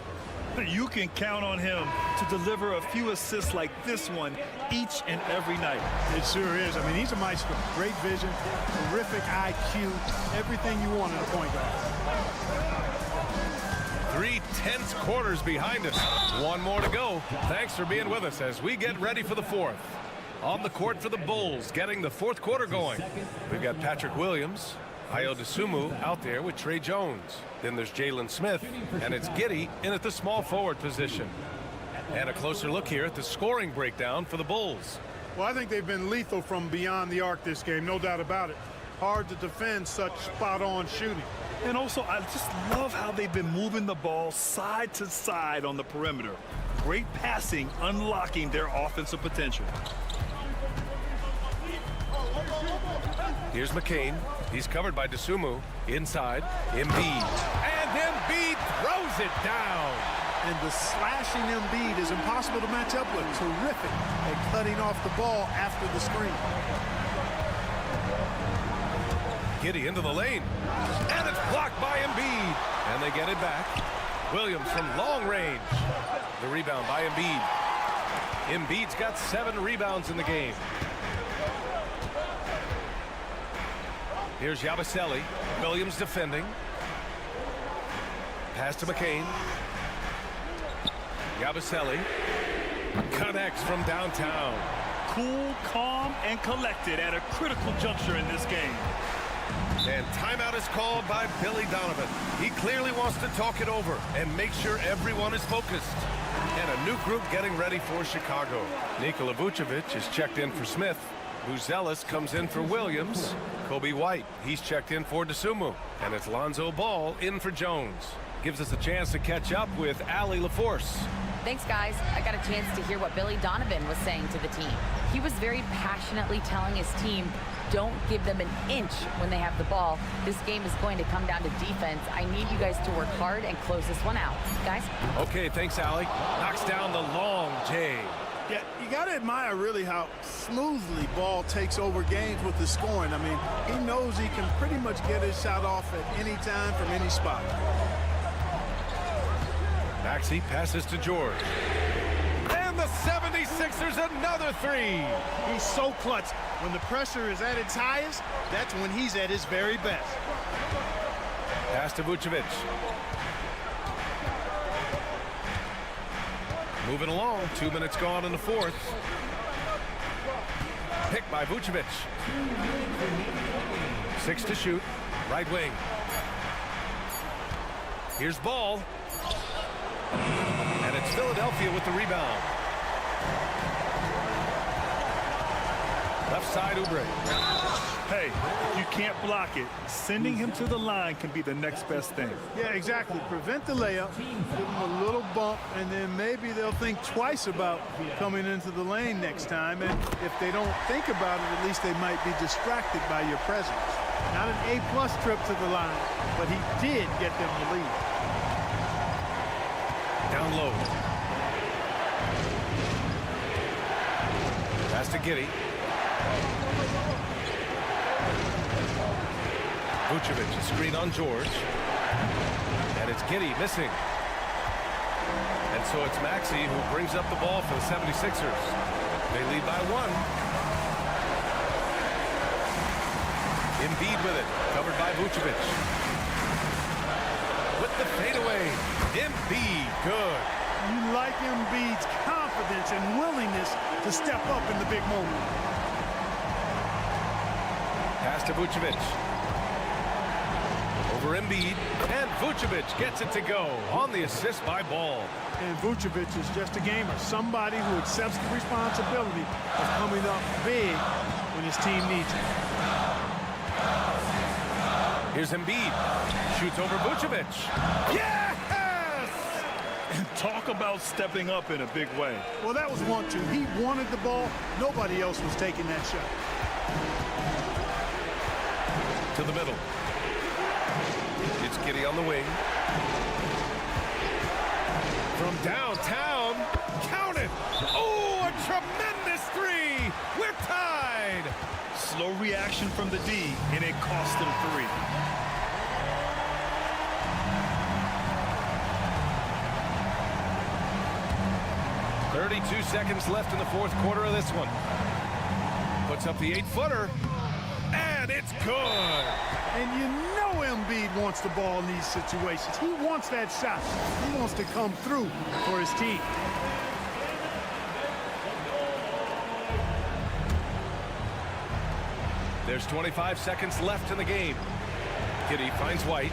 You can count on him to deliver a few assists like this one each and every night. It sure is. I mean, he's a maestro. Great vision, terrific IQ, everything you want in a point guard. 3 tense quarters behind us. One more to go. Thanks for being with us as we get ready for the 4th. On the court for the Bulls, getting the 4th quarter going. We've got Patrick Williams, Ayo Dosunmu out there with Trey Jones. Then there's Jalen Smith, and it's Giddey in at the small forward position. And a closer look here at the scoring breakdown for the Bulls. Well, I think they've been lethal from beyond the arc this game, no doubt about it. Hard to defend such spot-on shooting. And also, I just love how they've been moving the ball side to side on the perimeter. Great passing, unlocking their offensive potential. Here's McCain. He's covered by Dosunmu. Inside, Embiid. And Embiid throws it down. And the slashing Embiid is impossible to match up with. Terrific at cutting off the ball after the screen. Giddey into the lane. And it's blocked by Embiid. And they get it back. Williams from long range. The rebound by Embiid. Embiid's got 7 rebounds in the game. Here's Yabusele. Williams defending. Pass to McCain. Yabusele connects from downtown. Cool, calm, and collected at a critical juncture in this game. And timeout is called by Billy Donovan. He clearly wants to talk it over and make sure everyone is focused. And a new group getting ready for Chicago. Nikola Vucevic is checked in for Smith. Buzelis comes in for Williams. Kobe White, he's checked in for DeSumo. And it's Lonzo Ball in for Jones. Gives us a chance to catch up with Allie LaForce. Thanks, guys. I got a chance to hear what Billy Donovan was saying to the team. He was very passionately telling his team, don't give them an inch when they have the ball. This game is going to come down to defense. I need you guys to work hard and close this one out. Guys? Okay, thanks, Allie. Knocks down the long J. Yeah, you got to admire really how smoothly Ball takes over games with the scoring. I mean, he knows he can pretty much get his shot off at any time from any spot. Maxey passes to George. And the 76ers another three. He's so clutch. When the pressure is at its highest, that's when he's at his very best. Pass to Vucevic. Moving along, 2 minutes gone in the fourth. Picked by Vucevic. 6 to shoot, right wing. Here's Ball. And it's Philadelphia with the rebound. Left side, Oubre. Hey, you can't block it. Sending him to the line can be the next best thing. Yeah, exactly. Prevent the layup, give them a little bump, and then maybe they'll think twice about coming into the lane next time. And if they don't think about it, at least they might be distracted by your presence. Not an A-plus trip to the line, but he did get them the lead. Down low. Pass to Giddey. Vucevic, a screen on George. And it's Giddey missing. And so it's Maxey who brings up the ball for the 76ers. They lead by 1. Embiid with it, covered by Vucevic. With the fadeaway, Embiid, good. You like Embiid's confidence and willingness to step up in the big moment. Pass to Vucevic. Over Embiid, and Vucevic gets it to go on the assist by Ball. And Vucevic is just a gamer, somebody who accepts the responsibility of coming up big when his team needs it. Here's Embiid. Shoots over Vucevic. Yes! And talk about stepping up in a big way. Well, that was 1-2. He wanted the ball. Nobody else was taking that shot. To the middle. It's Giddey on the wing. From downtown. Count it. Oh, a tremendous three. We're tied. Slow reaction from the D, and it cost him 3. .32 seconds left in the fourth quarter of this one. Puts up the 8-footer. And it's good. And you know Embiid wants the ball in these situations. He wants that shot. He wants to come through for his team. There's 25 seconds left in the game. Giddey finds White.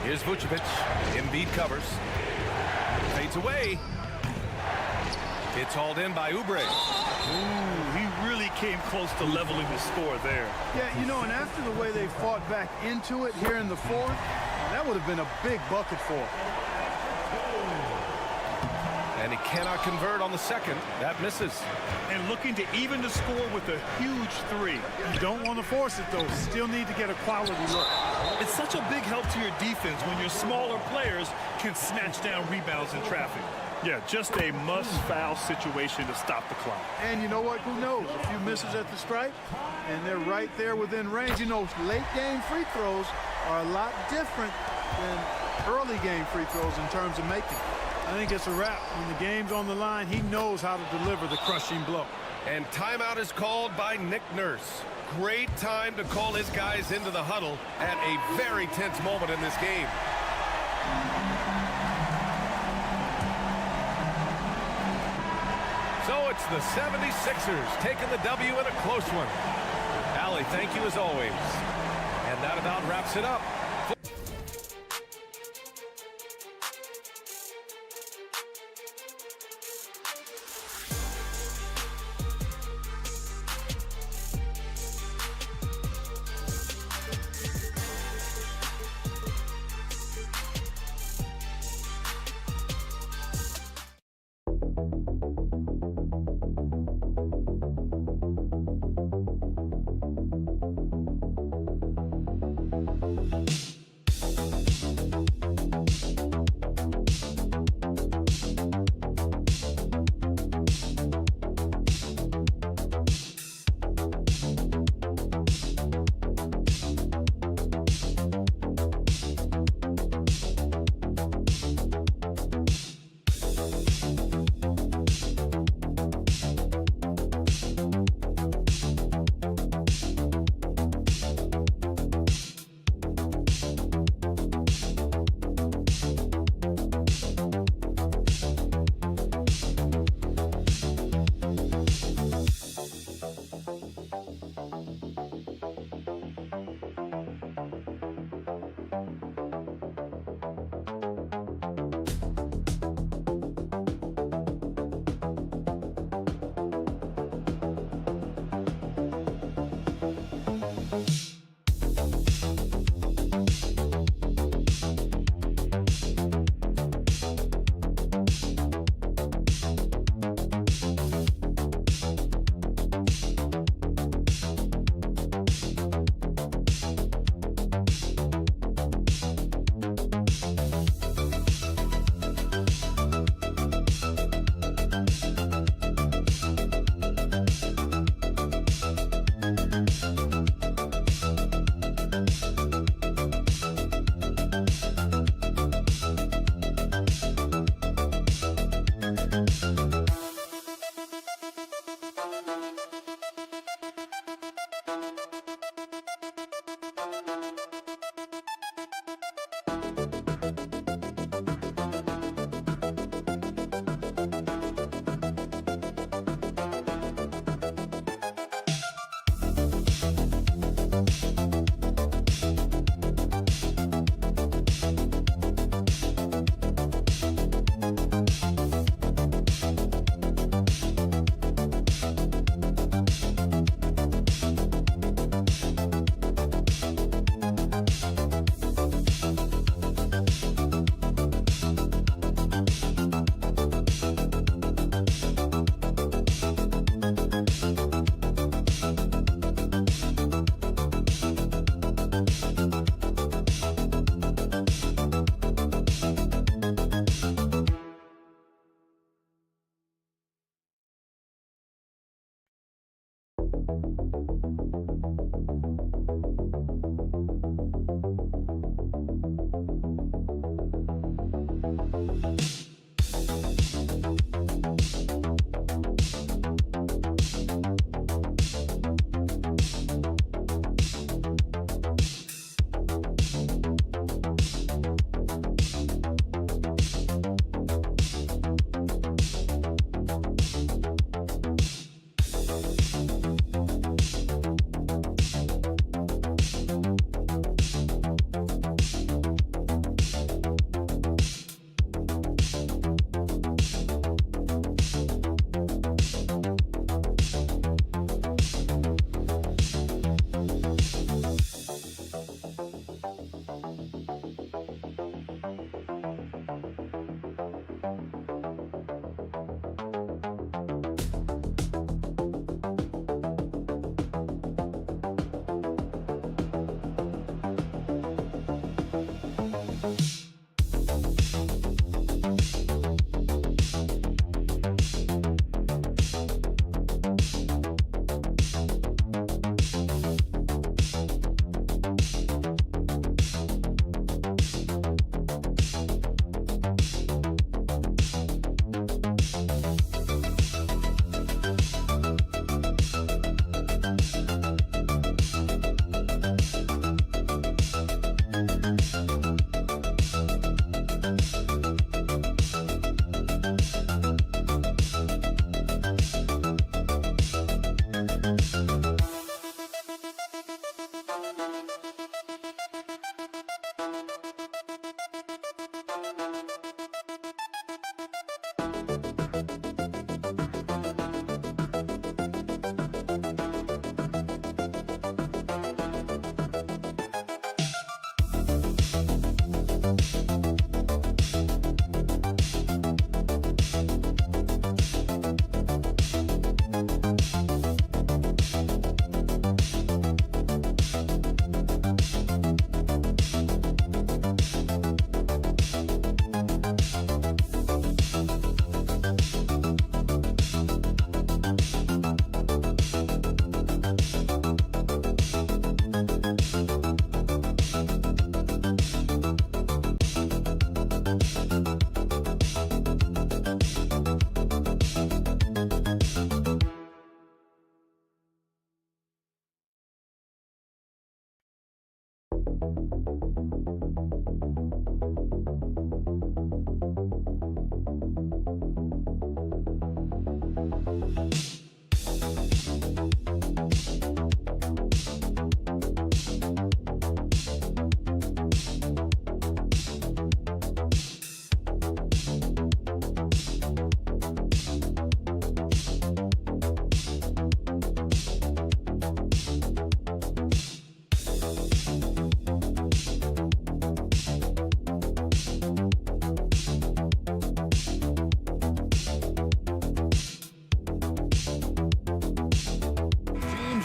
Here's Vucevic. Embiid covers. Fades away. It's hauled in by Oubre. Ooh, he really came close to leveling the score there. Yeah, you know, and after the way they fought back into it here in the fourth, that would have been a big bucket for him. And he cannot convert on the second. That misses. And looking to even the score with a huge 3. You don't want to force it, though. Still need to get a quality look. It's such a big help to your defense when your smaller players can snatch down rebounds in traffic. Yeah, just a must-foul situation to stop the clock. And you know what? Who knows? A few misses at the stripe, and they're right there within range. You know, late-game free throws are a lot different than early-game free throws in terms of making. I think it's a wrap. When the game's on the line, he knows how to deliver the crushing blow. And timeout is called by Nick Nurse. Great time to call his guys into the huddle at a very tense moment in this game. So it's the 76ers taking the W in a close one. Allie, thank you as always. And that about wraps it up.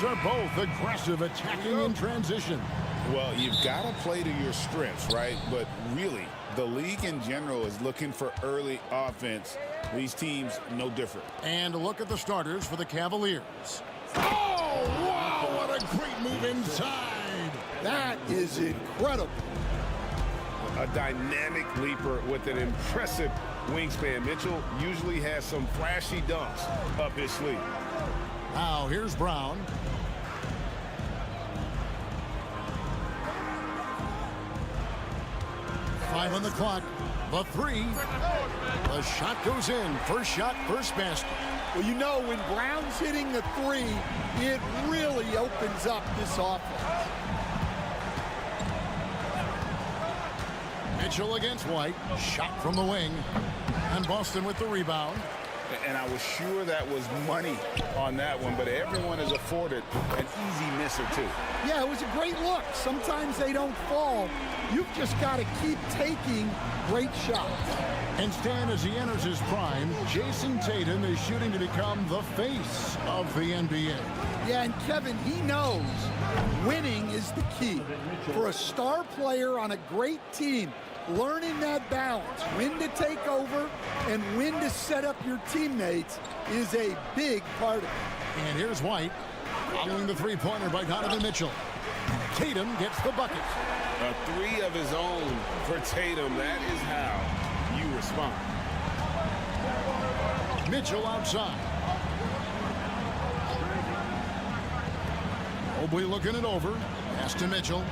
are both aggressive, attacking in transition. Well, you've got to play to your strengths, right? But really, the league in general is looking for early offense. These teams, no different. And look at the starters for the Cavaliers. Oh, wow, what a great move inside. That is incredible. A dynamic leaper with an impressive wingspan. Mitchell usually has some flashy dunks up his sleeve. Now, here's Brown. 5 on the clock. The three. The shot goes in. First shot, first basket. Well, you know, when Brown's hitting the three, it really opens up this offense. Mitchell against White. Shot from the wing. And Boston with the rebound. And I was sure that was money on that one, but everyone is afforded an easy miss or two. Yeah, it was a great look. Sometimes they don't fall. You've just got to keep taking great shots. And Stan, as he enters his prime, Jason Tatum is shooting to become the face of the NBA. Yeah, and Kevin, he knows winning is the key. For a star player on a great team, learning that balance, when to take over and when to set up your teammates, is a big part of it. And here's White, following the three-pointer by Donovan Mitchell. Tatum gets the bucket. A three of his own for Tatum. That is how you respond. Mitchell outside. Mobley looking it over. Pass to Mitchell.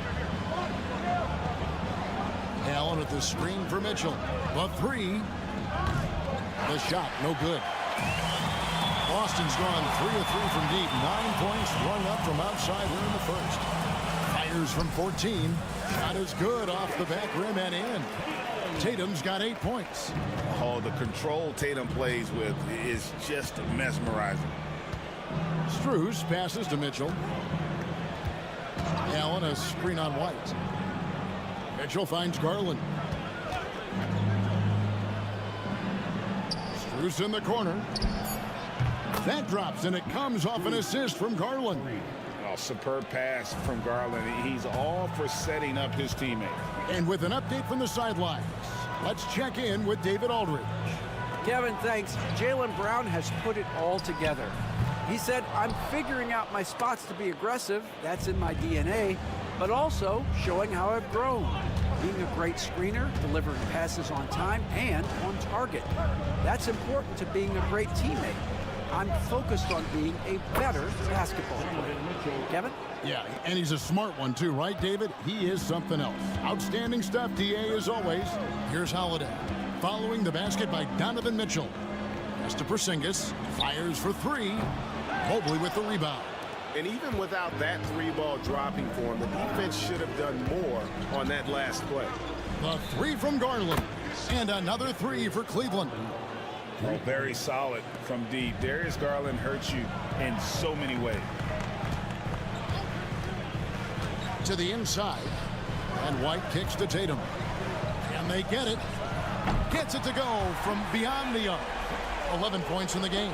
Allen at the screen for Mitchell. The three. The shot, no good. Boston's gone 3 of 3 from deep. 9 points throwing up from outside here in the first. Fires from 14. Shot is good off the back rim and in. Tatum's got 8 points. Oh, the control Tatum plays with is just mesmerizing. Strus passes to Mitchell. Allen a screen on White. Mitchell finds Garland. Strus in the corner. That drops, and it comes off an assist from Garland. Oh, superb pass from Garland. He's all for setting up his teammate. And with an update from the sidelines, let's check in with David Aldridge. Kevin, thanks. Jaylen Brown has put it all together. He said, I'm figuring out my spots to be aggressive. That's in my DNA. But also showing how I've grown. Being a great screener, delivering passes on time and on target. That's important to being a great teammate. I'm focused on being a better basketball player. Kevin? Yeah, and he's a smart one too, right, David? He is something else. Outstanding stuff, DA, as always. Here's Holiday. Following the basket by Donovan Mitchell. Pass to Porzingis. Fires for three. Mobley with the rebound. And even without that three-ball dropping for him, the defense should have done more on that last play. The three from Garland. And another three for Cleveland. Oh, very solid from deep. Darius Garland hurts you in so many ways. To the inside. And White kicks to Tatum. And they get it. Gets it to go from beyond the arc. 11 points in the game.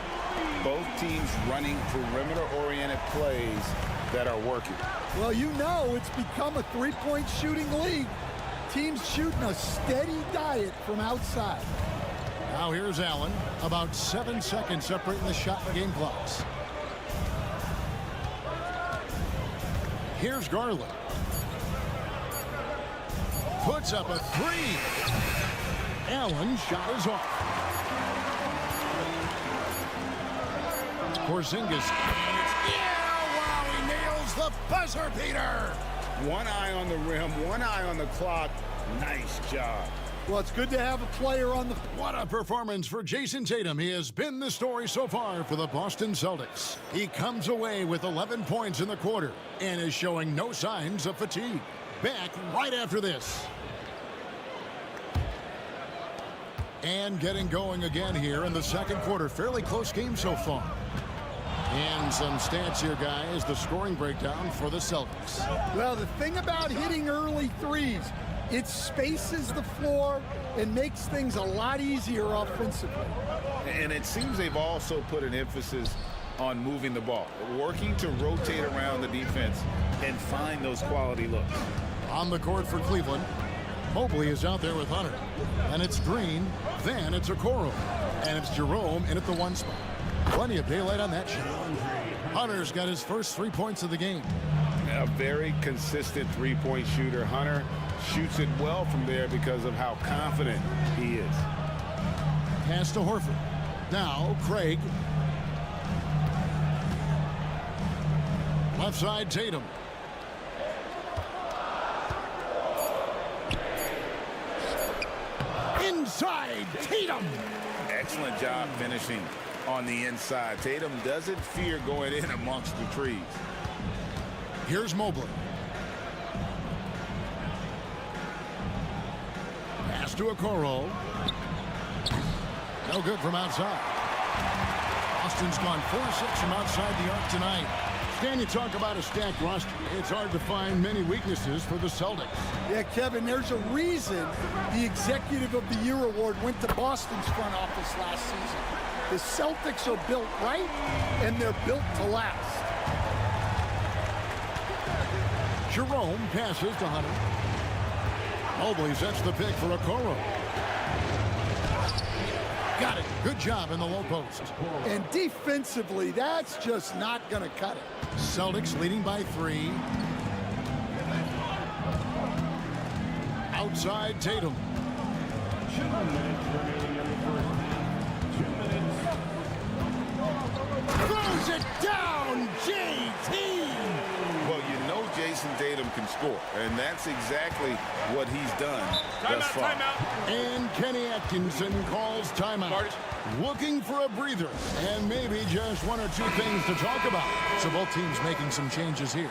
Both teams running perimeter-oriented plays that are working. Well, you know it's become a three-point shooting league. Teams shooting a steady diet from outside. Now here's Allen. About 7 seconds separating the shot and game clocks. Here's Garland. Puts up a three. Allen's shot is off. Porzingis. Yeah, wow, he nails the buzzer beater. One eye on the rim, one eye on the clock. Nice job. Well, it's good to have a player on the... What a performance for Jason Tatum. He has been the story so far for the Boston Celtics. He comes away with 11 points in the quarter and is showing no signs of fatigue. Back right after this. And getting going again here in the second quarter. Fairly close game so far. And some stats here, guys. The scoring breakdown for the Celtics. Well, the thing about hitting early threes, it spaces the floor and makes things a lot easier offensively. And it seems they've also put an emphasis on moving the ball, working to rotate around the defense and find those quality looks. On the court for Cleveland, Mobley is out there with Hunter. And it's Green, then it's Okoro. And it's Jerome in at the one spot. Plenty of daylight on that shot. Hunter's got his first 3 points of the game. A very consistent three-point shooter. Hunter shoots it well from there because of how confident he is. Pass to Horford. Now Craig. Left side Tatum. inside. Tatum. Excellent job finishing on the inside. Tatum doesn't fear going in amongst the trees. Here's Mobley. Pass to Okoro. No good from outside. Boston's gone 4-6 from outside the arc tonight. Can you talk about a stacked roster? It's hard to find many weaknesses for the Celtics. Yeah, Kevin, there's a reason the Executive of the Year award went to Boston's front office last season. The Celtics are built right, and they're built to last. Jerome passes to Hunter. Mobley sets the pick for Okoro. Got it. Good job in the low post. And defensively, that's just not going to cut it. Celtics leading by 3. Outside Tatum. 2 minutes remaining in the first half. 2 minutes. Throws it down, JT! Well, you know Jason Tatum can score, and that's exactly what he's done thus far. And Kenny Atkinson calls timeout. Looking for a breather, and maybe just 1 or 2 things to talk about. So both teams making some changes here.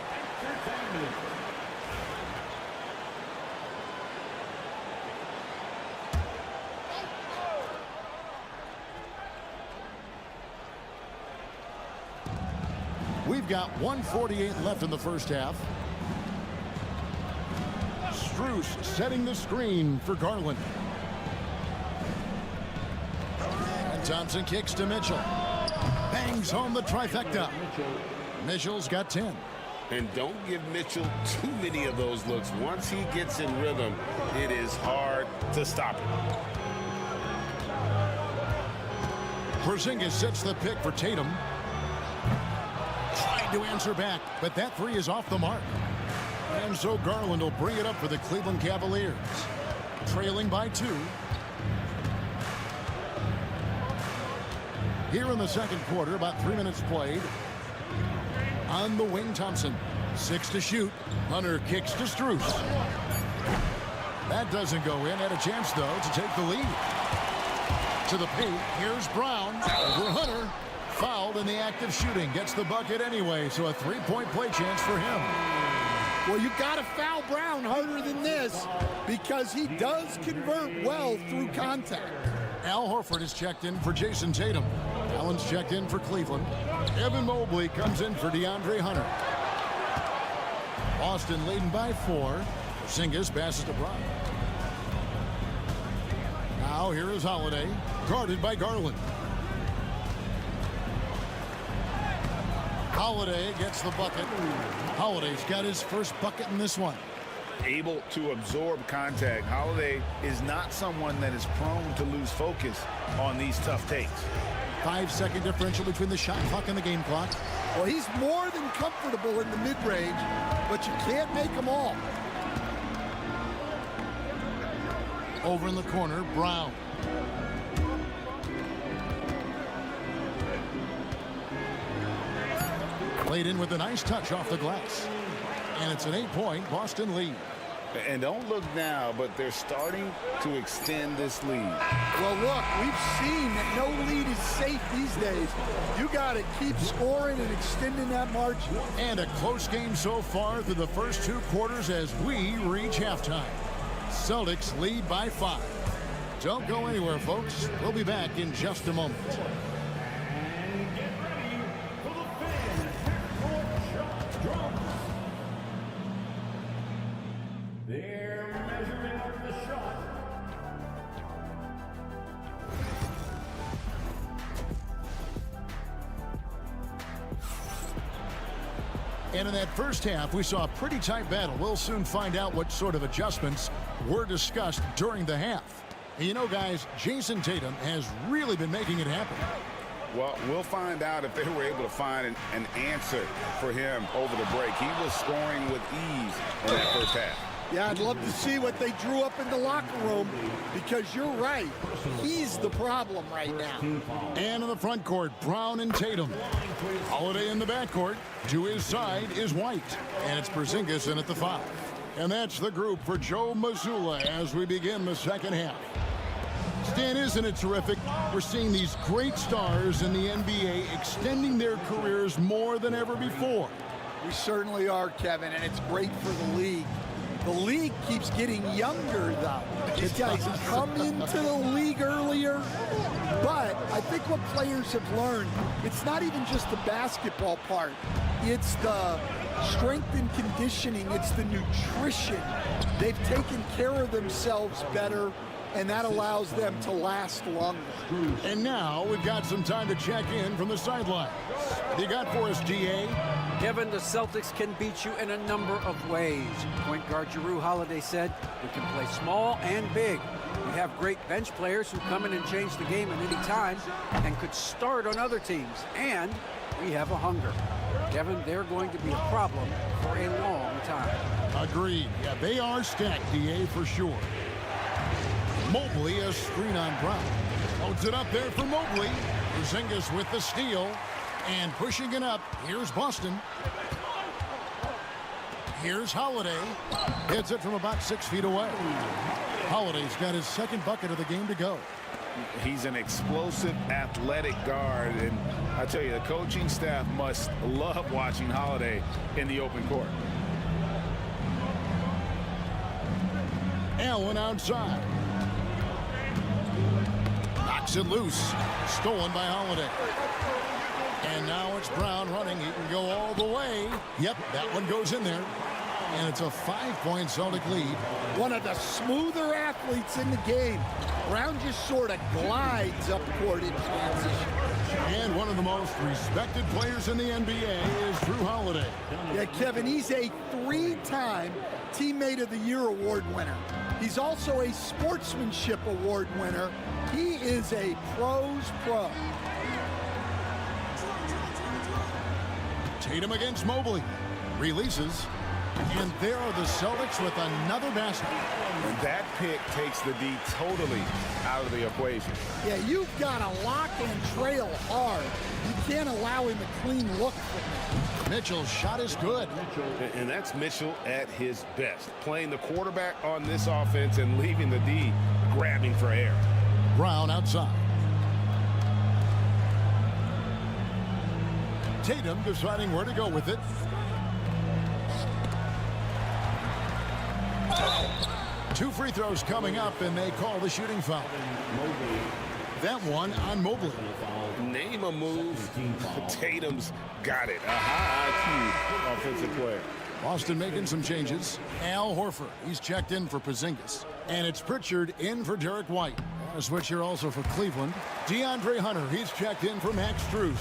We've got 1:48 left in the first half. Strus setting the screen for Garland. And Thompson kicks to Mitchell. Bangs home the trifecta. Mitchell's got 10. And don't give Mitchell too many of those looks. Once he gets in rhythm, it is hard to stop him. Porzingis sets the pick for Tatum. Tried to answer back, but that 3 is off the mark. And so Garland will bring it up for the Cleveland Cavaliers. Trailing by 2. Here in the second quarter, about 3 minutes played. On the wing, Thompson. 6 to shoot. Hunter kicks to Strus. That doesn't go in. Had a chance, though, to take the lead. To the paint. Here's Brown. Over Hunter. Fouled in the act of shooting. Gets the bucket anyway, so a 3-point play chance for him. Well, you got to foul Brown harder than this because he does convert well through contact. Al Horford is checked in for Jason Tatum. Allen's checked in for Cleveland. Evan Mobley comes in for DeAndre Hunter. Boston leading by 4. Porzingis passes to Brown. Now here is Holiday, guarded by Garland. Holiday gets the bucket. Holiday's got his first bucket in this one. Able to absorb contact. Holiday is not someone that is prone to lose focus on these tough takes. 5-second differential between the shot clock and the game clock. Well, he's more than comfortable in the mid-range, but you can't make them all. Over in the corner, Brown. Played in with a nice touch off the glass. And it's an 8-point Boston lead. And don't look now, but they're starting to extend this lead. Well, look, we've seen that no lead is safe these days. You got to keep scoring and extending that margin. And a close game so far through the first 2 quarters as we reach halftime. Celtics lead by 5. Don't go anywhere, folks. We'll be back in just a moment. And get ready for the fan half-court shot drop. They're measuring up the shot. And in that first half, we saw a pretty tight battle. We'll soon find out what sort of adjustments were discussed during the half. And you know, guys, Jason Tatum has really been making it happen. Well, we'll find out if they were able to find an answer for him over the break. He was scoring with ease in that first half. Yeah, I'd love to see what they drew up in the locker room because you're right. He's the problem right now. And in the front court, Brown and Tatum. Holiday in the backcourt. To his side is White. And it's Porzingis in at the 5. And that's the group for Joe Mazzulla as we begin the second half. Stan, isn't it terrific? We're seeing these great stars in the NBA extending their careers more than ever before. We certainly are, Kevin, and it's great for the league. The league keeps getting younger, though. These guys come into the league earlier, but I think what players have learned, it's not even just the basketball part. It's the strength and conditioning. It's the nutrition. They've taken care of themselves better, and that allows them to last longer. And now we've got some time to check in from the sidelines. What do you got for us, GA? Kevin, the Celtics can beat you in a number of ways. Point guard Jrue Holiday said, we can play small and big. We have great bench players who come in and change the game at any time and could start on other teams. And we have a hunger. Kevin, they're going to be a problem for a long time. Agreed. Yeah, they are stacked, DA, for sure. Mobley, a screen on Brown. Loads it up there for Mobley. Porzingis with the steal. And pushing it up, here's Boston. Here's Holiday. Hits it from about 6 feet away. Holiday's got his second bucket of the game to go. He's an explosive, athletic guard, and I tell you, the coaching staff must love watching Holiday in the open court. Allen outside. Knocks it loose. Stolen by Holiday. And now it's Brown running. He can go all the way. Yep, that one goes in there. And it's a 5-point Celtic lead. One of the smoother athletes in the game. Brown just sort of glides up court in transition. And one of the most respected players in the NBA is Drew Holiday. Yeah, Kevin, he's a 3-time Teammate of the Year award winner. He's also a Sportsmanship Award winner. He is a pro's pro. Tatum against Mobley. Releases. And there are the Celtics with another basket. And that pick takes the D totally out of the equation. Yeah, you've got to lock and trail hard. You can't allow him a clean look. Mitchell's shot is good. And that's Mitchell at his best. Playing the quarterback on this offense and leaving the D grabbing for air. Brown outside. Tatum deciding where to go with it. Two free throws coming up, and they call the shooting foul. That one on Mobley. Name a move. Tatum's got it. A high IQ offensive player. Boston making some changes. Al Horford, he's checked in for Porzingis. And it's Pritchard in for Derek White. A switch here also for Cleveland. DeAndre Hunter, he's checked in for Max Strus.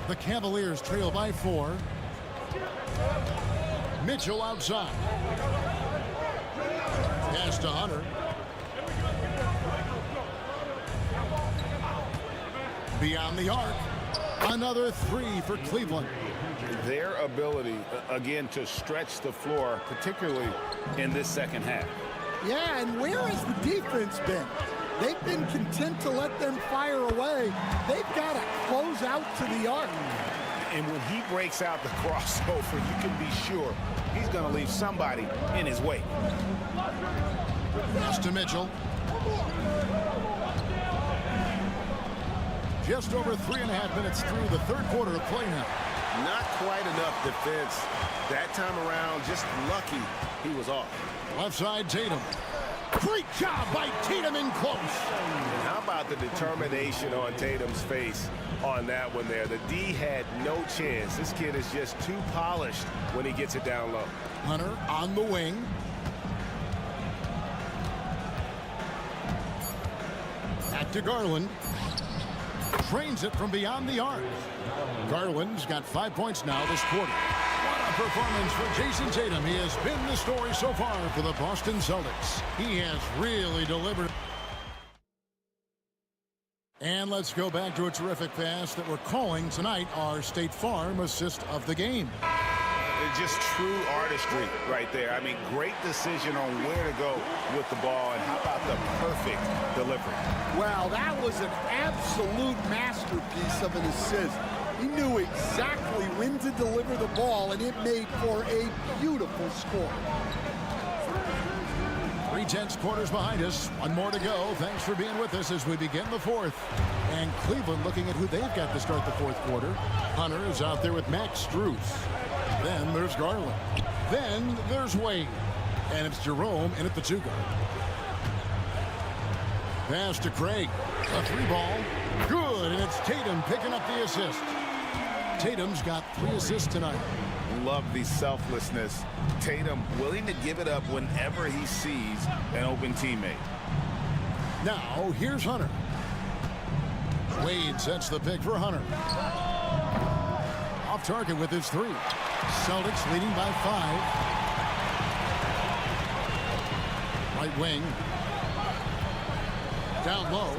The Cavaliers trail by 4. Mitchell outside. Pass to Hunter. Beyond the arc. Another 3 for Cleveland. Their ability, again, to stretch the floor, particularly in this second half. Yeah, and where has the defense been? They've been content to let them fire away. They've got to close out to the arc. And when he breaks out the crossover, you can be sure he's going to leave somebody in his wake. Pass to Mitchell. Just over 3.5 minutes through the third quarter of play now. Not quite enough defense. That time around, just lucky he was off. Left side, Tatum. Great job by Tatum in close. And how about the determination on Tatum's face on that one there? The D had no chance. This kid is just too polished when he gets it down low. Hunter on the wing. Back to Garland. Trains it from beyond the arc. Garland's got 5 points now this quarter. What a performance for Jason Tatum. He has been the story so far for the Boston Celtics. He has really delivered. And let's go back to a terrific pass that we're calling tonight our State Farm assist of the game. Just true artistry right there. I mean, great decision on where to go with the ball, and how about the perfect delivery? Well, that was an absolute masterpiece of an assist. He knew exactly when to deliver the ball, and it made for a beautiful score. 3 tenths quarters behind us. One more to go. Thanks for being with us as we begin the fourth. And Cleveland looking at who they've got to start the fourth quarter. Hunter is out there with Max Strus. Then there's Garland. Then there's Wade. And it's Jerome in at the 2 guard. Pass to Craig. A 3-ball. Good. And it's Tatum picking up the assist. Tatum's got 3 assists tonight. Love the selflessness. Tatum willing to give it up whenever he sees an open teammate. Now, here's Hunter. Wade sets the pick for Hunter. Off target with his 3. Celtics leading by 5. Right wing. Down low.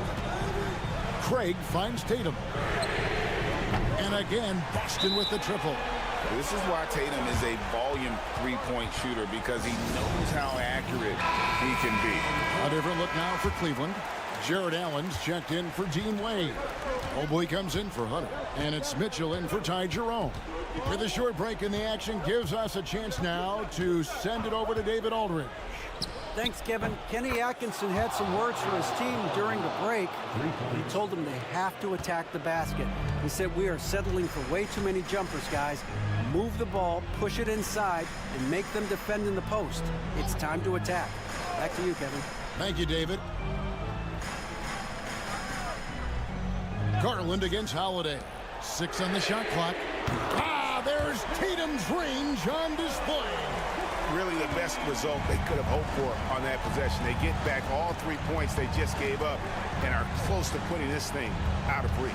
Craig finds Tatum. And again, Boston with the triple. This is why Tatum is a volume 3-point shooter, because he knows how accurate he can be. A different look now for Cleveland. Jared Allen's checked in for Dean Wade. Mobley comes in for Hunter. And it's Mitchell in for Ty Jerome. With a short break in the action, gives us a chance now to send it over to David Aldridge. Thanks, Kevin. Kenny Atkinson had some words for his team during the break. He told them they have to attack the basket. He said, we are settling for way too many jumpers, guys. Move the ball, push it inside, and make them defend in the post. It's time to attack. Back to you, Kevin. Thank you, David. Garland against Holiday. 6 on the shot clock. There's Tatum's range on display. Really the best result they could have hoped for on that possession. They get back all 3 points they just gave up and are close to putting this thing out of reach.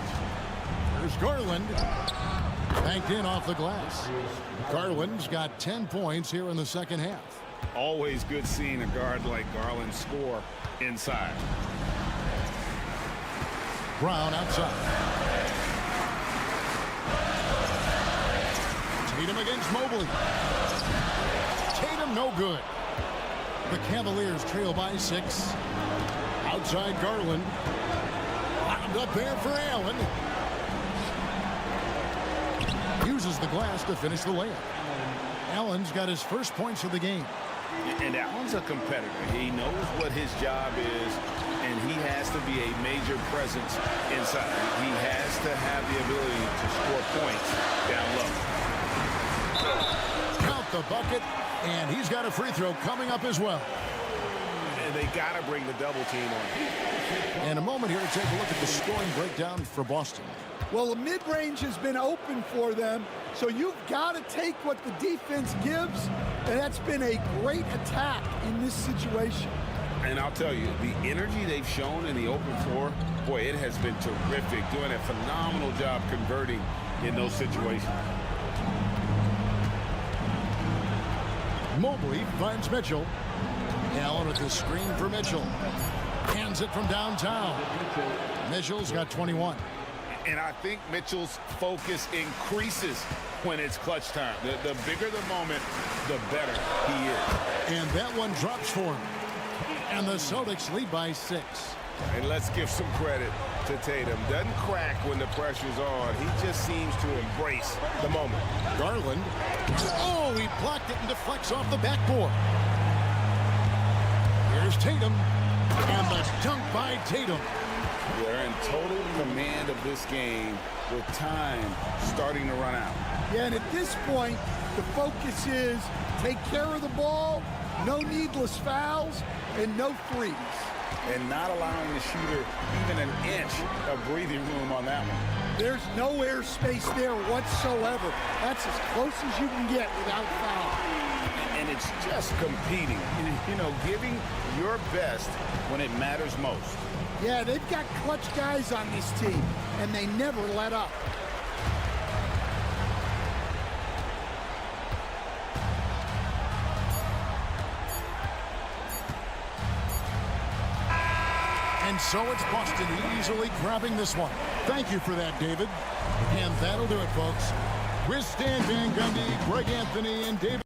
There's Garland. Banked in off the glass. Garland's got 10 points here in the second half. Always good seeing a guard like Garland score inside. Brown outside. Tatum against Mobley. Tatum no good. The Cavaliers trail by 6. Outside Garland. Wound up there for Allen. Uses the glass to finish the layup. Allen's got his first points of the game. And Allen's a competitor. He knows what his job is, and he has to be a major presence inside. He has to have the ability to score points down low. Count the bucket, and he's got a free throw coming up as well. And they got to bring the double team on. And a moment here to take a look at the scoring breakdown for Boston. Well, the mid-range has been open for them, so you've got to take what the defense gives, and that's been a great attack in this situation. And I'll tell you, the energy they've shown in the open floor, boy, it has been terrific, doing a phenomenal job converting in those situations. Mobley finds Mitchell. Allen with the screen for Mitchell. Hands it from downtown. Mitchell's got 21. And I think Mitchell's focus increases when it's clutch time. The bigger the moment, the better he is. And that one drops for him. And the Celtics lead by 6. And let's give some credit to Tatum. Doesn't crack when the pressure's on. He just seems to embrace the moment. Garland. Oh, he blocked it and deflects off the backboard. Here's Tatum. And the dunk by Tatum. They're in total command of this game with time starting to run out. Yeah, and at this point, the focus is take care of the ball, no needless fouls, and no threes. And not allowing the shooter even an inch of breathing room on that one. There's no airspace there whatsoever. That's as close as you can get without foul. And it's just competing, you know, giving your best when it matters most. Yeah, they've got clutch guys on this team, and they never let up. And so it's Boston easily grabbing this one. Thank you for that, David. And that'll do it, folks. With Stan Van Gundy, Greg Anthony, and David.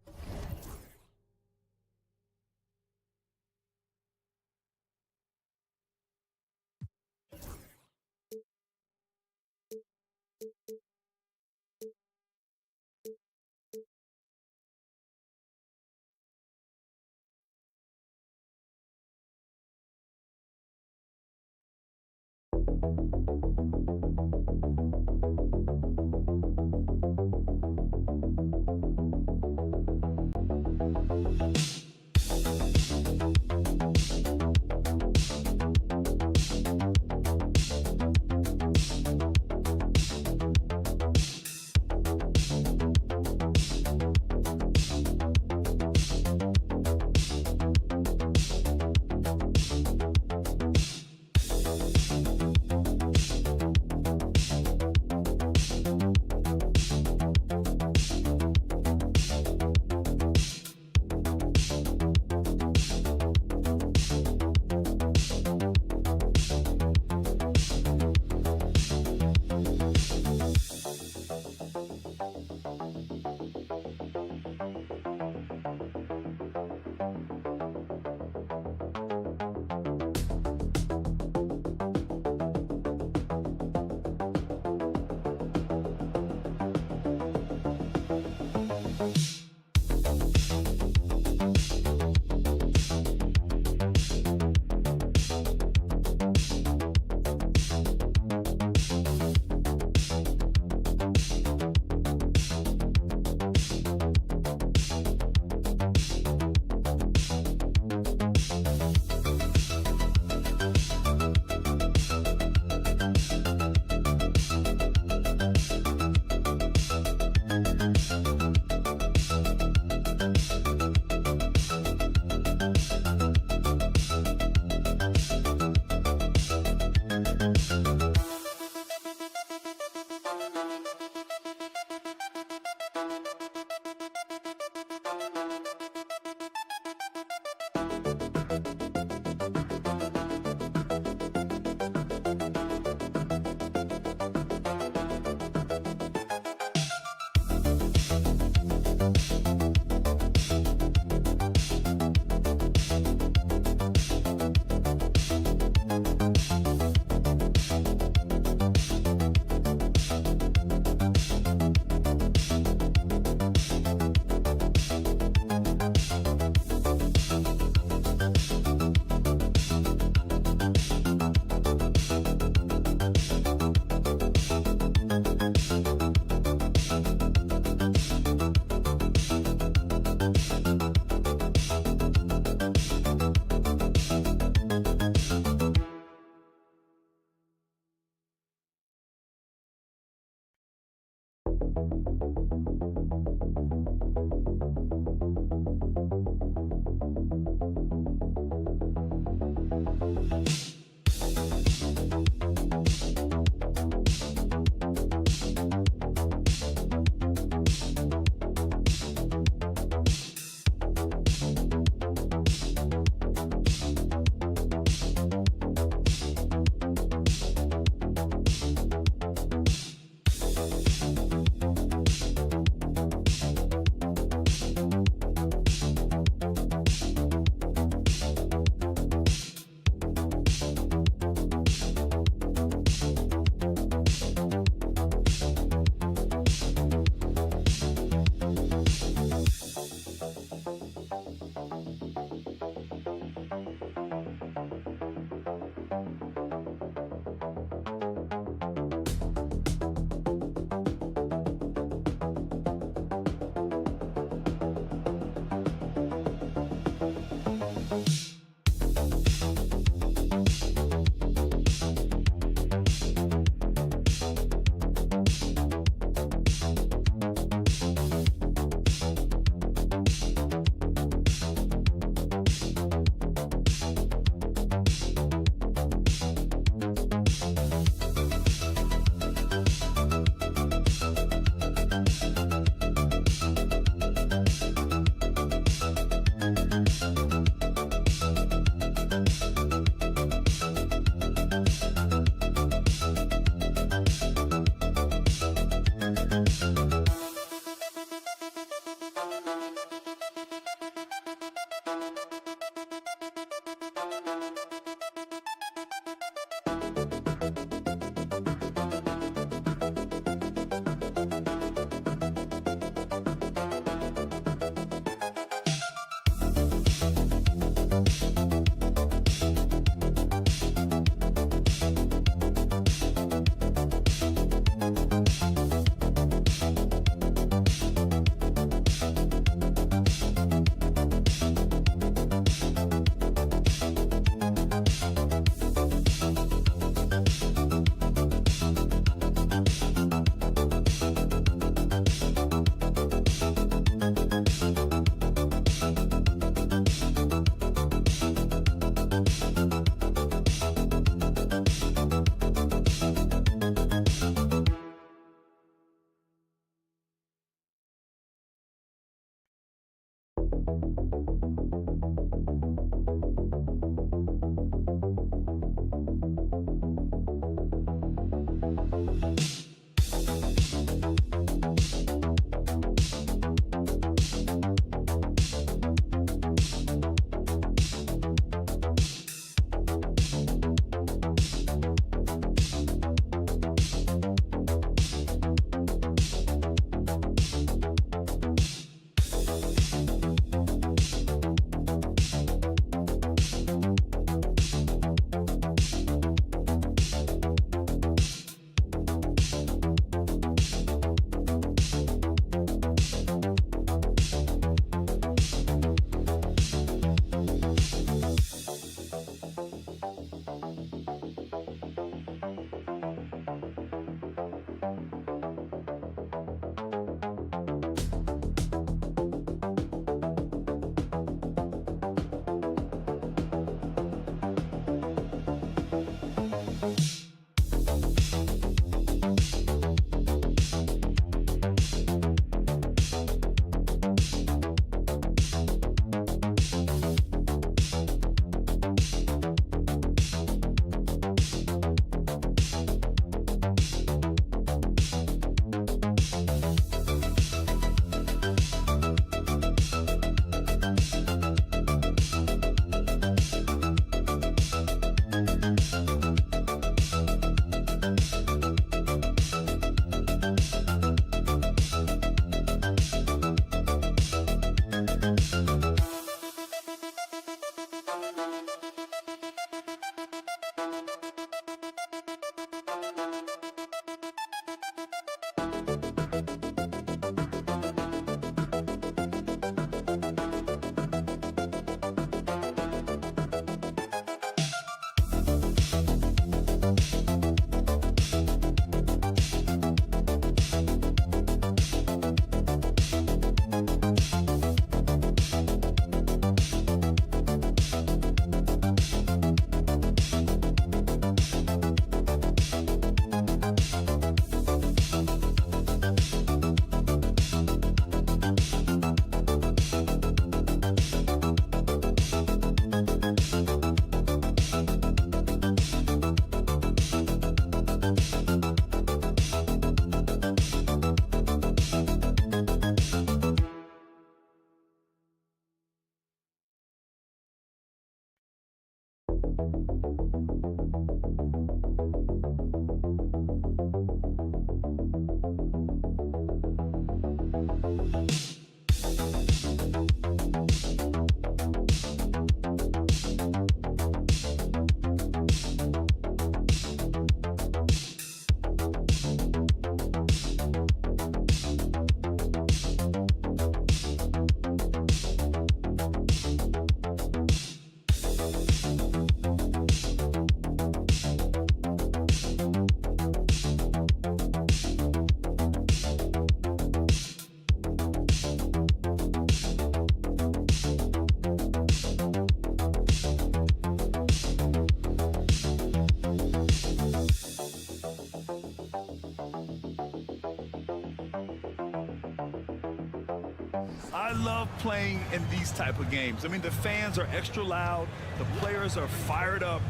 I love playing in these type of games. I mean, the fans are extra loud. The players are fired up.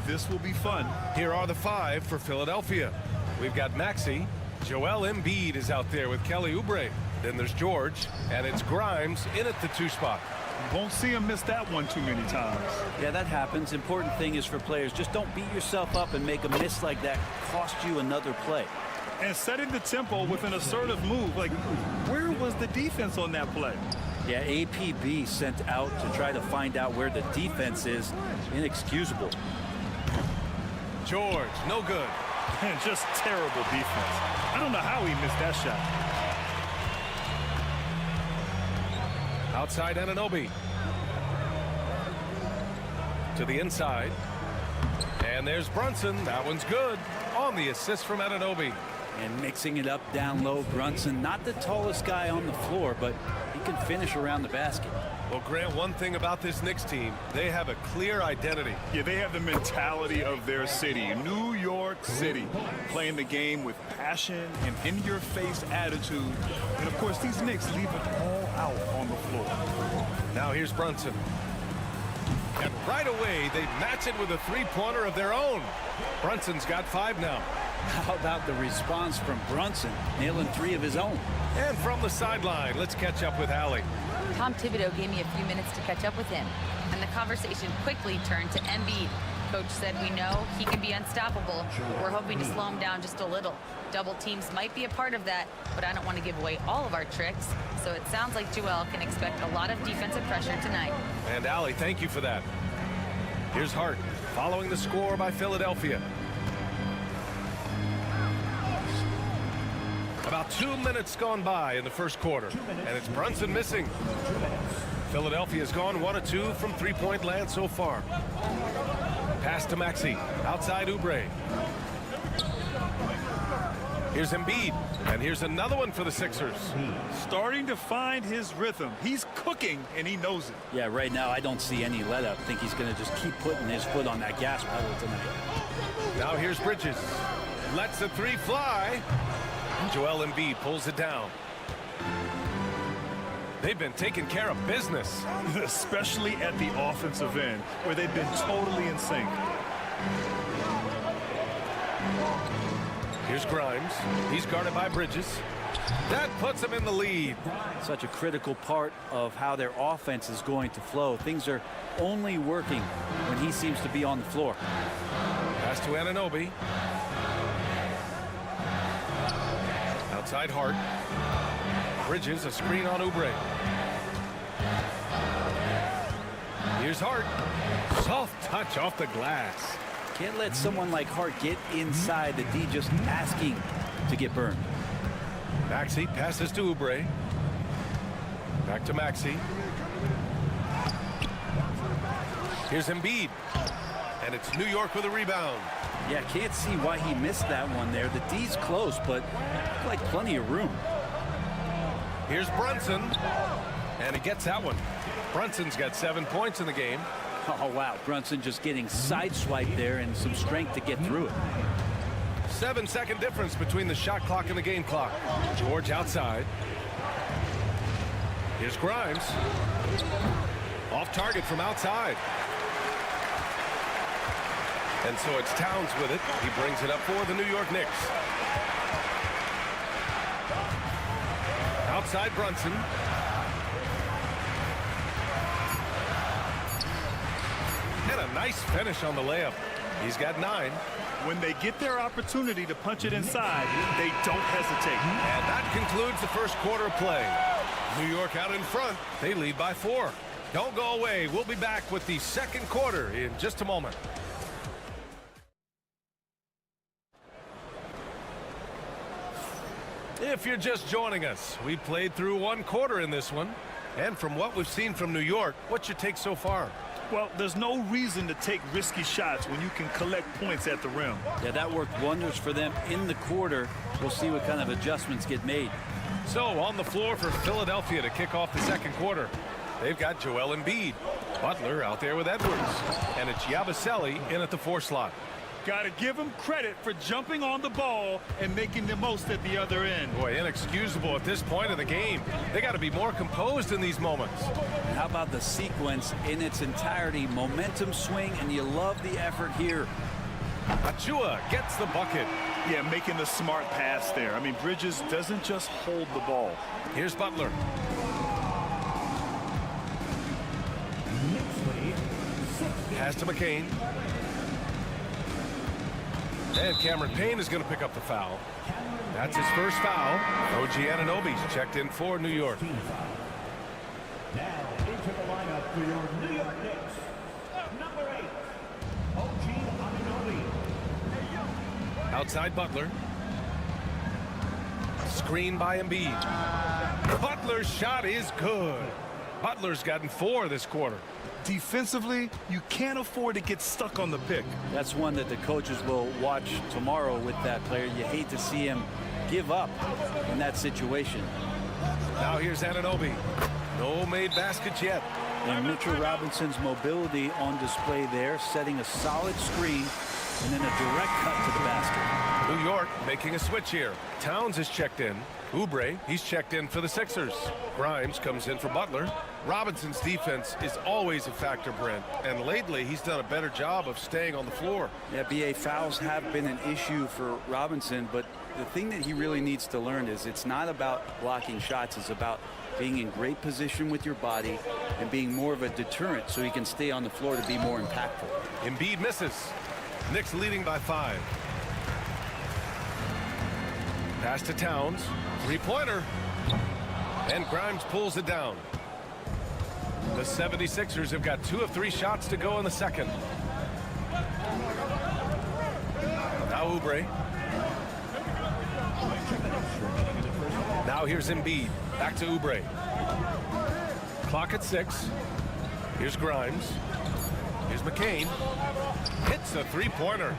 This will be fun. Here are the five for Philadelphia. We've got Maxey. Joel Embiid is out there with Kelly Oubre. Then there's George, and it's Grimes in at the 2 spot. Won't see him miss that one too many times. Yeah, that happens. Important thing is for players, just don't beat yourself up and make a miss like that cost you another play. And setting the tempo with an assertive move. Like, where was the defense on that play? Yeah, APB sent out to try to find out where the defense is. Inexcusable. George, no good. And just terrible defense. I don't know how he missed that shot. Outside Anunoby. To the inside. And there's Brunson. That one's good. On the assist from Anunoby. And mixing it up down low, Brunson, not the tallest guy on the floor, but he can finish around the basket. Well, Grant, one thing about this Knicks team, they have a clear identity. Yeah, they have the mentality of their city, New York City, playing the game with passion and in-your-face attitude. And, of course, these Knicks leave it all out on the floor. Now here's Brunson. And right away, they match it with a three-pointer of their own. Brunson's got 5 now. How about the response from Brunson, nailing 3 of his own? And from the sideline, let's catch up with Allie. Tom Thibodeau gave me a few minutes to catch up with him, and the conversation quickly turned to Embiid. Coach said we know he can be unstoppable. We're hoping to slow him down just a little. Double teams might be a part of that, but I don't want to give away all of our tricks. So it sounds like Joel can expect a lot of defensive pressure tonight. And Allie, thank you for that. Here's Hart, following the score by Philadelphia. About 2 minutes gone by in the first quarter, and it's Brunson missing. Philadelphia's gone 1 of 2 from three-point land so far. Pass to Maxey, outside Oubre. Here's Embiid, and here's another one for the Sixers. Starting to find his rhythm. He's cooking, and he knows it. Yeah, right now I don't see any let up. I think he's going to just keep putting his foot on that gas pedal tonight. Now here's Bridges. Lets the 3 fly. Joel Embiid pulls it down. They've been taking care of business. Especially at the offensive end, where they've been totally in sync. Here's Grimes. He's guarded by Bridges. That puts him in the lead. Such a critical part of how their offense is going to flow. Things are only working when he seems to be on the floor. Pass to Anunoby. Outside Hart. Bridges, a screen on Oubre. Here's Hart. Soft touch off the glass. Can't let someone like Hart get inside the D just asking to get burned. Maxey passes to Oubre. Back to Maxey. Here's Embiid. And it's New York with a rebound. Yeah, can't see why he missed that one there. The D's close, but like plenty of room. Here's Brunson. And he gets that one. Brunson's got 7 points in the game. Oh, wow. Brunson just getting sideswiped there and some strength to get through it. 7-second difference between the shot clock and the game clock. George outside. Here's Grimes. Off target from outside. And so it's Towns with it. He brings it up for the New York Knicks. Outside Brunson. And a nice finish on the layup. He's got 9. When they get their opportunity to punch it inside, they don't hesitate. And that concludes the first quarter of play. New York out in front. They lead by 4. Don't go away. We'll be back with the second quarter in just a moment. If you're just joining us, we played through 1 quarter in this one. And from what we've seen from New York, what's your take so far? Well, there's no reason to take risky shots when you can collect points at the rim. Yeah, that worked wonders for them in the quarter. We'll see what kind of adjustments get made. So on the floor for Philadelphia to kick off the second quarter, they've got Joel Embiid. Butler out there with Edwards. And it's Yabusele in at the 4 slot. Got to give him credit for jumping on the ball and making the most at the other end. Boy, inexcusable at this point of the game. They got to be more composed in these moments. And how about the sequence in its entirety? Momentum swing, and you love the effort here. Achua gets the bucket. Yeah, making the smart pass there. I mean, Bridges doesn't just hold the ball. Here's Butler. Pass to McCain. And Cameron Payne is going to pick up the foul. That's his first foul. OG Anunoby's checked in for New York. Now into the lineup for your New York Knicks, number 8, OG Anunoby. Outside Butler. Screen by Embiid. Butler's shot is good. Butler's gotten 4 this quarter. Defensively, you can't afford to get stuck on the pick. That's one that the coaches will watch tomorrow with that player. You hate to see him give up in that situation. Now here's Anunoby. No made baskets yet. And Mitchell Robinson's mobility on display there, setting a solid screen and then a direct cut to the basket. New York making a switch here. Towns is checked in. Oubre, he's checked in for the Sixers. Grimes comes in for Butler. Robinson's defense is always a factor, Brent, and lately he's done a better job of staying on the floor. Yeah, BA, fouls have been an issue for Robinson, but the thing that he really needs to learn is it's not about blocking shots, it's about being in great position with your body and being more of a deterrent so he can stay on the floor to be more impactful. Embiid misses. Knicks leading by 5. Pass to Towns. Three-pointer. And Grimes pulls it down. The 76ers have got 2 of 3 shots to go in the second. Now Oubre. Now here's Embiid. Back to Oubre. Clock at 6. Here's Grimes. Here's McCain. Hits a three-pointer.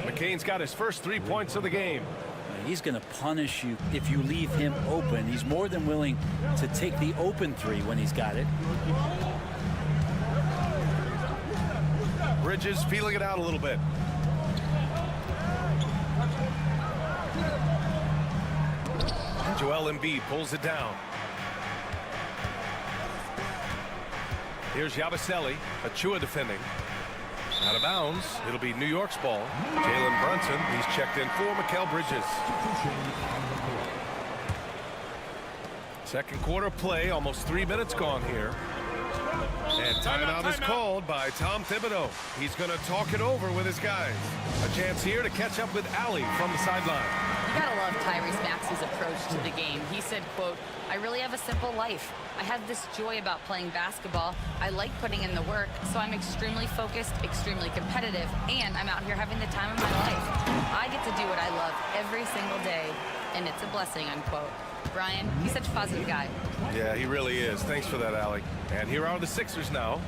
McCain's got his first 3 points of the game. He's going to punish you if you leave him open. He's more than willing to take the open 3 when he's got it. Bridges feeling it out a little bit. Joel Embiid pulls it down. Here's Yabusele, Achua defending. Out of bounds. It'll be New York's ball. Jalen Brunson, he's checked in for Mikal Bridges. Second quarter play, almost 3 minutes gone here. And timeout is called by Tom Thibodeau. He's going to talk it over with his guys. A chance here to catch up with Allie from the sideline. You gotta love Tyrese Maxey's approach to the game. He said, quote, "I really have a simple life. I have this joy about playing basketball. I like putting in the work, so I'm extremely focused, extremely competitive, and I'm out here having the time of my life. I get to do what I love every single day, and it's a blessing," unquote. Brian, he's such a positive guy. Yeah, he really is. Thanks for that, Allie. And here are the Sixers now,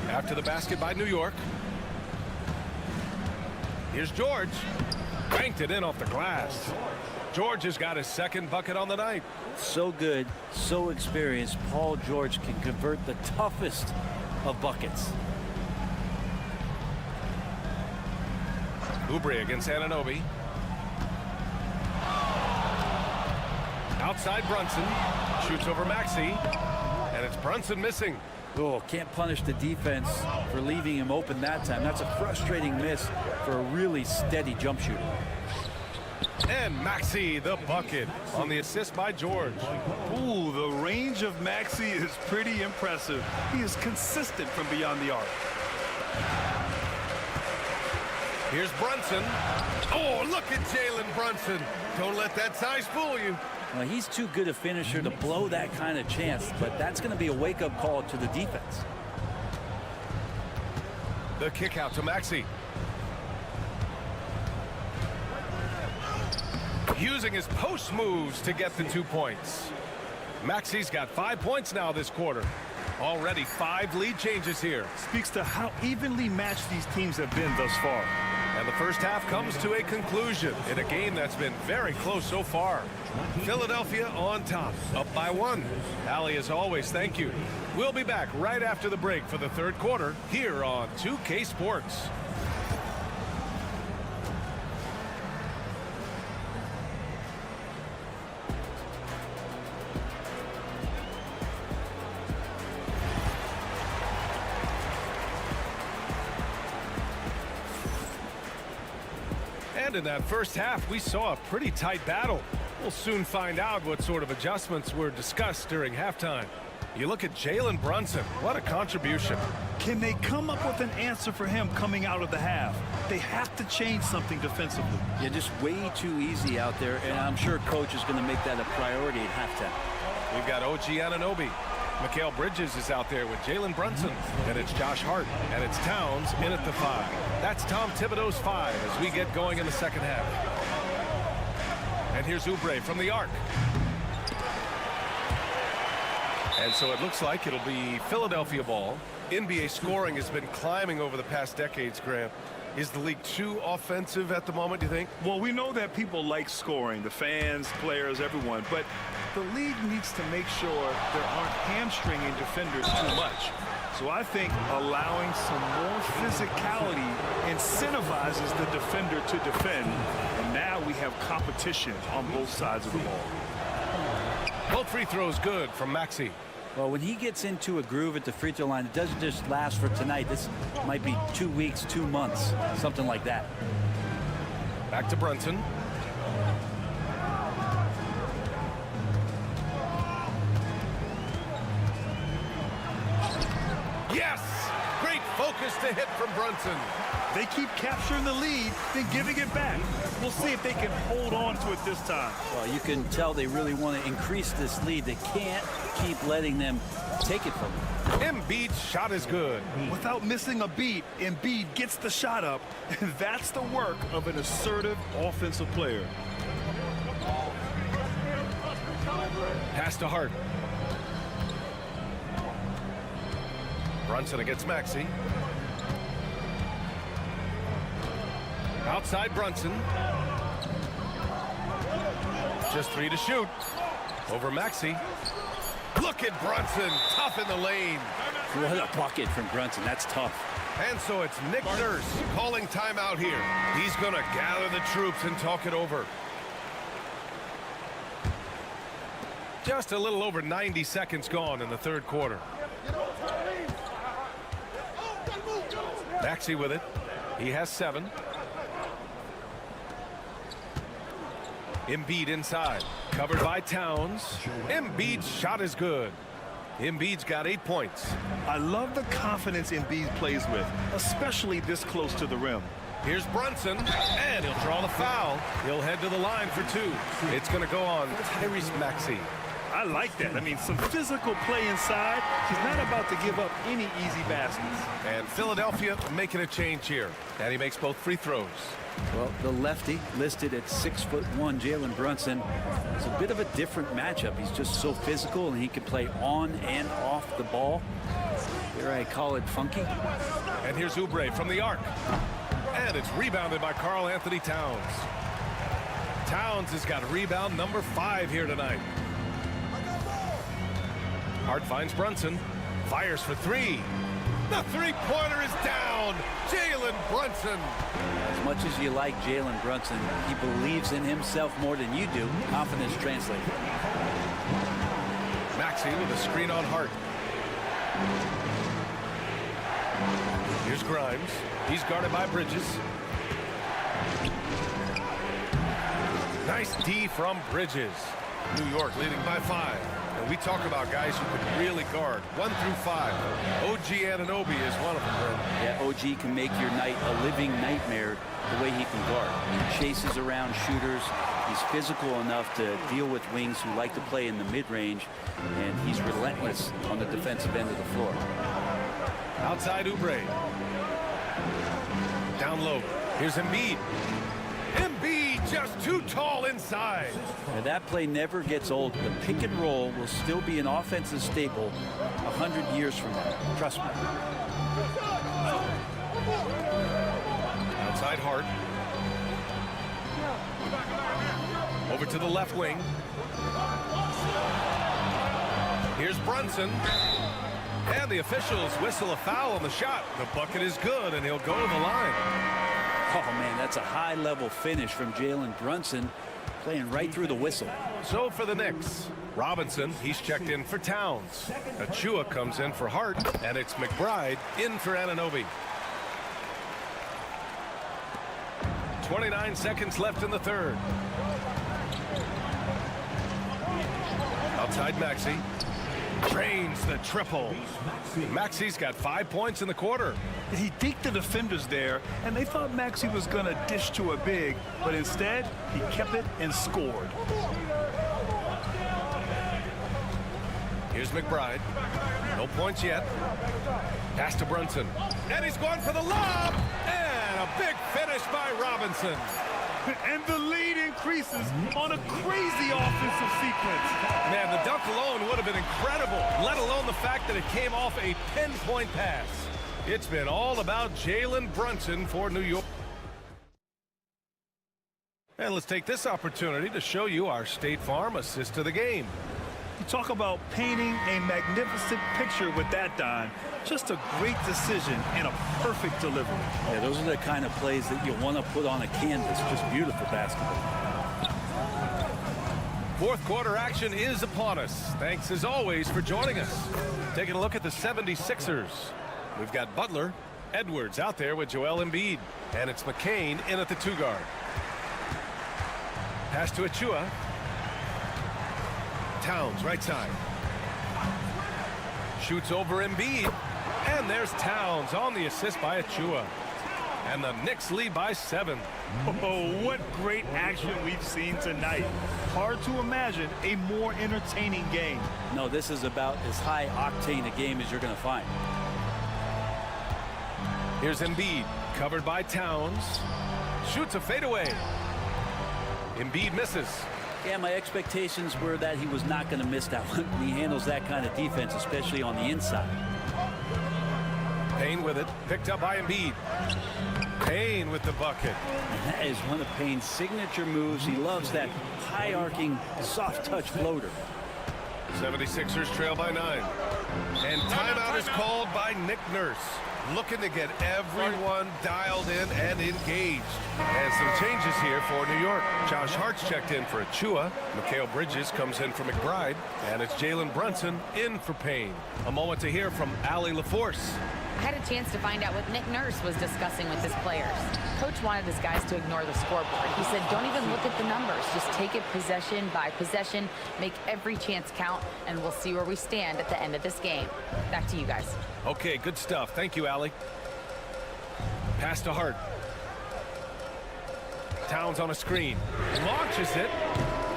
after the basket by New York. Here's George. Banked it in off the glass. George has got his second bucket on the night. So good, so experienced. Paul George can convert the toughest of buckets. Oubre against Anunoby. Outside Brunson. Shoots over Maxey. And it's Brunson missing. Oh, can't punish the defense for leaving him open that time. That's a frustrating miss for a really steady jump shooter. And Maxey, the bucket on the assist by George. Ooh, the range of Maxey is pretty impressive. He is consistent from beyond the arc. Here's Brunson. Oh, look at Jalen Brunson. Don't let that size fool you. Well, he's too good a finisher to blow that kind of chance, but that's going to be a wake-up call to the defense. The kick out to Maxey. Using his post moves to get the 2 points. Maxey's got 5 points now this quarter. Already 5 lead changes here. Speaks to how evenly matched these teams have been thus far. And the first half comes to a conclusion in a game that's been very close so far. Philadelphia on top, up by 1. Allie, as always, thank you. We'll be back right after the break for the third quarter here on 2K Sports. And in that first half, we saw a pretty tight battle. We'll soon find out what sort of adjustments were discussed during halftime. You look at Jalen Brunson. What a contribution. Can they come up with an answer for him coming out of the half? They have to change something defensively. Yeah, just way too easy out there, and I'm sure coach is going to make that a priority at halftime. We've got OG Anunoby. Mikal Bridges is out there with Jalen Brunson. And it's Josh Hart. And it's Towns in at the 5. That's Tom Thibodeau's 5 as we get going in the second half. And here's Oubre from the arc. And so it looks like it'll be Philadelphia ball. NBA scoring has been climbing over the past decades, Graham. Is the league too offensive at the moment, do you think? Well, we know that people like scoring, the fans, players, everyone. But the league needs to make sure there aren't hamstringing defenders too much. So I think allowing some more physicality incentivizes the defender to defend. And now we have competition on both sides of the ball. Both free throws good from Maxey. Well, when he gets into a groove at the free throw line, it doesn't just last for tonight. This might be 2 weeks, 2 months, something like that. Back to Brunson. Yes! Great focus to hit from Brunson. They keep capturing the lead, then giving it back. We'll see if they can hold on to it this time. Well, you can tell they really want to increase this lead. They can't keep letting them take it from them. Embiid's shot is good. Without missing a beat, Embiid gets the shot up, and that's the work of an assertive offensive player. Pass to Hart. Brunson against Maxey. Outside Brunson. Just 3 to shoot. Over Maxey. Look at Brunson, tough in the lane. What a bucket from Brunson. That's tough. And so it's Nick Nurse calling timeout here. He's going to gather the troops and talk it over. Just a little over 90 seconds gone in the third quarter. Maxey with it. He has 7. Embiid inside. Covered by Towns. Embiid's shot is good. Embiid's got 8 points. I love the confidence Embiid plays with, especially this close to the rim. Here's Brunson, and he'll draw the foul. He'll head to the line for 2. It's going to go on Tyrese Maxey. I like that. I mean, some physical play inside. He's not about to give up any easy baskets. And Philadelphia making a change here. And he makes both free throws. Well, the lefty listed at 6'1", Jalen Brunson. It's a bit of a different matchup. He's just so physical, and he can play on and off the ball. Here I call it funky. And here's Oubre from the arc. And it's rebounded by Karl Anthony Towns. Towns has got rebound number 5 here tonight. Hart finds Brunson. Fires for 3. The three-pointer is down. Jalen Brunson. As much as you like Jalen Brunson, he believes in himself more than you do. Confidence translated. Maxey with a screen on Hart. Here's Grimes. He's guarded by Bridges. Nice D from Bridges. New York leading by 5. And we talk about guys who can really guard 1 through 5. OG Anunoby is one of them, Brent. Yeah, OG can make your night a living nightmare the way he can guard. He chases around shooters. He's physical enough to deal with wings who like to play in the mid-range, and he's relentless on the defensive end of the floor. Outside Oubre. Down low. Here's Embiid. Embiid just too tall inside. And that play never gets old. The pick and roll will still be an offensive staple 100 years from now. Trust me. Outside Hart. Over to the left wing. Here's Brunson. And the officials whistle a foul on the shot. The bucket is good, and he'll go to the line. Oh, man, that's a high-level finish from Jalen Brunson, playing right through the whistle. So for the Knicks, Robinson, he's checked in for Towns. Achua comes in for Hart, and it's McBride in for Anunoby. 29 seconds left in the third. Outside Maxey. Drains the triple. Maxey's got 5 points in the quarter. He deked the defenders there, and they thought Maxey was going to dish to a big, but instead, he kept it and scored. Here's McBride. No points yet. Pass to Brunson. And he's going for the lob. And a big finish by Robinson. And the lead increases on a crazy offensive sequence. Man, the dunk alone would have been incredible, let alone the fact that it came off a pinpoint pass. It's been all about Jalen Brunson for New York. And let's take this opportunity to show you our State Farm assist of the game. You talk about painting a magnificent picture with that, Don. Just a great decision and a perfect delivery. Yeah, those are the kind of plays that you want to put on a canvas. Just beautiful basketball. Fourth quarter action is upon us. Thanks as always for joining us. Taking a look at the 76ers. We've got Butler, Edwards out there with Joel Embiid. And it's McCain in at the 2 guard. Pass to Achua. Towns right side. Shoots over Embiid. And there's Towns on the assist by Achua. And the Knicks lead by 7. Oh, what great action we've seen tonight. Hard to imagine a more entertaining game. No, this is about as high octane a game as you're going to find. Here's Embiid, covered by Towns. Shoots a fadeaway. Embiid misses. Yeah, my expectations were that he was not going to miss that one. He handles that kind of defense, especially on the inside. Payne with it, picked up by Embiid. Payne with the bucket. And that is one of Payne's signature moves. He loves that high-arcing, soft-touch floater. 76ers trail by 9. And timeout is called by Nick Nurse. Looking to get everyone dialed in and engaged. And some changes here for New York. Josh Hart's checked in for Achua. Mikal Bridges comes in for McBride. And it's Jalen Brunson in for Payne. A moment to hear from Allie LaForce. I had a chance to find out what Nick Nurse was discussing with his players. Coach wanted his guys to ignore the scoreboard. He said, don't even look at the numbers. Just take it possession by possession, make every chance count, and we'll see where we stand at the end of this game. Back to you guys. Okay, good stuff. Thank you, Allie. Pass to Hart. Towns on a screen. Launches it.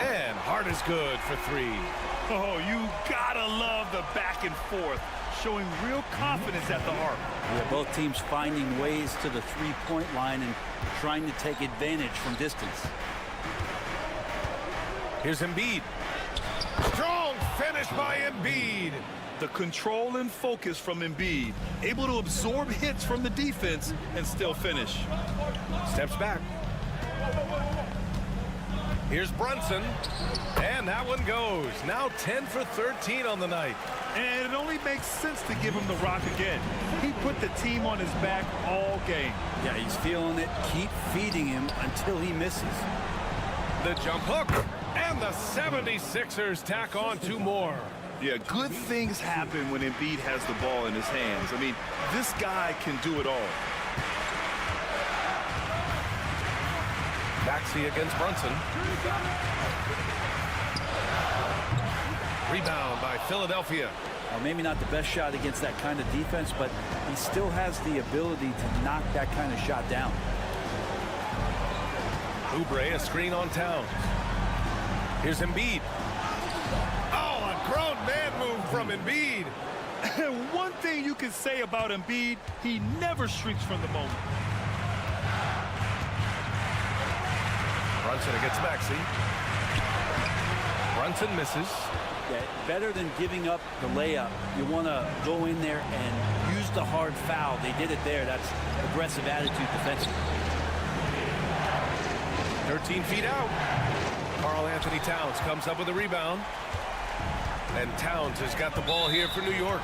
And Hart is good for 3. Oh, you gotta love the back and forth. Showing real confidence at the arc. Yeah, both teams finding ways to the three-point line and trying to take advantage from distance. Here's Embiid. Strong finish by Embiid. The control and focus from Embiid. Able to absorb hits from the defense and still finish. Steps back. Here's Brunson. And that one goes. Now 10 for 13 on the night. And it only makes sense to give him the rock again. He put the team on his back all game. Yeah, he's feeling it. Keep feeding him until he misses. The jump hook. And the 76ers tack on 2 more. Yeah, good things happen when Embiid has the ball in his hands. I mean, this guy can do it all. Maxey against Brunson. Rebound by Philadelphia. Well, maybe not the best shot against that kind of defense, but he still has the ability to knock that kind of shot down. Oubre, a screen on Towns. Here's Embiid. Oh, a grown man move from Embiid. One thing you can say about Embiid, he never shrinks from the moment. Brunson against Maxey. Brunson misses. Yeah, better than giving up the layup, you want to go in there and use the hard foul. They did it there. That's aggressive attitude defensively. 13 feet out. Karl Anthony Towns comes up with a rebound. And Towns has got the ball here for New York.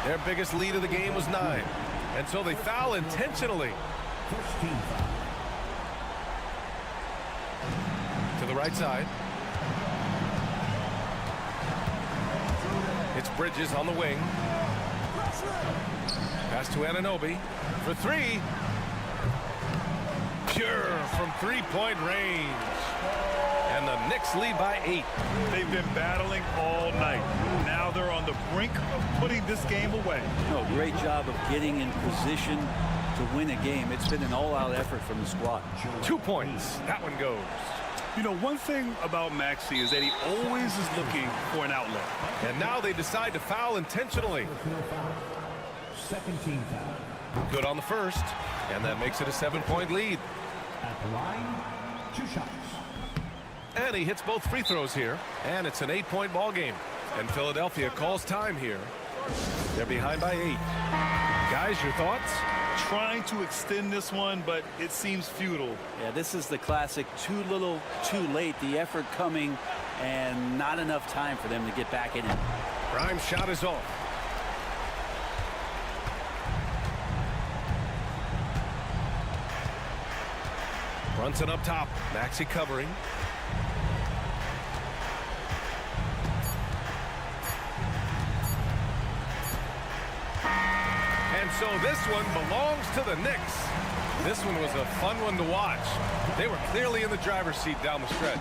Their biggest lead of the game was 9. And so they foul intentionally. To the right side. It's Bridges on the wing. Pass to Anunoby for 3. Pure from 3-point range. And the Knicks lead by 8. They've been battling all night. Now they're on the brink of putting this game away. No, great job of getting in position to win a game. It's been an all-out effort from the squad. 2 points. That one goes. You know, one thing about Maxey is that he always is looking for an outlet. And now they decide to foul intentionally. Second team foul. Good on the first. And that makes it a 7-point lead. At the line, 2 shots. And he hits both free throws here. And it's an 8-point ball game. And Philadelphia calls time here. They're behind by 8. Guys, your thoughts? trying to extend this one, but it seems futile. Yeah, this is the classic too little, too late. The effort coming and not enough time for them to get back in it. Prime shot is off. Brunson up top. Maxey covering. And so this one belongs to the Knicks. This one was a fun one to watch. They were clearly in the driver's seat down the stretch.